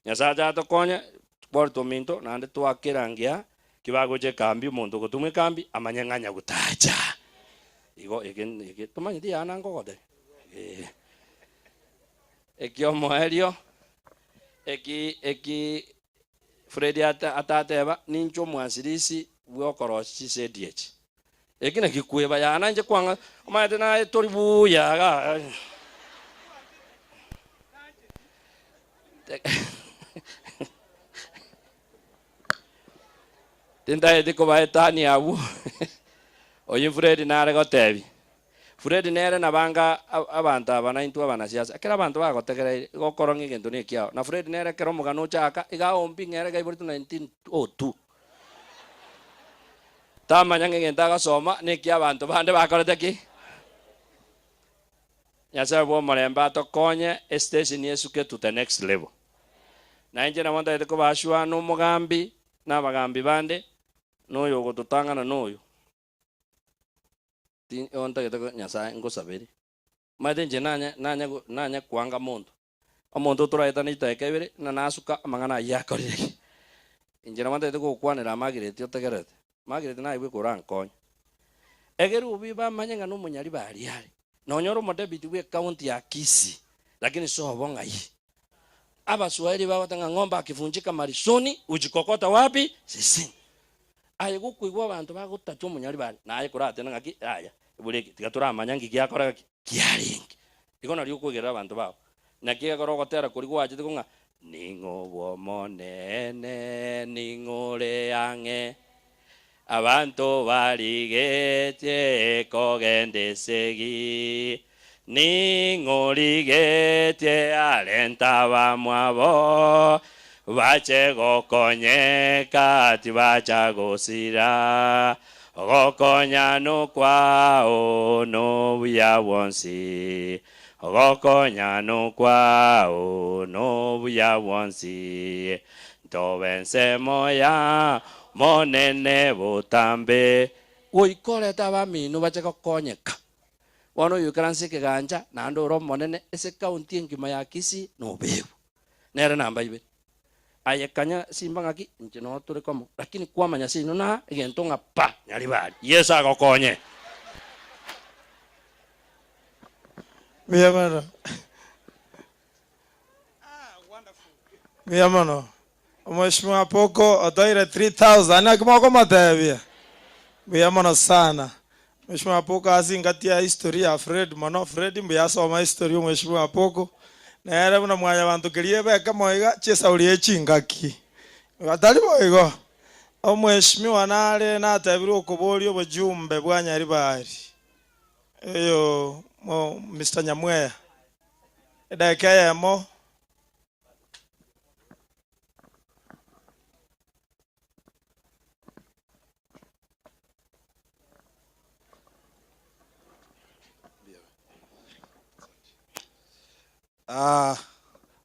nyasaja tokonya porto minto nande twakirangia kibagoje kambi muntu gutumwe kambi amanyanganya gutaja igo ege tumanye dia anango gode ekio moerio eki Fred atateba nincho mwasirisi bwokorochi CDH ekina kikueba yana nje kwanga maete na toribuya ga tinda ediko baetani abu oyin Fred nare gotebi Fred nere nabanga abantu abanaintu abanasiasa akira abantu bagotegere gokorongi gento ne kiao na Fred nere kero mugano chaka iga ombi ngere ga iburitu 1902 tama nyange ngenta gasoma ne kia abantu bande bakorete ki nyasa bo maremba to konye station Yesu ke to the next level na nje na wanda ediko bashwa no mugambi na bagambi bande noyo gotutangana noyo onta getako Nyasaye ngosaberi madenje nanya kwanga muntu omuntu turaita nitekebere na nasuka amangana yakorire injira mande teko kwanira magireti otegerete magireti na iwe kurankonya egeru ubi ba manyenga no munyari bari yari no nyoro modebiti we county ya Kisii lakini so bonga hii aba Swahili baba tanga ngomba akivunjika marisoni ujikokota wapi sisi aye gukuigwa abantu bagutatu munyari bari naye kurate ngaki aya ibuleki tigatura manyangi giakora kiaringi igona ryo kugira abantu babo nakiga korogotera kurigwa ajite kunga ningo monene ningore ange abantu baligete kogende segi ningoligete alenta bamwabo bache gokonyeka tibacha gosira gokonya no kwao no buya wonsi gokonya no kwao no buya wonsi tobense moya monene butambe uikole taba minu bache gokonyeka wono yukaranse kiganja na ndoro monene ese county ngima ya Kisii no bebu nere namba ibe ayekanya simba ngaki nchino turi komo lakini kwa manyasi nuna igentonga pa nyari bari Yesu agokonye miyamano miyamano Mheshimiwa Poko otoire 3000 akimoko matebia miyamano sana Mheshimiwa Poko azingatia historia ya Fred mono Fred mbiyasoma historia Mheshimiwa Poko na era muna mwanya bantu kiriye beka moiga chesa uri chingaki atari boigo omweshimiwa nare natabirwo kubori obujumbe bwa nyari bari eyo mo Mr. Nyamweya edaka yamo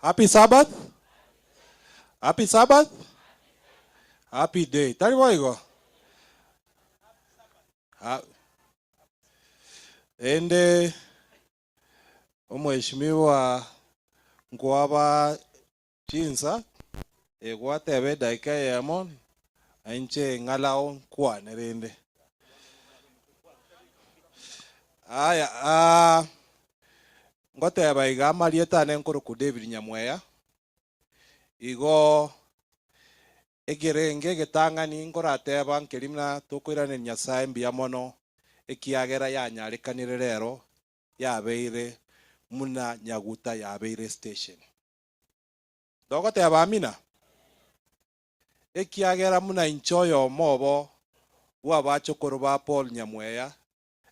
Happy Sabbath. Happy Sabbath. Happy day. Tari waigo. Ende omweshimiwa ngwaba chinsa egwatebe daika yamon anche ngalao kwane rende. Aya ngoteba iga marieta nenkoro ku David Nyamweya igo egerenge getangani ngorateba nkerimna tukwirane Nyasaye mbia mono ekiagera yanyarikanire rero yabeire muna Nyaguta yabeire station dogoteba amina ekiagera muna inchoyo mobo wabachokoro ba Paul Nyamweya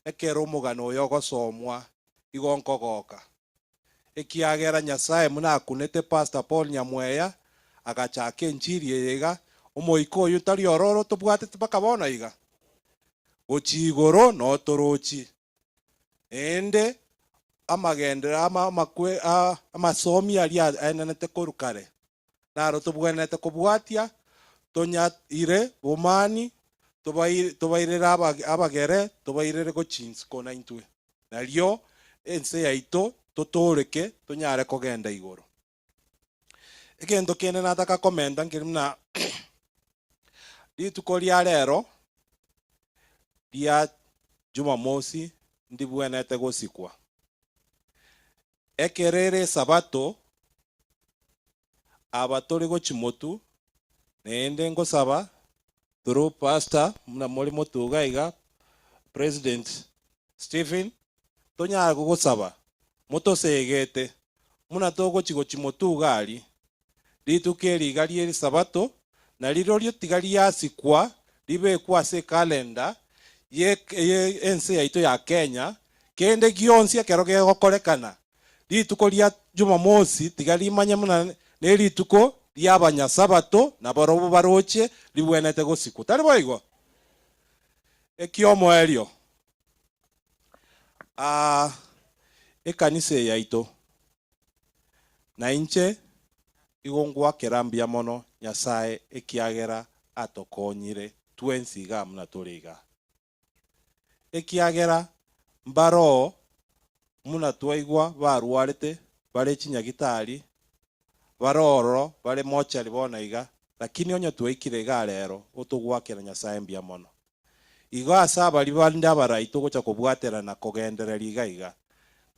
ekero mugano yogosomwa igonkogoka ekiagera Nyasaye muna akunete Pastor Paul Nyamweya agachake njiri yega omoiko uyu tari ororo tubwate bakabona iga ochigoro no torochi ende amagendera amakwe amasomi ali ananete korukare naro tubwenete kubwatia tonya ire bomani tubairera abagere tubairere go chins kona intwe nalio ense yaito tutoreke tunyare kogenda igoro egendo kene nataka komenda ngirimna lituko lia rero lia Jumamosi ndibwenete gosikwa ekerere sabato abatori go chimotu nende ngosaba through pastor muna muri mutuga iga President Stephen tonya gugusaba mutosegete muna togo chigo chimotugali litukeli gali sabato na lilo lyo tigali yasikwa libe kwa se calendar ye ense yaito ya Kenya kende gionsi akeroge gokorekana lituko lya Jumamosi tigali manya muna ne lituko lyabanya sabato na borobo baroche libwenete gosiku tari boigo ekiomo elio ekanisa yaito na inche igongwa kerambia mono Nyasaye ekiagera atokonyire twensiga muna turiga ekiagera mbaro muna twaigwa barwarete bare chinyagitari baroro bare mochari bona iga lakini onyo twikire ga rero utugwakira Nyasaye mbia mono igo asaba libanda baraito gocha kubwatera na kugenderera iga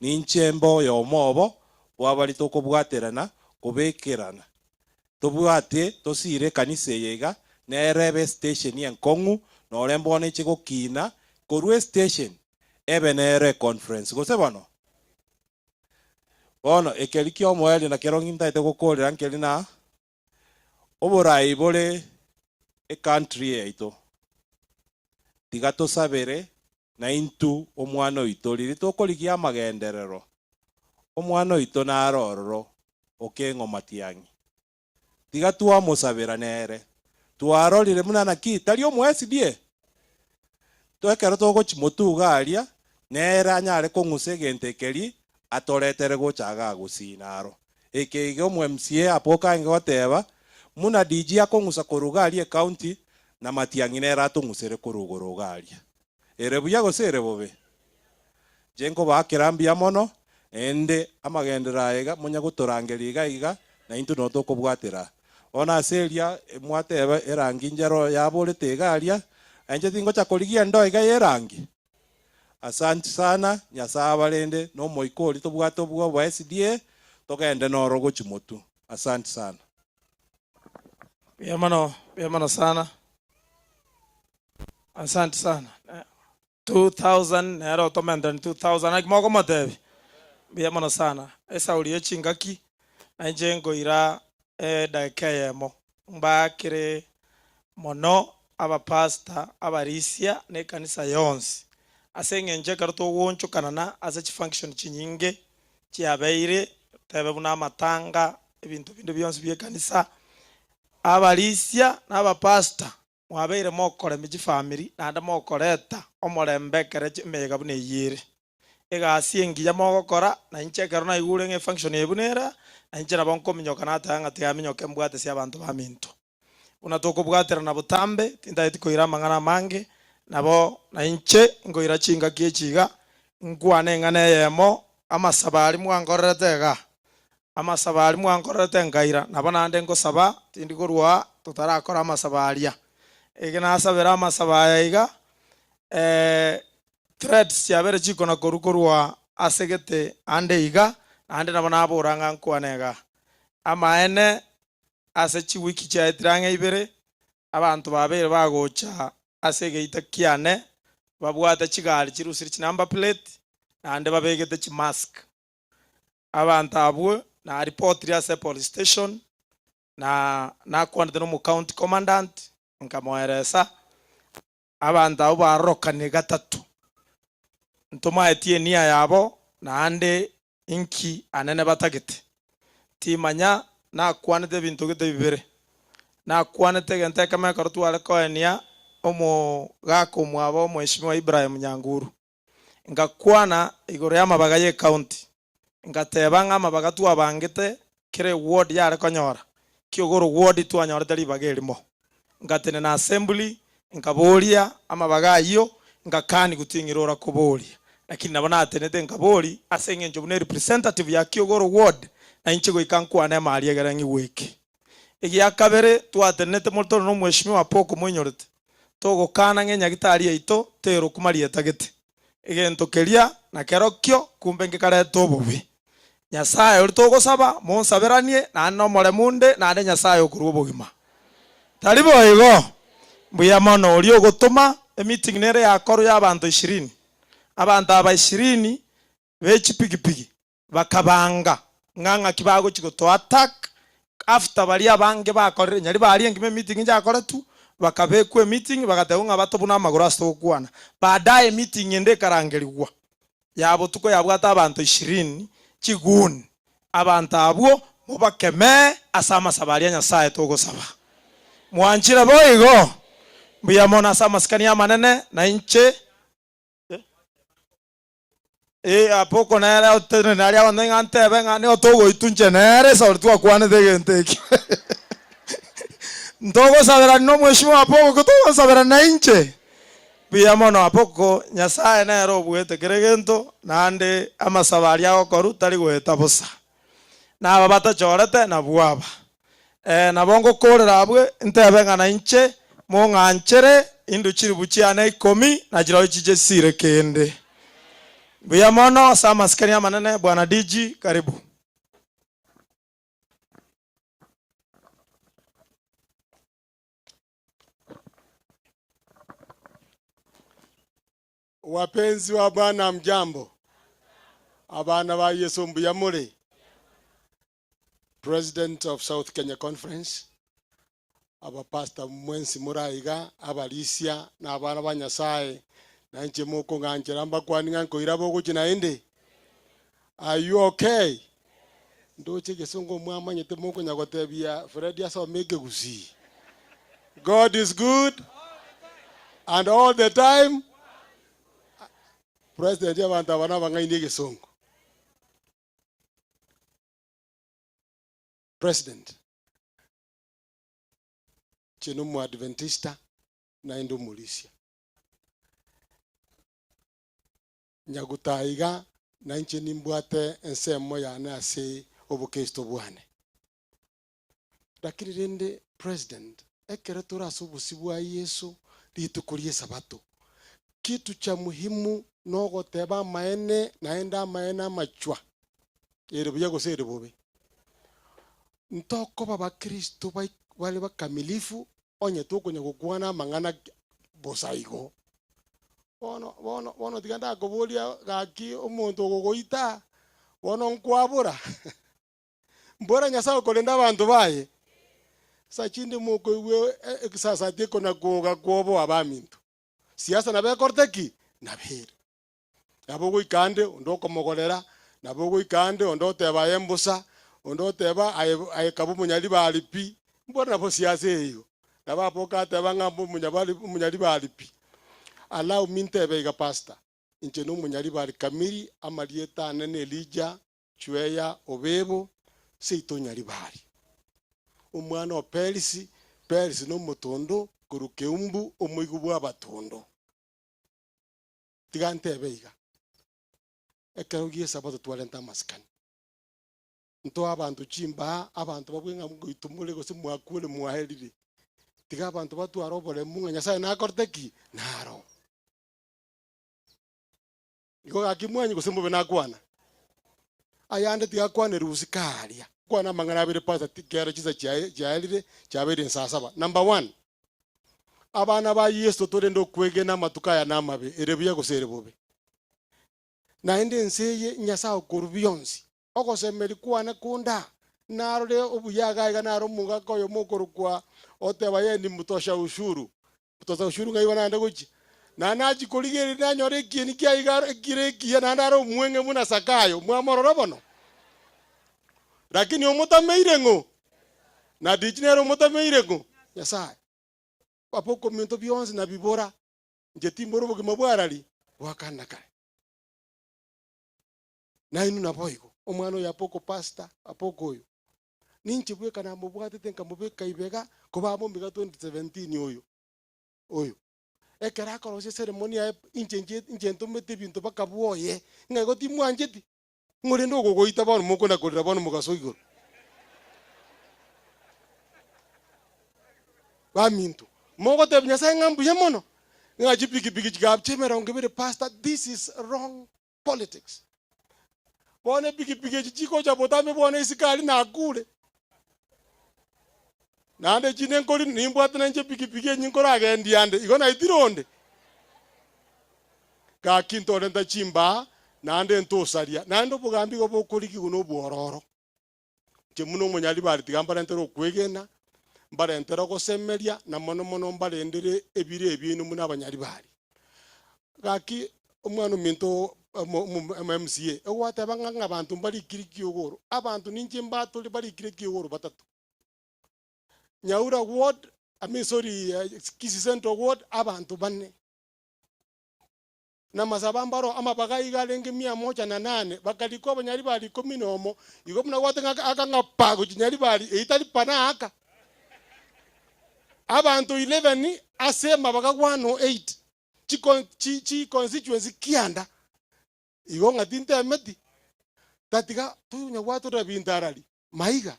ninchembo yo mobo wabali tukubwaterana kubekirana tubwate tosire kanisa yega nerebe station yenkongu norembo ne chiko kina korwe station ebenere conference gose bono ekelikio moeli na keronginta ite gukorera nkeli na oborai bole country yaito tigato sabere na intu omwana oito liri tokoligia magenderero omwana oito na arororo okengo matiangi tiga tuwa musabira nere tuarorire muna na kitari omwesi die twekero togo chimotuga aria nera nyare konguse gentekeri atoretere gochaga gusinaro ekege omwe MCA apoka ngoteba muna DJ akongusa korugaria county na matiangi nera atungusere korugorugaria erebuya gosere bobe jengo bakirambia mono ende amagendera ega munya gutorangeriga iga na into no tokobwatera ona seria mwateba erangi njero yaborete garia anje tingo cha koligia ndo iga yerangi asante sana Nyasaye abalende no moikoli tobwato bwa SDA togende no rogo chimotu asante sana Biamano sana asante sana 2000 nero tomenda 2000 akimoko matebi biamano sana esa ulie chingaki anjengo ira dakayemo mbakire mono aba pastor abarisia ne kanisa yonsi asengenje karto woncho kanana asa chi function chinyinge chiabeire tebe buna matanga ebintu binde byonsi bye kanisa abarisia n'aba pastor mwabeire mokore miji family nanda mokoreta omorembekere mega bune yire egasi engiya mogokora na inchekero na igure nge function ebunera na inchera bonko minyoka na tanga tia minyoke mbwate sia abantu ba minto una toko bwatera na butambe tinda etiko ira mangana mange nabo na inche ngoira chinga kiechiga ngwane ngane yemo amasabali mwangorretega amasabali mwangorrete ngaira nabo nande ngosaba tindi korwa tutarakora amasabalia egena sabera amasabaya iga threads yabere chiko na korukorwa asegete ande iga ande nabo naboranga nkwanega amaene ase chi wiki cha etrange ibere abantu babere bagocha asege itakiane babwata chigali chirusiri chi number plate ande babegete chi mask abantu abwe na report ya se police station na kwandete no mu county commandant nkamoeresa abantu abo barokane gatatu ntoma etie nia yabo na ande inki anene batagete timanya na kwanete bintu gete bibere na kwanete gente kama kartu ale koenia omo gako mwabo mheshimiwa Ibrahim Nyanguru ngakwana igoro ya mabagaye county ngatebanga amabaga tu abangete kire ward yare konyora kiogoro ward tu anyora tali bagelimo ngatene na assembly ngaboria amabaga iyo ngakani gutingirora kuboria lakini nabona atenete ngabori asenge njobune representative ya kiogoro ward na inchigo ikankwana mali yagerangi wiki igia kabere twatenete molto no mheshimiwa poko mwenyorete togo kana ngenya gitari yaito tero kumari etagete egento keria na kerokyo kumbe ngikare tobubi Nyasaye uri togo saba monsaberanie na no mole munde na ande Nyasaye okuru obugima taribo igo mbuya mono uri ogotuma meeting nere yakoro y'abantu 20 abantu aba 20 bechi pigipigi bakabanga nganga kibago chigoto attack after bali abange bakorere nyari bali engime meeting njakora tu bakabekwe meeting bagateunga batobuna amaguru asitokwana baadaye meeting ende karangeligwa yabo tuko yabwata abantu 20 chiguni abantu abo mubakeme asama sabaria nyasaye togosaba mwanchira boigo mbuya mona asama skania manene na inche apoko nere otene nari abande ngante benga ne otogo itunche nere sortu akwane degenteki ntogo sabera no mheshimiwa apoko kutogo sabera na inche bia mono apoko nyasaye nero bwete keregento nande amasabari ago koru tari gweta busa na aba batachorete na bwaba na bongo korera abwe ntebenga na inche monganchere indu chiri buchiana 10 na jiro chije sire kende bia mono sama skania manene bwana DG karibu. Wapenzi wa Bwana mjambo. Abana ba Yesu mbuyamure. President of South Kenya Conference. Aba Pastor Mwensi Muraiga, abalisia na abana ba Nyasaye. Na nche moko nganjera mbakwani nganko irabo gukina ende. Are you okay? Ndoche gesongo mwamanyete moko nyagotebia Fred asa mege gusi. God is good and all the time. President y'abantu abana bangaine gesongo. President cheno mu Adventista na endo mulisia nyagutaiga na nche nimbwate ensemo yana ase obukristo bwane lakini rende president ekere turaso busibwa Yesu litukulie sabato kitu cha muhimu nogo teba maene naenda maena machwa ere buya gosere bobe ntoko baba Kristo wale bakamilifu onye tokonya gukwana mangana bosaigo bono tiganda gobolia gaki omuntu gogoita bono nkwabura mbora Nyasaye kolenda abantu baye sachinde moko iwe sasa tiko na goga gobo abamintu siasa na bekorteki na bere nabogo ikande ondoko mogolera nabogo ikande ondote bayembusa ondoteba ayekabu munyali balipi mbona bo siasa hiyo nabapoka tebanga munyali balipi allow mintebe ga pastor incheno munyali bali kamiri amalieta nene Elija chweya obebo seito nyali bali umwana wa Perisi no mutondo kurukeumbu omuigubu abatondo tigantebe iga ekarugie sabato twalenta maskani nto abantu chimba abantu babwenga mugitumule gose mwakule mwaherire tiga abantu batu arobole munga Nyasaye na korteki naro iko akimwanyi gose mube nakwana ayande tiga kwane rusikaria kwana mangana bere pasa tikero chiza chaelire chabere nsasaba. Number 1 abana ba Yesu torendo kwegena matukaya namabe erebuya gose bobe na ende nseye Nyasaye kurubiyonsi ogosemeri kwana kunda narore obuyaga iga naro muga koyo mukuru kwa oteba yendi mutosha ushuru ngai wananda guchi na naji kuligeri nanyore kieni kia iga kireki na naro mwenge muna sakayo mwamororo bono lakini omotameire ngo na dijinero omotameire ngo Nyasaye apoko minto bionzi na bibora njetimboro bugimabwarali wakanda kale na inu na boigo omwana ya poko pasta apoko oyo ninche bweka na mubwatete nkamubeka ibega kuba mu 2017 oyo ekera korose ceremonia inche ntomete bintu bakabuoye ngago timwanjeti ngore ndo gogoita bano moko na kodira bano mugasoigo ba mintu moko te Nyasaye ngambu yemono ngaji piki chigap chemera ongebere pastor. This is wrong politics. Bone piki chiko cha botame bone isikali na akule nande chine nkori nimbwatana nje pikipiki nyinkora agendi ande igona itironde ka kinto renta chimba nande ntosaria nande bugambi go bokuriki guno bwororo je muno munyali bari tigambara ntero kwegena mbare ntero gosemeria na mono mono mbare ndire ebire ebinu muna abanyali bari gaki umwana minto MMCA ewata banganga abantu mbari kiriki ogoro abantu ninje mbato bari kiriki ogoro batatu Nyaura ward Kisi Central ward abantu bane na masabambaro ama bagai galenge 108 bakaliko abanyali bari 10 igo muna wate akanga pago nyali bari eitali panaka abantu 11 asema baka 108 chi constituency kianda igo ngatinte ameti tatiga tunya watu rabindarali maiga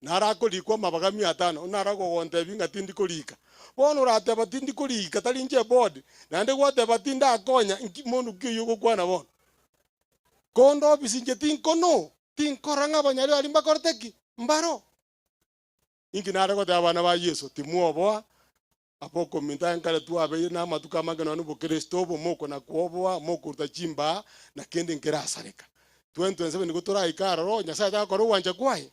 narako likwa mabaga 500 narako gonte binga tindi kolika bono rate batindi kolika talinje board nande gwate batinda akonya mondu kiyugo kwana bono kondo bisinje tinkono tinkoranga banyali ali mbakorteki mbaro ingi narako te abana ba Yesu timuoboa apoko minta nkale tu abe na matuka magano no Kristo bo moko na kuoboa moko utachimba na kende ngerasareka 2027 nigutora ikaro nyasaye ta koro wanja kwae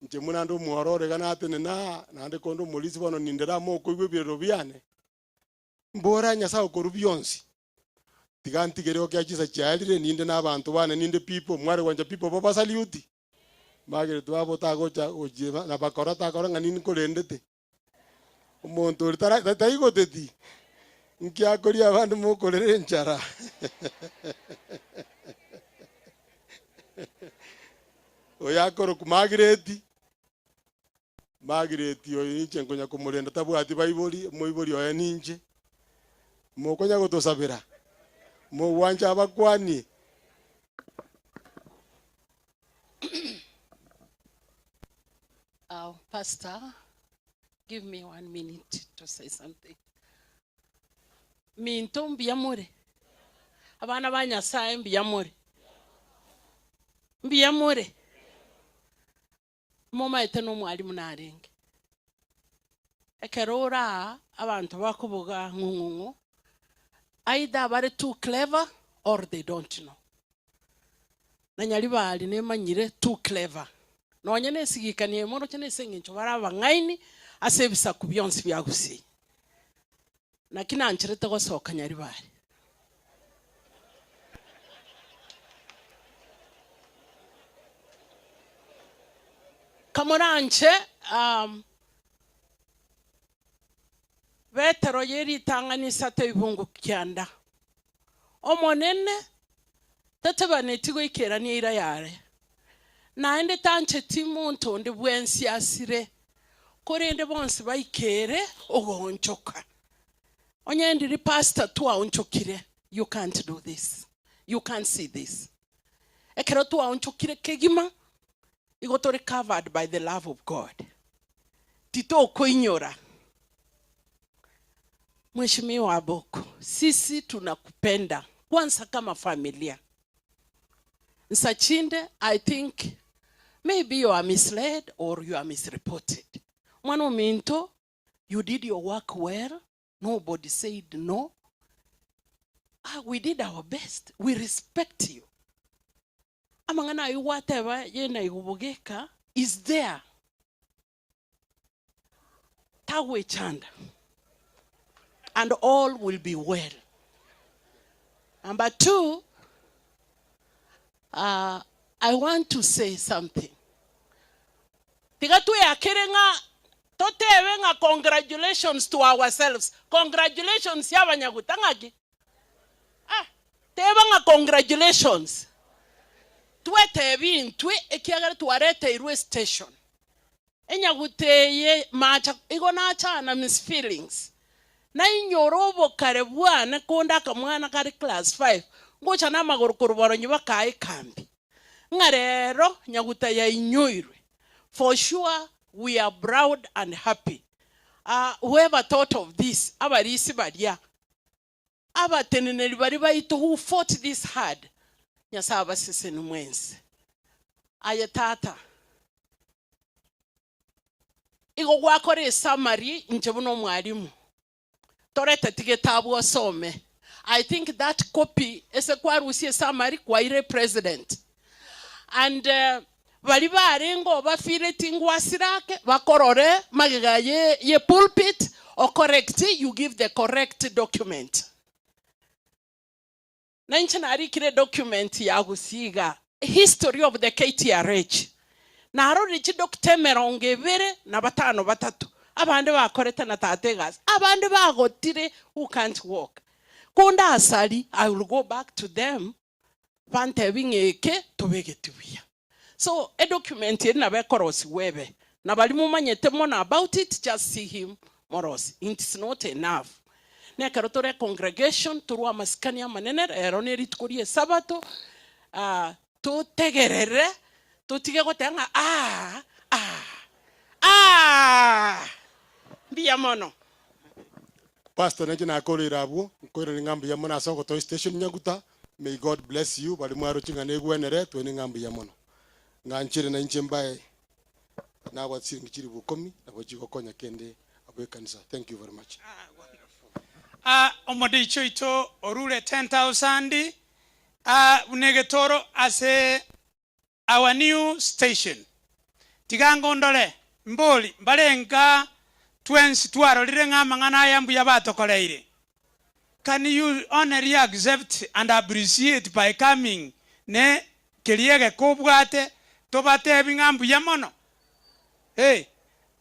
nje munando muorore kana atene na nande kondo mulisi bono nindera moko igwe biro biane mbora nyasaye koru byonsi tiganti gereo kya chisa cyalire ninde nabantu bana ninde people mware wanja people baba saliuti magere twabo tagocha ojeba na bakora takora ngani nkolendete umuntu ritara taigoteti nkia koria abandu mukorere nchara oyakoro kumagireti oyo inche nkonya kumurenda tabwati baiboli moiboli oya ninje mokonya gotosabira mo wanja abakwani Pastor, give me 1 minute to say something. Minto mbiyamure. Abana banyasaye mbiyamure. Mbiyamure. Moma eteno mwalimu narenge. Ekerora abantu bakubuga ngungungu. Either bare too clever or they don't know. Nanyali bali nemanyire too clever. Nonyene sigikaniye mono cyane sengincho baraba ngaini asebisa kubyonsi byagusi. Nakina anchirete go soka nyari bali. Kamoranche vetero yeri tanganisa tebungu kyanda. Omonene tatebane tigo ikera ni ira yare. Naende tanche timuntu ndi bwensi asire korende bonse baikere ogonchoka onyendi ri pastor tu aonchokire. You can't do this, you can't see this. Ekero tu aonchokire kegima igotore covered by the love of God. Tito koinyora. Mheshimiwa Aboko, sisi tunakupenda kwanza kama familia. Nsachinde, I think maybe you are misled or you are misreported. Mwano minto, you did your work well. Nobody said no. We did our best. We respect you. Amangana you whatever yena igubogeka is there. Tawe chanda. And all will be well. Number 2, I want to say something. Tigatu ya kirenga totewenga congratulations to ourselves. Congratulations ya banyagutangaki. Tebanga congratulations. Tuete twe ekiagara tuarete irwe station. Enyaguteye macha igona chana mis feelings. Na inyorobo karebwana konda kamwana kari class 5. Ngocha na magorokoro nyiba kai kambi. Ngarero nyaguta ya inyoirwe. For sure we are proud and happy. Whoever thought of this, abarisi badia. Abateneneli bari baito who fought this hard. Nyasaba sisi numwensi. Ayatata. igo gwakore summary nje buno mwalimu torete tigetabu osome. I think that copy ese kwarusie summary kwa ile president and bali barengo bafire tingwasirake bakorore magega ye pulpit or correct, you give the correct document. Nanchanari kire document ya gusiga history of the KTRH. Na haro richi Dr. Merongebere na batano batatu. Abande bakoreta na tategas. Abande bagotire who can't walk. Kunda asali, I will go back to them. Pante bingeke tobegetibuya. So a document na bekorosi webe. Na balimu manyete mona about it, just see him moros. It's not enough. Ne karotore congregation turua maskani ya manene eroneri tukurie sabato to tegerere to tige gotenga biya mono Pastor neje na kolo irabu ko ire ngambi ya mono asoko to station nyaguta. May God bless you bali mwaro chinga ne gwenere to ni ngambi ya mono nganchire na nche mbaye na watsi ngichiri bukomi na bojiko konya kende abwe kanisa. Thank you very much. Omode choito orule 10,000 unegetoro ase our new station tigango ndole mboli mbalenga twensi twaro lirenga mangana yambu ya batokoleire. Can you honestly accept and appreciate by coming ne keliege kubwate tobate bingambu ya mono? Hey,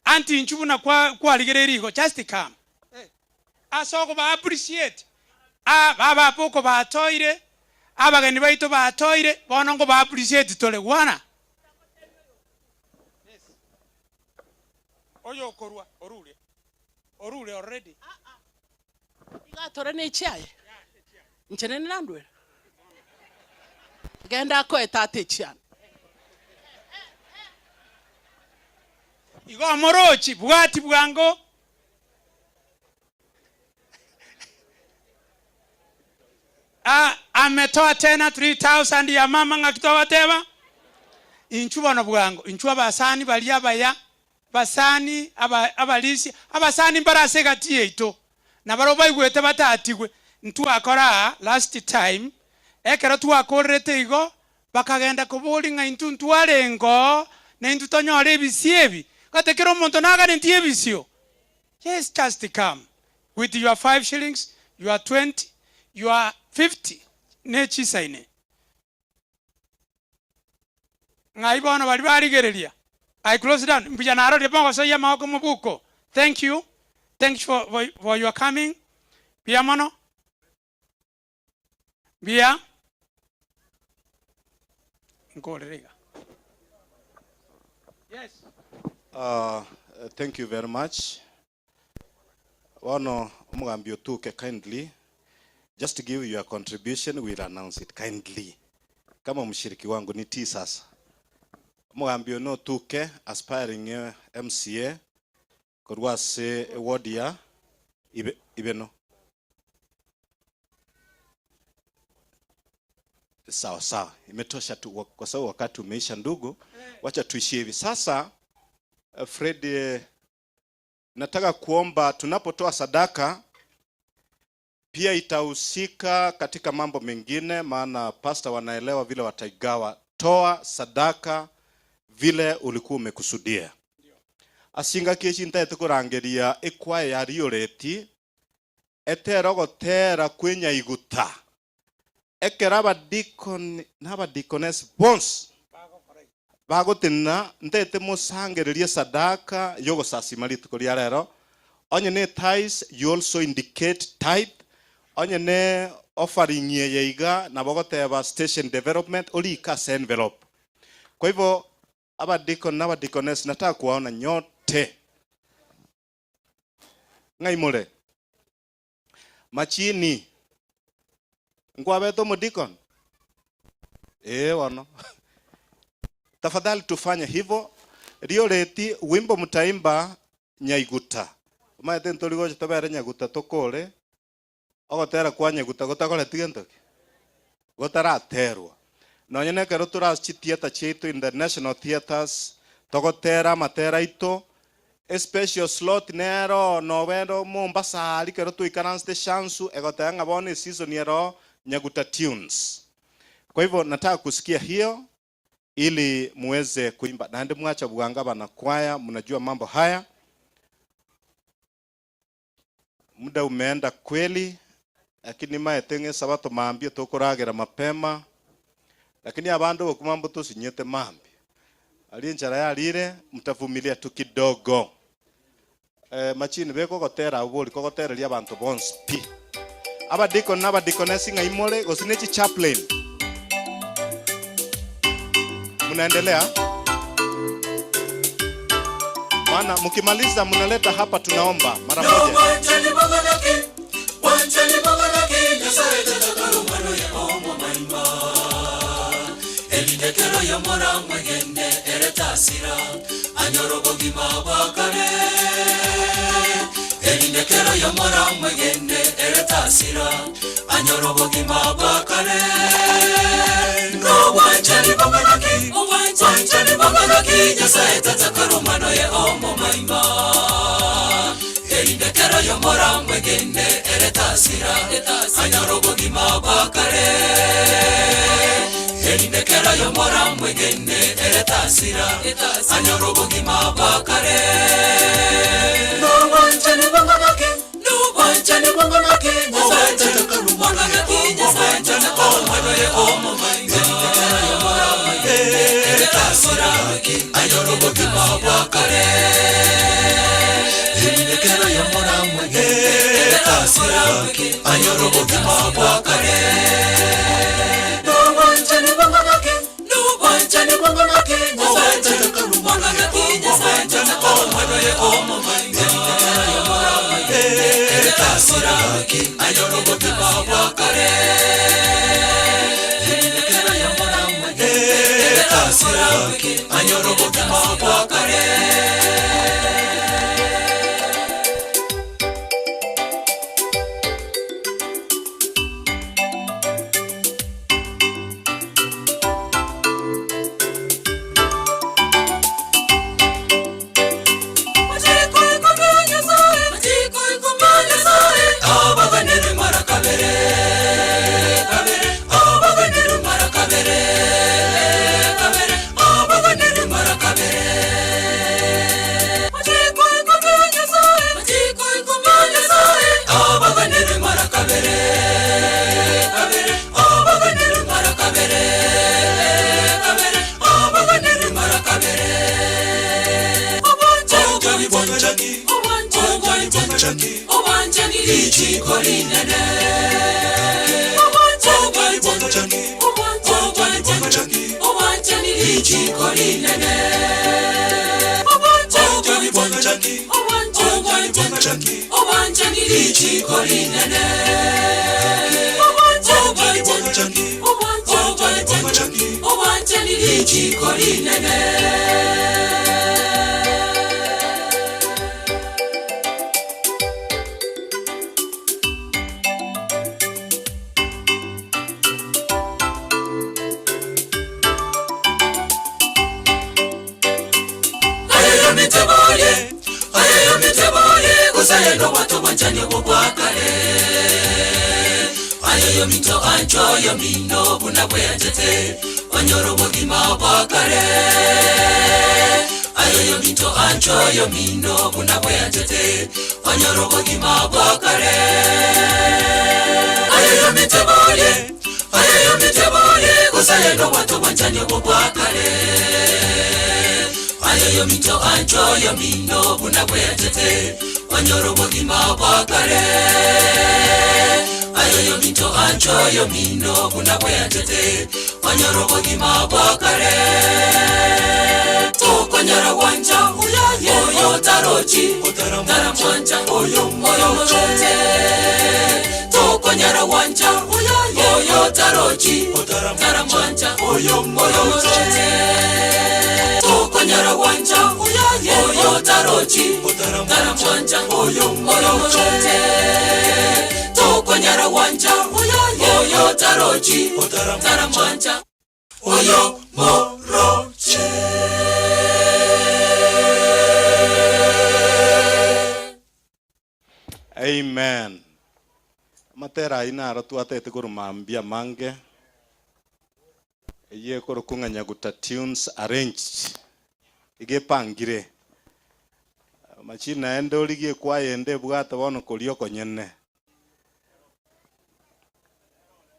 anti nchubuna kwa ligererigo just come. Asoko ba appreciate baba poko ba toire abageni baito ba toire bonongo ba appreciate tole wana. Yes. Oyo korwa orule already. Iga tore ne chiaye nchene nandwe genda ko etate chian igo morochi bwati bwango ametoa tena 3,000 ya mama ngakitoa teba inchuba no bwango inchuba basani bali abaya basani abalisi abasani mbarase gatie ito na baroba igwete batatigwe ntu akora last time ekero tu akorete igo bakagenda kubulinga intu ntwarengo na intu tonyore bisiebi katekero omonto naga ntie bisio. Yes, just come with your 5 shillings, your 20, your 50 nechi saine ngai bono bali bari gereria. I close down mbija naro de bongo so yama ko mubuko. Thank you for your coming. Bia mono bia ngorega. Yes. Thank you very much. Wano umugambio tuke kindly just to give your contribution, we'll announce it kindly. Kama mshiriki wangu ni tii sasa. Mugambio no tuke aspiring MCA kurwa se ward ya ibeno. Sawa imetosha tu kwa sababu wakati umeisha ndugu. Wacha tuishie hivi sasa. Fred, nataka kuomba tunapotoa sadaka pia itahusika katika mambo mengine, maana pastor wanaelewa vile wataigawa. Toa sadaka vile ulikuwa umekusudia. Asinga keshi ntaete kurangeria ekwaya ya rioreti etero gotera kwenya iguta ekeraba deacon naba deaconess bons bagotina ntete musangereria sadaka yogo sasimali tukoria rero onye ne tithes you also indicate tithe onye ne offering yeiga na bogoteba station development oli cash envelope. Kwa hivyo aba deacon na deaconess nataka kuwaona nyote ngai mole machini ngwabeto mo deacon wano tafadhali tufanye hivyo. Rioreti wimbo mutaimba nyaiguta maete ntoligo tabere nyaguta tokole ogotera kwa nyaguta gotakole tigentoke gotaraterwa no nyene kero turachitia ta cheito in the national theaters togotera matera ito a special slot nero novendo Mombasa alikero tuikaranste chansu egotanga bone season yero Nyaguta Tunes. Kwa hivyo nataka kusikia hiyo ili muweze kuimba. Na ndi mwacha buganga bana kwaya, mnajua mambo haya. Muda umeenda kweli, lakini maetenge sabato maambia tokoragera mapema. Lakini abando bokumambo tusinyete mambi. Alienjara ya lire mtavumilia tu kidogo. Machini beko gotera ubuli kogotera lia bantu bonse pi. Aba deaconess ngaimole gosinechi chaplain. Munaendelea? Maana mkimaliza mnaleta hapa tunaomba mara moja. Wanchani mamanaki nyasaye tatakalo mano ya omo maima. Elidekero ya mora mwegende eretasira anyorogo gima bakare. Elidekero ya mora mwegende eretasira anyorogo gima bakare. No wanchani mamanaki nyasaye tatakalo mano ya omo maima. Elidekero ya mora mwegende eretasira anyorogo gima bakare. Elidekero ya mora mwegende eretasira anyorogo gima bakare. No wanchani mamanaki nyasaye tatakalo mano ya omo maima. Elidekero ya mora mwegende eretasira anyorogo gima bakare. Elidekero ya mora mwegende eretasira anyorogo gima bakare. No wanchani mamanaki nyasaye tatakalo mano ya omo maima. Elidekero ya mora mwegende eretasira anyorogo gima bakare. Elidekero ya mora mwegende eretasira anyorogo gima bakare. Ayo mito ancho yo mino buna bwejete anyorogo gima bakare. Ayo mito ancho yo mino buna bwejete anyorogo gima bakare. Ayo mitebole kusaye no watu wanjani bakare. Ayo mito ancho yo mino buna bwejete anyorogo gima bakare. Ayo mito ancho yo mino buna bwejete anyorogo gima bakare. Toko nyara wanja oyo tarochi tara mwanja oyo chote. Toko nyara wanja oyo tarochi tara mwanja oyo chote. Toko nyara wanja oyo tarochi tara mwanja oyo chote. Toko nyara wanja oyo tarochi tara mwanja oyo moroche. Amen. Matera ina ratu atete kuru mambia mange. Ye kuru kunganya guta tunes arranged. Ige pangire. Machina ende oligie kwa ende bugata wono kolioko nyene.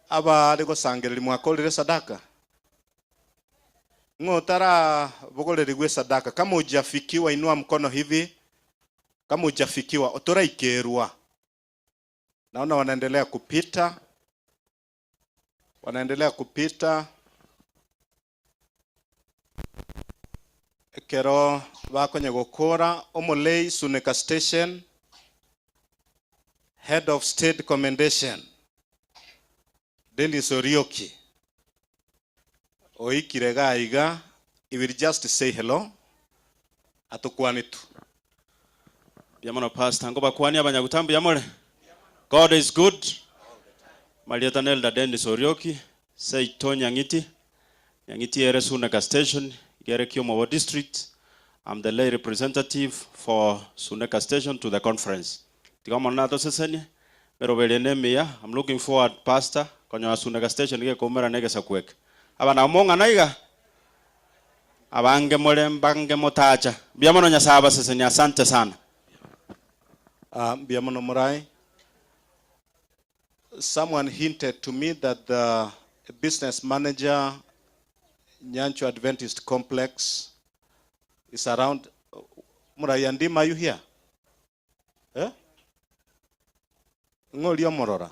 Aba aliko sangere mwakolere sadaka. Ngotara bogole gwe sadaka. Kama hujafikiwa inua mkono hivi. Kama hujafikiwa otora ikerua. Naona wanaendelea kupita. Wanaendelea kupita. Kero bakonye gukora Omolei Suneka Station Head of State Commendation Dennis Orioki oikire gaiga. He will just say hello atukwanitu Biamono pastor ngoba kwani abanyagutambu yamole. God is good. Malieta Nelda Dennis Orioki say Tonya Ngiti Nyangiti ere Suneka Station Gere Kiomo District. I'm the lay representative for Suneka Station to the conference. Tigamonato seseni pero belenemiya. I'm looking forward pastor konyo Suneka Station ge komera nege sakwek. Abana monga naiga abange mole mbange motacha. Biamono nyasaba seseni asante sana. Biamono Murai. Someone hinted to me that the business manager Nyancho Adventist Complex is around. Murai Andima, are you here? Eh? Ngolio Morora.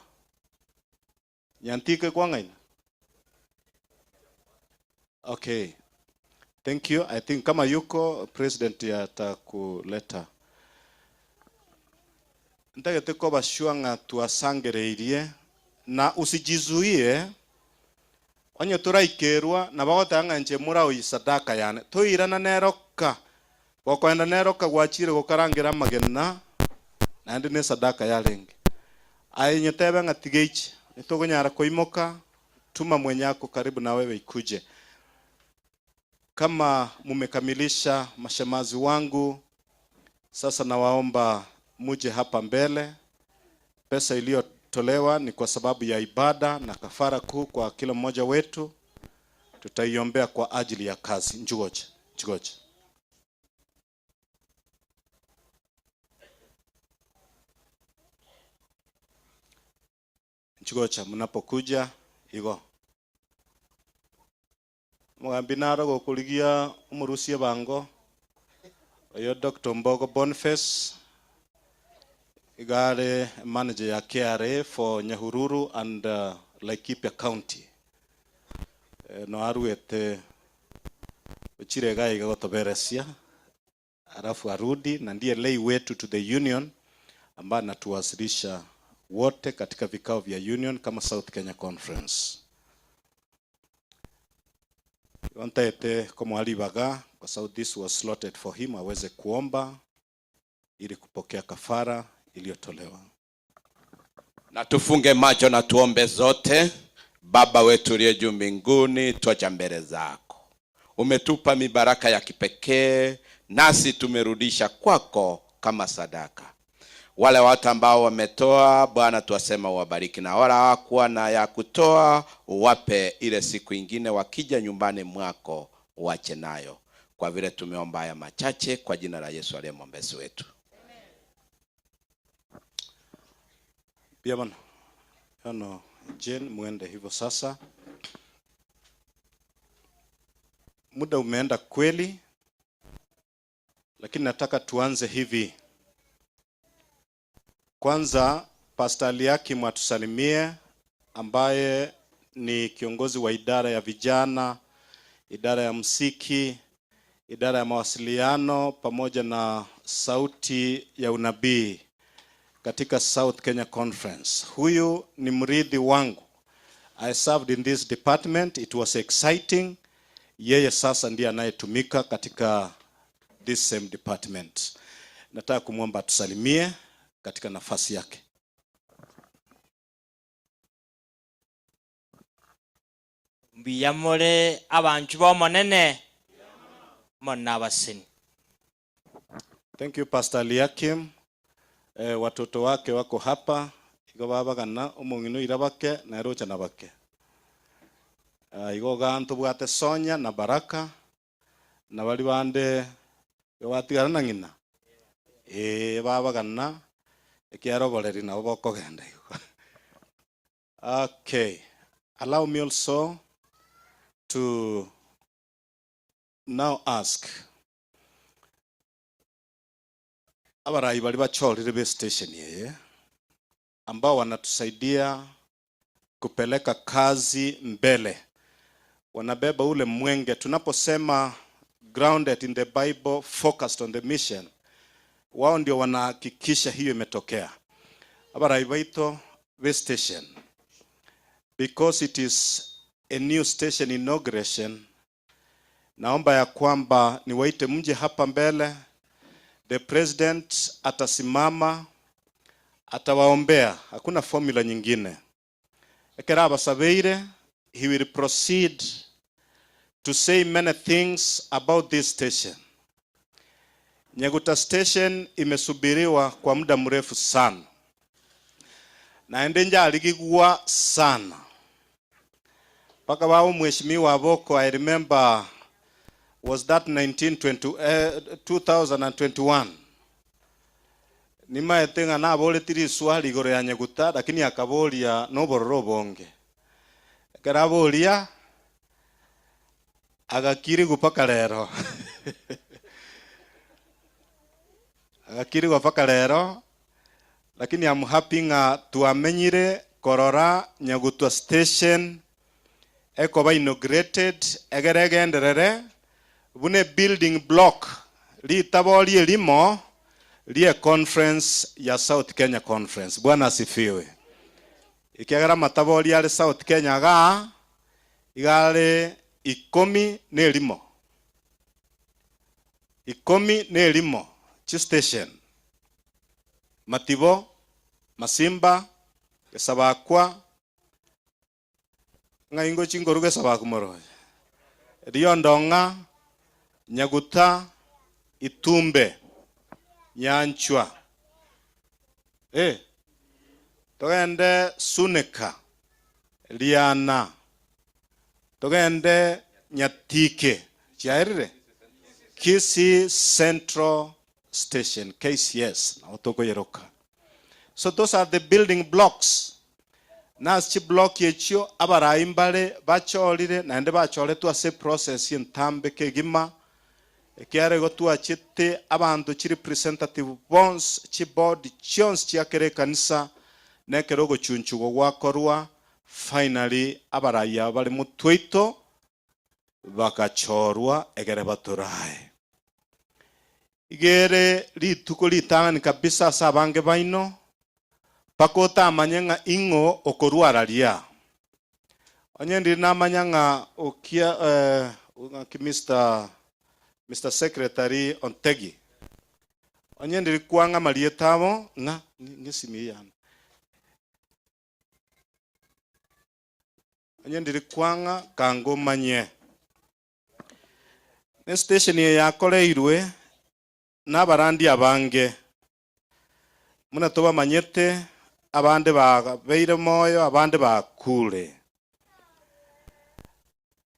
Nyantike kwangain. Okay. Thank you. I think kama yuko president yatakuleta. Ndagete ko bashuanga tuasangereirie na usijizuie onye turaikerwa na bagotanga nje mura uyisadaka yane toirana neroka bokwenda neroka gwachire gukarangira magena na ndi ne sadaka yalenge ainye tebe ngatigeichi nitogonyara koimoka tuma mwenyako karibu na wewe ikuje. Kama mumekamilisha mashemazi wangu sasa nawaomba muje hapa mbele. Pesa iliyotolewa ni kwa sababu ya ibada na kafara kuu kwa kila mmoja wetu. Tutaiombea kwa ajili ya kazi. Njugoje. Njugocha mnapokuja igo. Mwambinaro gokuligia umurusie bango. Oyo Dr. Mbogo Boniface igare manager ya KRA for Nyahururu and Laikipia County. No aruete uchire gai gotoberesia arafu arudi na ndiye lay wetu to the union ambaye anatuwasilisha wote katika vikao vya union kama South Kenya Conference. Wantaete kama alibaga kwa sababu this was slotted for him aweze kuomba ili kupokea kafara iliyotolewa. Na tufunge macho na tuombe zote. Baba wetu uliye juu mbinguni, twaja mbele zako. Umetupa mibaraka ya kipekee, nasi tumerudisha kwako kama sadaka. Wale watu ambao wametoa, Bwana tuwasema uwabariki, na wala hawakuwa na ya kutoa, uwape ile siku ingine wakija nyumbani mwako uache nayo. Kwa vile tumeomba haya machache kwa jina la Yesu aliye mwombezi wetu. Pia bwana. Ano Jane muende hivyo sasa. Muda umeenda kweli. Lakini nataka tuanze hivi. Kwanza Pastor Aliakim atusalimie ambaye ni kiongozi wa idara ya vijana, idara ya muziki, idara ya mawasiliano pamoja na sauti ya unabii katika South Kenya Conference. Huyu ni mrithi wangu. I served in this department. It was exciting. Yeye sasa ndiye anayetumika katika this same department. Nataka kumwomba tusalimie katika nafasi yake. Mbiyamole abantu bomonene mona basini. Thank you Pastor Aliakim. watoto wake wako hapa igo babagana omong'ino irabake na erocha na bake igo ganto bwate Sonya na Baraka na bali bande batigara na ng'ina babagana ekiaroboreri nabo bokogenda igo. Okay, allow me also to now ask abarai bali bachorire be station yeye ambao wanatusaidia kupeleka kazi mbele, wanabeba ule mwenge. Tunaposema grounded in the Bible, focused on the mission, wao ndio wanahakikisha hiyo imetokea. Abarai baito be station, because it is a new station inauguration, naomba ya kwamba niwaite mje hapa mbele. The president atasimama, atawaombea, hakuna formula nyingine. Ekera abasabeire, he will proceed to say many things about this station. Nyaguta station imesubiriwa kwa muda mrefu sana, na endenja aligigwa sana paka wao mheshimiwa Boko. I remember, was that 2021 nima etenga na bole tiri swali igoro ya Nyaguta, lakini akabolia nobororo bonge karabolia agakiri gupaka lero agakiri gupaka lero, lakini I'm happy nga tuamenyire korora Nyaguta station eko ba inaugurated egeregenderere bune building block li taboli elimo li conference ya South Kenya Conference. Bwana asifiwe. Ikiagara mataboli ya South Kenya ga igale 10 nelimo 10 nelimo chi station Matibo, Masimba, Sabakwa ngaingo chingoruge Sabakumoro, Riondonga, Nyaguta, Itumbe, Nyanchwa, togende Suneka, Liana, togende Nyatike, Chairire, Kisii Central Station, KCS, na Otoko Yeroka. So those are the building blocks. Naschi block yechio abarai mbale bacholire na ende bachole tu ase process yentambe ke gima ekiare go tu achite abantu chi representative bonds chi board chons chi akere kanisa nekero go chunchugo gwakorwa finally abarai abali mutweito bakachorwa egere baturai igere lituko litangani kabisa sabange baino pakota amanyenga ingo okorwara lia onyendi na manyanga okia Mr. Secretary Ontegi onyendi kwanga malietamo nga ngisimiyan onyendi kwanga kango manye ne station ya koleirwe na barandi abange muna toba manyete abande ba beire moyo abande ba kule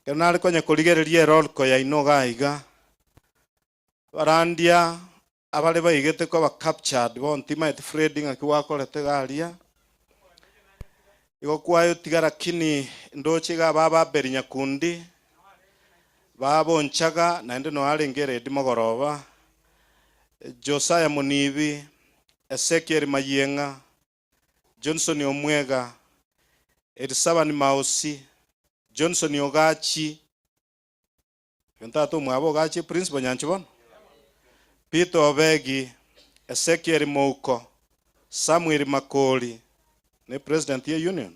kenale konya koligereria rolko ya inoga iga barandia abale baigete ko ba captured bo ntima et Freding akiwakolete galia igo kwayo tigara kini ndoche ga baba berinya kundi babo nchaga na ende no alengere dimogoroba Josiah Munibi, Ezekiel Mayenga, Johnson Omwega, Elisabani Mausi, Johnson Ogachi, Kentato Mwabo Gachi, Principal Nyanchibon, Peter Obegi, Ezekiel Mouko, Samuel Makoli, ne President ya Union,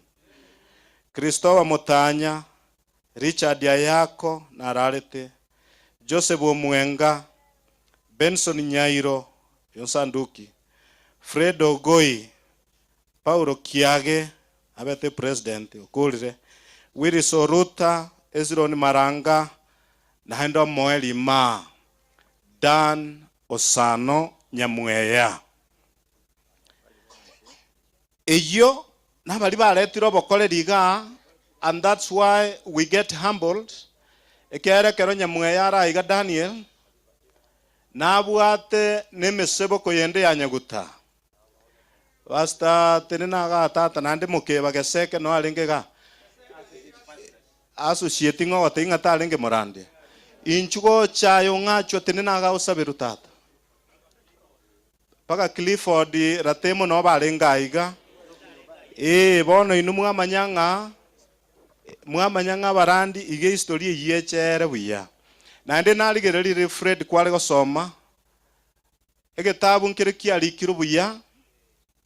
Christopher Motanya, Richard Yayako, Nararete, Joseph Omwenga, Benson Nyairo, Yonsanduki, Fred Ogoi, Paulo Kiage, abete president, okulire, Willis Oruta, Ezron Maranga, Nahendo Moeli Ma, Dan Osano Nyamweya. eyo nabali baletire obokoreri iga, and that's why we get humbled. Ekere kero nyamweya araiga Daniel nabwate nemesebo koyende ya nyaguta basta tenena tata nande mukeba geseke no alengega associating o tinga talenge morande inchugo chayo ngacho tenena ga usaberu tata paka Clifford ratemo no balenga iga bono inu mwamanyanga barandi ige historia yechere buya nande naligereri Fred kwale gosoma egetabu nkire kialikiro buya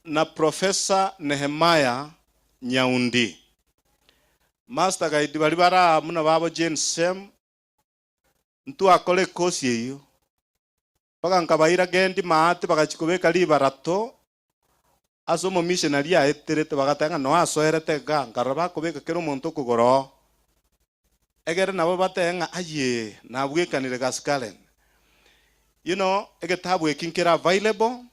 na Professor Nehemiah Nyaundi master guide bali bara muna babo Jane Sem ntu akole kosi eyo paka nkabaira gendi maate bakachikobeka libarato asomo missionary aeterete bagatanga no asoerete ga ngaraba kobeka kero muntu kugoro egere nabo batenga aye nabwekanire gaskalen egetabu ekinkira available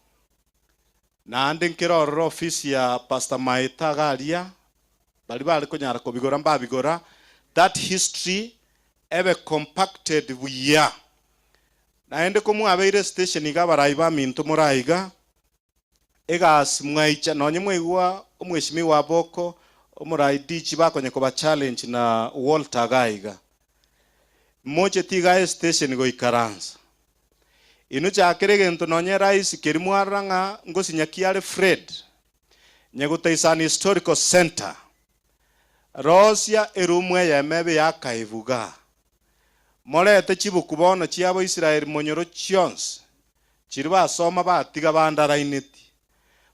na ande nkira oro office ya Pastor Maita galia bali kunyara kubigora mbabigora that history ebe compacted buya na ende komu abeire station iga baraiba minto muraiga egas mwaicha nonye mwigwa omweshimi wa boko omurai bakonye kuba challenge na Walter Gaiga moche tiga station go ikaranza inu chakerege nto nonye rais kerimwaranga ngosinya kiale Fred nyaguta is an historical center Rosia erumwe ya mebe ya kaivuga molete chibuku bono chiabo Israel monyoro chions chiriba soma batiga bandara ineti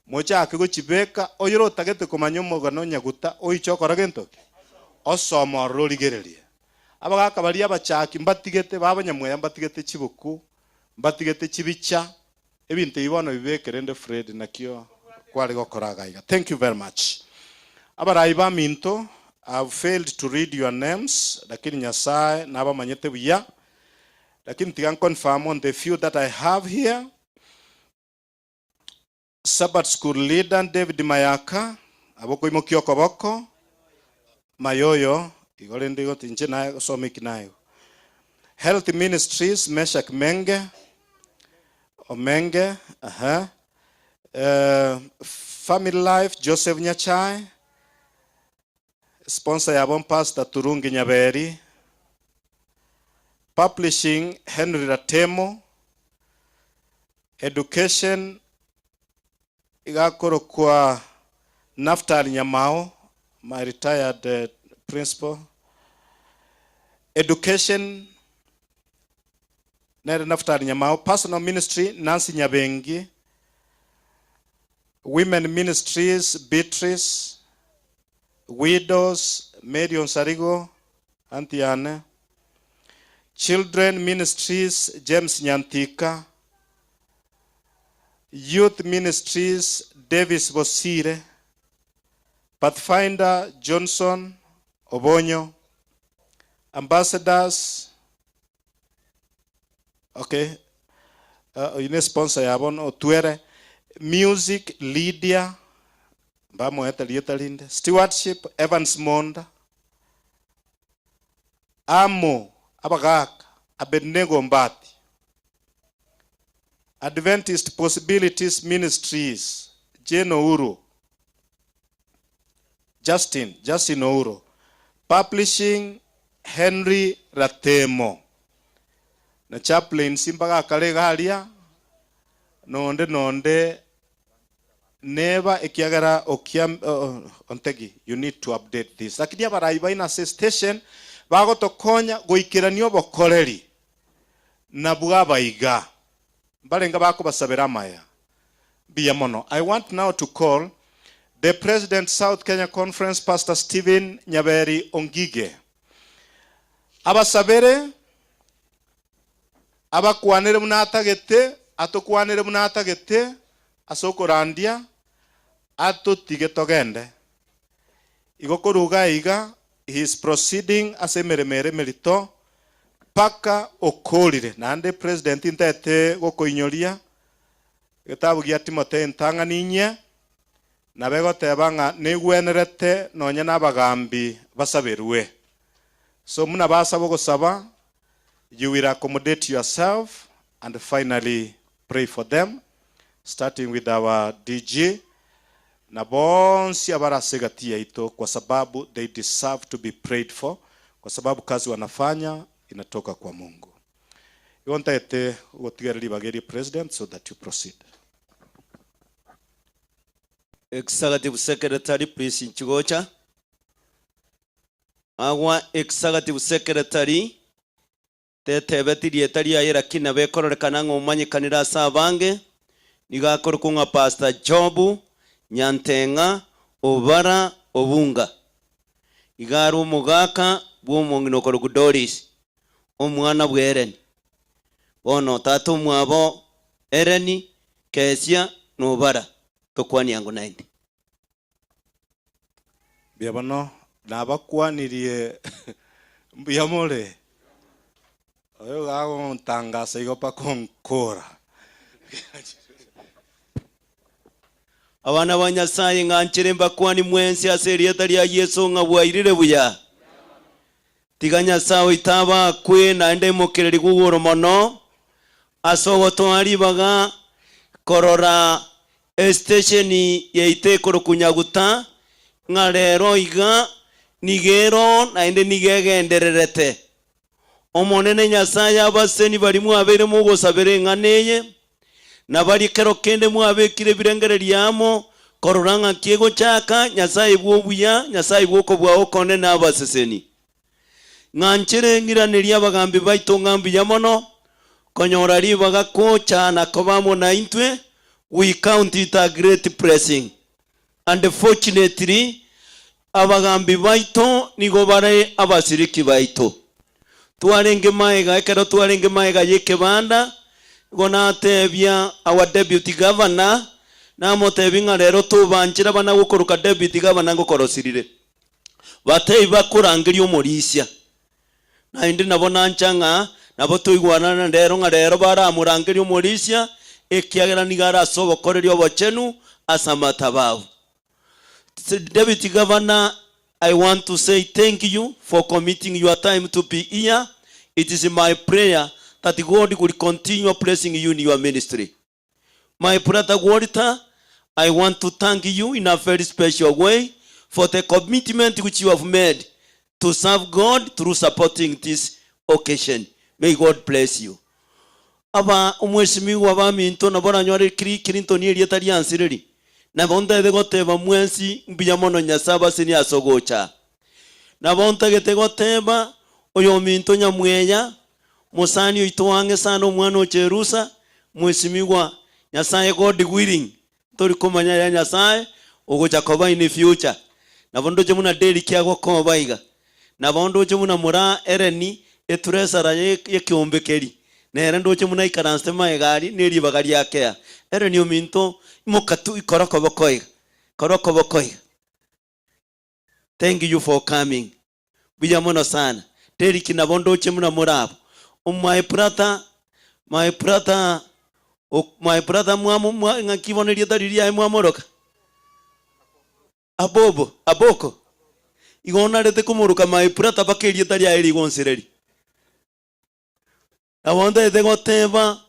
mocha kego chibeka oyoro tagete komanya mogano nyaguta oichokora gento osoma rorigereria abagaka bali abachaki mbatigete babanyamwe mbatigete chibuku mbatigete chibicha ebinte ibono bibekerende Fred nakyo kwali gokoraga iga. Thank you very much. Abaraiba minto I've failed to read your names lakini nyasaye naba manyete buya lakini tigan confirm on the few that I have here. Sabbath school leader David Mayaka aboko imokyo koboko mayoyo igole ndigo tinje nayo somiki nayo. Health Ministries Meshak Menge Omenge Family Life Joseph Nyachai sponsor yabon Pastor Turungi Nyaberi. Publishing Henry Ratemo. Education igakoro kwa Naftali Nyamao, my retired principal. Education Nere Naftali Nyamao. Personal ministry Nancy Nyabengi. Women ministries Beatrice. Widows Marion Sarigo Antiane. Children ministries James Nyantika. Youth ministries Davis Bosire. Pathfinder Johnson Obonyo. Ambassadors okay you sponsor yabon Otuere. Music Lydia Bamo Etalinde. Stewardship Evans Monda. Amo Abagak Abednego Mbati. Adventist Possibilities Ministries Jane Ouro. Justin Ouro. Publishing Henry Ratemo. Na chaplain Simbaga Kalegalia Nonde never ekiagara okiam ontegi you need to update this. Lakini abaraiba ina station bago tokonya goikiranio bokoreri na bwaba iga balenga bako basabera maya biyamono. I want now to call the President South Kenya Conference Pastor Stephen Nyaberi Ongige abasabere abakwanere munatagete atokwanere munatagete asokorandia ato tigetogende igokoruga iga he is proceeding asemeremere merito paka okolire nande president intete gokoinyoria getabu gia Timotheo ntang'aninye na begoteba ng'a nigwenerete nonye n'abagambi basaberwe. So muna basaba gusaba, you will accommodate yourself and finally pray for them, starting with our DG na bonsi abarasigatia ito, kwa sababu they deserve to be prayed for, kwa sababu kazi wanafanya inatoka kwa Mungu. Yontaete ugotigariri bageri president so that you proceed. Executive Secretary, please, Nchugocha. Our Executive Secretary, tetebeti lietaria yera kina bekorore kanango umanyi kanira sabange, nigakoro kunga Pastor Jobu, Nyantenga, Obara, Obunga. Igaru mugaka, bumongino korogudoris, omwana bwereni. Bono tatu mwabo, ereni, kesia, nobara. Tokwani yangu 90. Biabano nabakwaniriye mbiyamole. Oyo gago ntangasa igopa konkora. Abana banyasaye nganchere mbakwani mwensi aserieta lya Yesu ngabwairire buya. Tiganya sawo itaba kwe na ende mokereri gugoro mono. Asogoto ari baga korora estesheni ya itekoro kunyaguta nga rero iga nigero na ende nigegendererete omonene nyasaye abaseni bali mwabere mugosabere nganeye na bali kero kende mwabekire birengere lyamo kororanga kiego chaka nyasaye bwobuya nyasaye bwoko bwawo kone na abaseseni nganchere ngirane lyabagambi baito ngambi yamono konyora libaga ko chana kobamo na intwe. We count it a great blessing. And fortunately, abagambi baito nigobare abasiriki baito. Tuarenge maega, ekero tuarenge maega yeke banda, gona tebia our deputy governor, na motebinga rero tubanchira bana gukoruka deputy governor ngokorosirire. Batei bakurangiri omorisia. Na indi nabona nchanga, nabo tuigwana rero nga rero bara amurangiri omorisia. Ekiagera nigara sobo koreri obochenu asamatabavu. Deputy Governor, I want to say thank you for committing your time to be here. It is my prayer that God will continue blessing you in your ministry. My brother Walter, I want to thank you in a very special way for the commitment which you have made to serve God through supporting this occasion. May God bless you. Aba umweshimiwa baminto nabona nywari Clinton yerieta lyansiriri nabonta egoteba mwensi mbiyamono nyasaba sini asogocha nabonta getegoteba oyo minto nyamweya musani oitwange sana omwana ocherusa mweshimiwa nyasaye God willing tori komanya ya nyasaye ogocha koba in future nabondo je muna deli kyago kobaiga nabondo je muna mura ereni etresara ye kiombekeri nere ndoche muna ikaranste maegari neri bagari yake ere ni ominto mokatu ikoroko bokoiga. Thank you for coming. Biyamono sana teri kinabondo che muna murabo my brother mwamu ngakiboneria tariri ya mwamoroka aboko igona rete kumuruka my brother bakeria tari ya eri gonsereri. I want to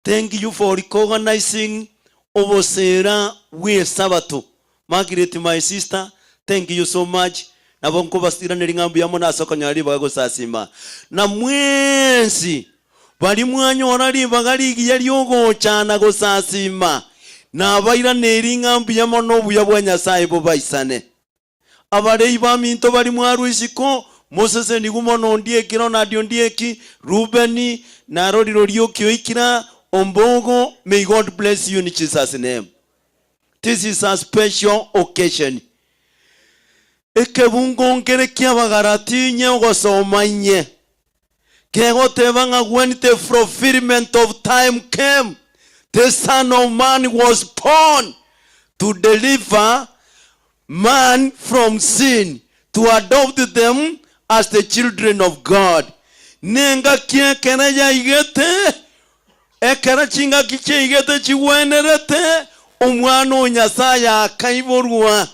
thank you for recognizing Obosera we Sabato. Margaret, my sister, thank you so much. Na bonko bastira neringambi ya mona soko nyari bago sasima. Na mwensi bali mwanyora libagali giyali ogo chana go sasima. Na baira neringambi ya mono buya bwa Nyasaye bo baisane. Abare ibaminto bali mwaru isiko Moses nigumono ndie kirona dio ndieki Rubeni na rodiro ryokyo ikira ombogo. May God bless you in Jesus' name. This is a special occasion. Ekebungo ngere kiabagarati nye ogosoma nye kegotebanga when the fulfillment of time came, the Son of Man was born to deliver man from sin, to adopt them as the children of God. Nenga kiekena ya igete ekera chinga kiche igete chiwenerete omwana Nyasaye akaiborwa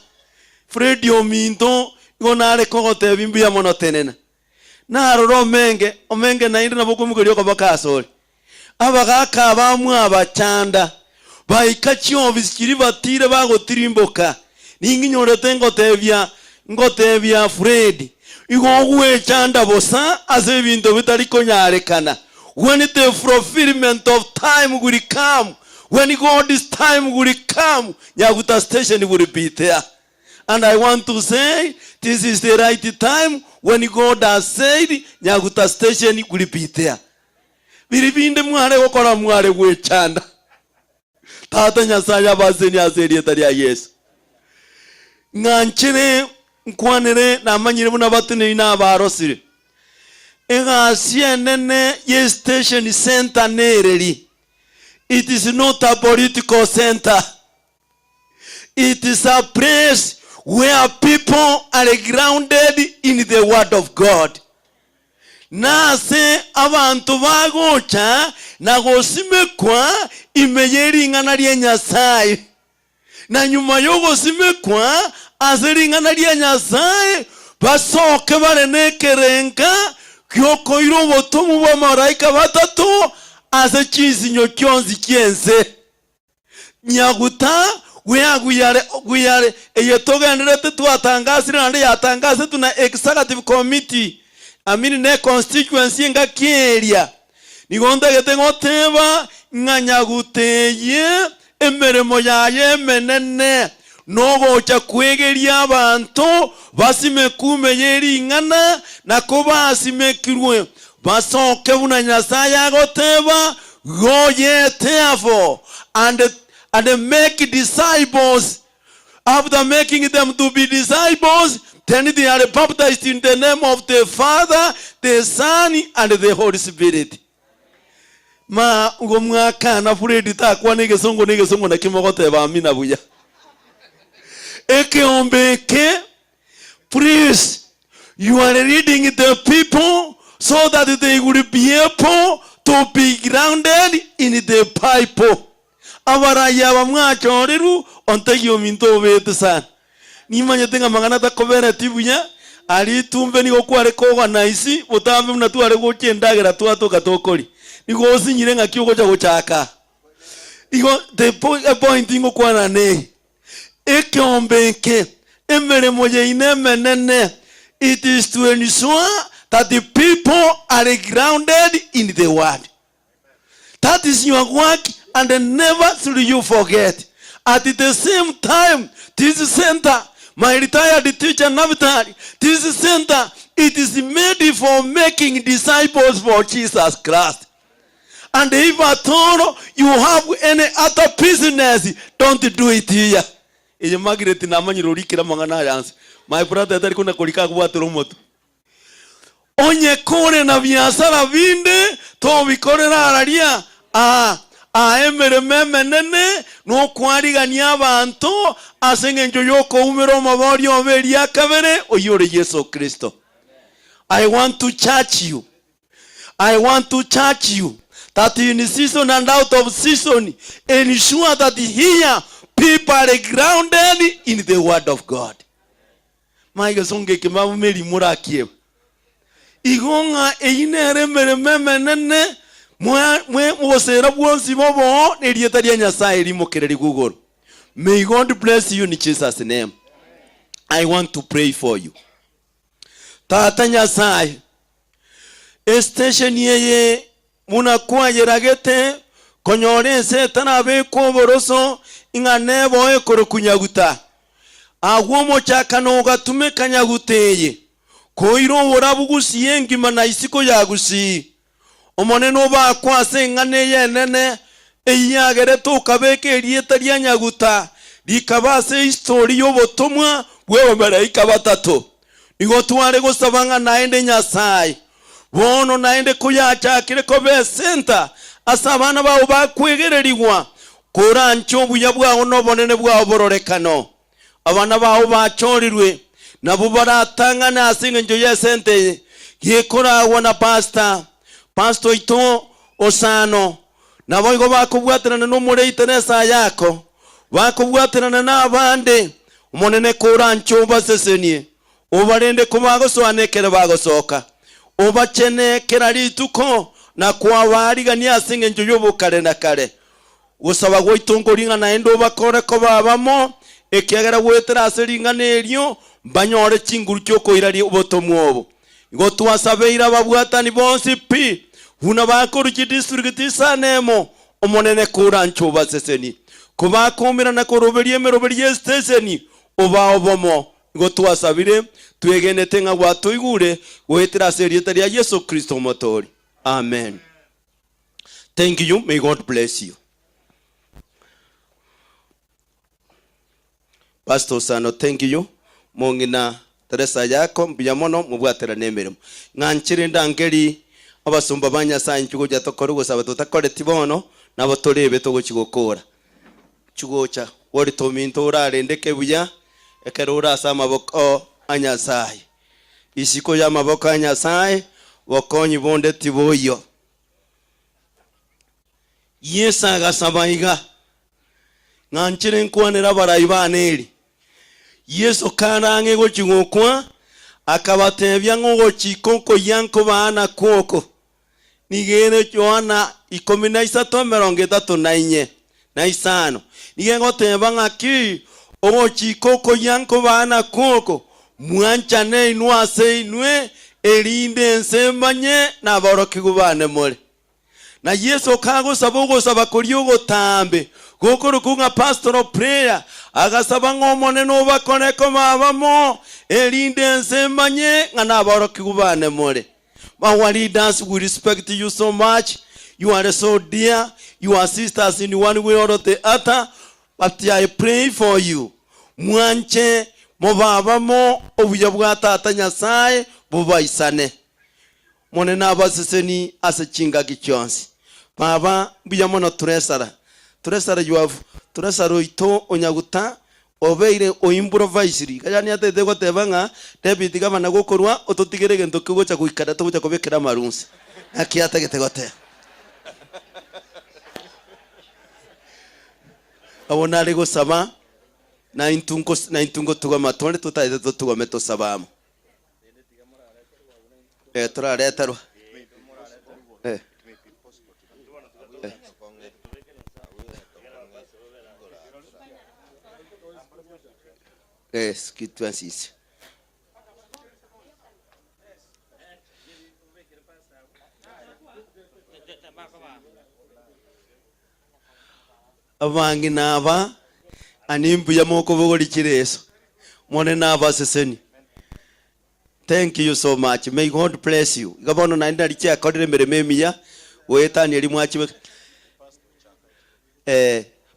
Fred Ominto gonare kogote bimbuya mono tenena narora omenge nainde nabokumugori okobakasori abagaka bamwe abachanda baikachi obisikiri batire bagotirimboka ninginyorete ngotebya Fred igogwe chanda bosa ase ebinto bitari konyarekana. When the fulfillment of time will come, when God's time will come, Nyaguta station will be there. And I want to say, this is the right time. When God has said, Nyaguta station will be there. Biribinde mware gukora mware gwechanda. Tata Nyasaye abazeni azeri tari ya Yesu. Nganchire nkwanere na manyire buna batune ina abarosire. Nene ye station center nereri. It is not a political center. It is a place where people are grounded in the word of God. Nase abantu bagocha na gosimekwa imeyeringa rie Nyasaye. Na nyuma yo gosimekwa azeringa rie Nyasaye basoke barenekerenga kyoko iro botomu bwa maraika batatu ase chisinyo kyonzi kiense. Nyaguta guyare eyetogenderete twatangasire nande yatangase tuna executive committee amini ne constituency nga kieria nigonda gete ngoteba nganyaguteye emeremo yaye menene nogocha kwegeria abantu basimekume yeringana nako basimekirwe basoke buna Nyasaye agoteba go ye therefore and make disciples. After making them to be disciples, then they are baptized in the name of the Father, the Son, and the Holy Spirit. Ma ngomwaka na Fred takwa negesongo na kimogote ba amina buya. Eke ombeke, please, you are leading the people so that they will be able to be grounded in the Bible. Abaraya bamwachoreru ontegio minto bete sana. Nimanye tenga mangana ta cooperative nya ali tumbe ni gokware koga naisi botambe mna tuare gochendagera twatoka tokori. Nigo sinyire ngaki ogocha gochaka. Nigo the point ngo kwana ne. Ekombenke emeremo ye inemenene. It is to ensure that the people are grounded in the word. That is your work, and never should you forget. At the same time, this center, my retired teacher Navitari, this center, it is made for making disciples for Jesus Christ. And if at all you have any other business, don't do it here. My brother, onye kore na biasara vinde to bikore araria emereme nene no kwarigania abantu asengenjo yoko umero mabori oberia kabere oyore Yesu Kristo. I want to charge you. I want to charge you that in season and out of season ensure that here people are grounded in the word of God. My gesonge kemabu meri murakie igonga einere mereme nene mwe mosera bwonsi bobo nerietaria Nyasaye rimokereri gugoro. May God bless you in Jesus' name. I want to pray for you. Tata Nyasaye station yeye munakuwa yeragete konyore setana be koboroso inganebo ekoro kunyaguta agwomo chakano gatume kanyaguteye koiro worabugusi engima na isiko yagusi omoneno bakwase ngane yenene eyagere tukabeke erieta rya nyaguta likabase histori yobotomwa bwewe malaika batatu nigo tware gusabanga naende Nyasaye bono naende kuyachakire ko be center asabana bawo bakwegererigwa korancho buya bwawo nobonene bwawo bororekano abana bawo bachorirwe nabo baratangana asingenjo ye sente yekoragwa na pastor ito osano nabo igo bakubwaterana no mureite nesa yako bakubwatirana n'abandi umunene kurancho basesenie obarende kubagosoanekere bagosoka obacenekera rituko na kwabarigania asinge njoyo bukare na kare gusaba gwitungo ringana endo bakore ko babamo ekiagera gwetera asiringana erio banyore chinguru cyoko irari ubotomwobo ngo twasabeira babwatani bonsi pi huna bakoruki district sanemo omonene kurancho baseseni kubakumira na koroberie meroberie stationi obaobomo ngo twasabire twegenete nga gwatuigure gwetera serieta ya Yesu Kristo motori. Amen. Thank you. May God bless you. Pastor Sano, thank you. Mongina Teresa yako mbiyamono mubwatera nemeremo. Nganchire ndangeri abasumba banyasanyi cyugo cyatokora gusaba tutakore tibono nabatorebe togo kigokora. Chugocha wori tominto urarendeke buya ekerura samaboko anyasai. Isiko ya maboko anyasai wakonyi bonde tiboyo. Yesa gasabaiga nganchire nkwanira barayibaneri Yesu karange go chingokwa akabatebya ngo chikoko yanko bana koko nigene Yohana 13:34 na isano nigengo teba ngaki ogo chikoko yanko bana koko mwanchane inwase inwe erinde nsembanye na boroki gubane mole na Yesu kago sabogo sabakoryogo tambe gokoro kunga pastoral prayer agasaba ngomone no bakoneko mabamo erinde nsembanye ngana boroki gubane mole. Our leaders, we respect you so much. You are so dear. You assist us in one way or the other. But I pray for you. Mwanche mobabamo obuyabwata atanyasai bubaisane. Mone nabaseseni asechinga gichonsi. Baba biyamono turesara. Turesara you have turesara ito onyaguta obeire o improvisory kajani atete gotebanga David gabana gokorwa ototigerege ntokigocha kuikara togocha kubekera marunsi akiata getegote abonare gosaba na intungo tuga matone tutaide tuga meto sabamo traretaro kitu asisi abangi naba animbu ya moko bogori kireso mone naba seseni. Thank you so much. May God bless you. Gabono naenda licha akodire merememia wetani eli mwachi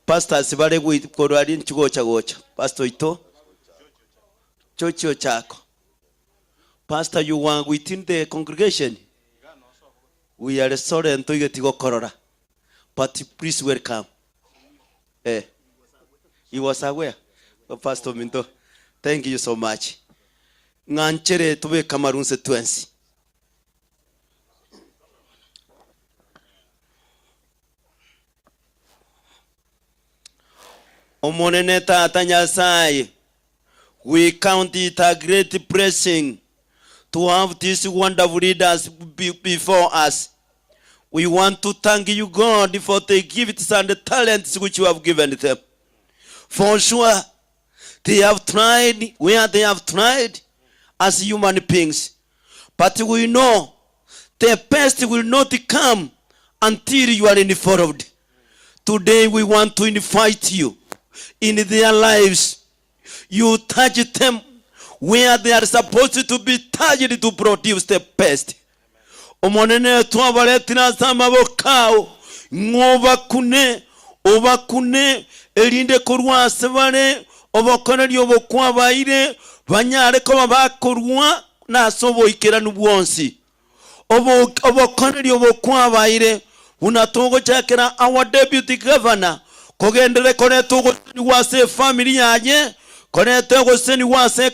pastor sibale gwikorwari nchigocha gocha pastor ito chocho chako. Pastor, you are within the congregation. We are sorry and to get korora. But please welcome. He was aware. Pastor Minto. Thank you so much. Nganchere tobe kamarunse twensi. Omonene tata Nyasaye. We count it a great blessing to have these wonderful leaders before us. We want to thank you, God, for the gifts and the talents which you have given them. For sure, they have tried where they have tried as human beings. But we know the best will not come until you are involved. Today we want to invite you in their lives. You touch them where they are supposed to be touched to produce the best. Omonene tuabaretina samabokao ngobakune obakune elinde kurwa sebane obokone lyobokwa baire banyare ko bakorwa na sobo ikera nubwonsi obokone lyobokwa baire unatongo chakera our deputy governor kogendere kone togo wase family yaje konete goseni wase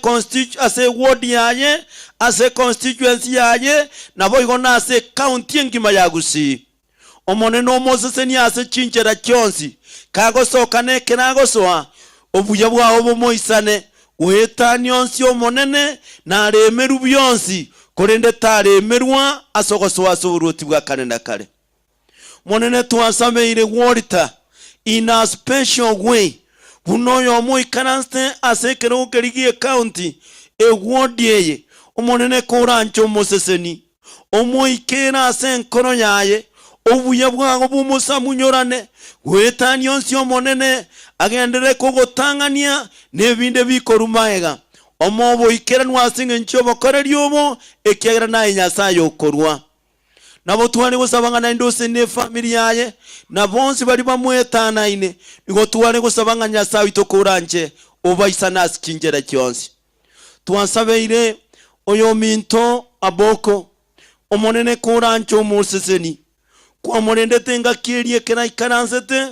ase ward yaye ase constituency yaye nabo igona ase county ngima yagusi omonene omoseseni ase chinchera chionsi kagosoka nekeragosoa obuya bwao bomoisane wetani onsi omonene naremeru bionsi korende taremerwa asogosoa soburuti bwa kane na kare. Monene twasameire warita in a special way bunoyo omoikaranste asekero kerigie county egwodieye omonene korancho moseseni omoikera ase nkoro yaye obuya bwago bumusamunyorane wetani onsi omonene agendere kogotangania nebinde bikorumaega omobo ikera nwasinge nchobo koreriobo ekiagera na Nyasaye okorwa nabo twari gusabangana indose ne family yaye na bonsi bari bamwetanaine nigo twari gusabanga Nyasaye itokuranje obaisana askingera kyonsi twansabeire oyo minto aboko omonene kurancho museseni kwa monende tenga kirie kera ikaransete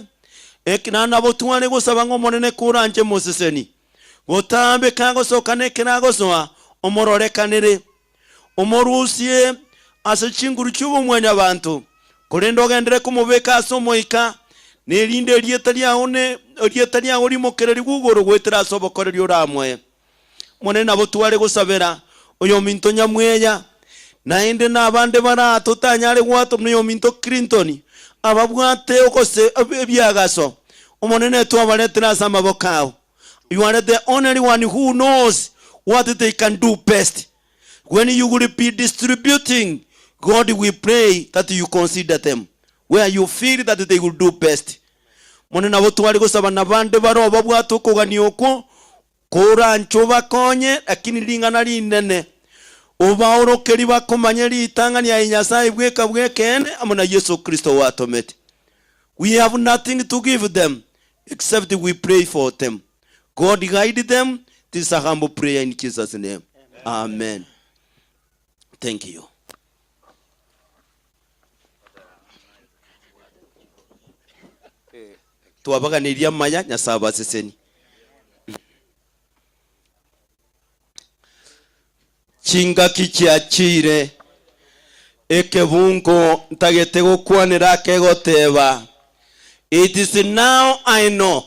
ekina nabo twari gusabanga omonene kuranje museseni gotambe kago sokane kerago soa omororekanire omorusie ase chinguru chubo mwanya bantu korendo gendere kumubeka asomoika nerinde rieta lya urimo kereri gugoro gwetera sobokoreri uramwe mone nabo tware gusabera oyo minto nyamweya nainde nabande bara tutanyare gwato n'oyo minto Clinton ababwate okose ebyagaso omonene twabaretera samabokao. You are the only one who knows what they can do best. When you will be distributing, God will pray that you consider them where you feel that they will do best. Monena botu wali gusaba nabande baro babwato kogani oko korancho bakonye lakini lingana linene obaoro keri bakomanyeri itangani ya Nyasaye bweka bwekene amona Yesu Kristo watomete. We have nothing to give them except we pray for them. God guide them. This is a humble prayer in Jesus' name. Amen. Thank you. Tuwabaga niria maya Nyasaba seseni. Chinga kichiachire ekebungo ntagete gukwanira kegoteba. It is now I know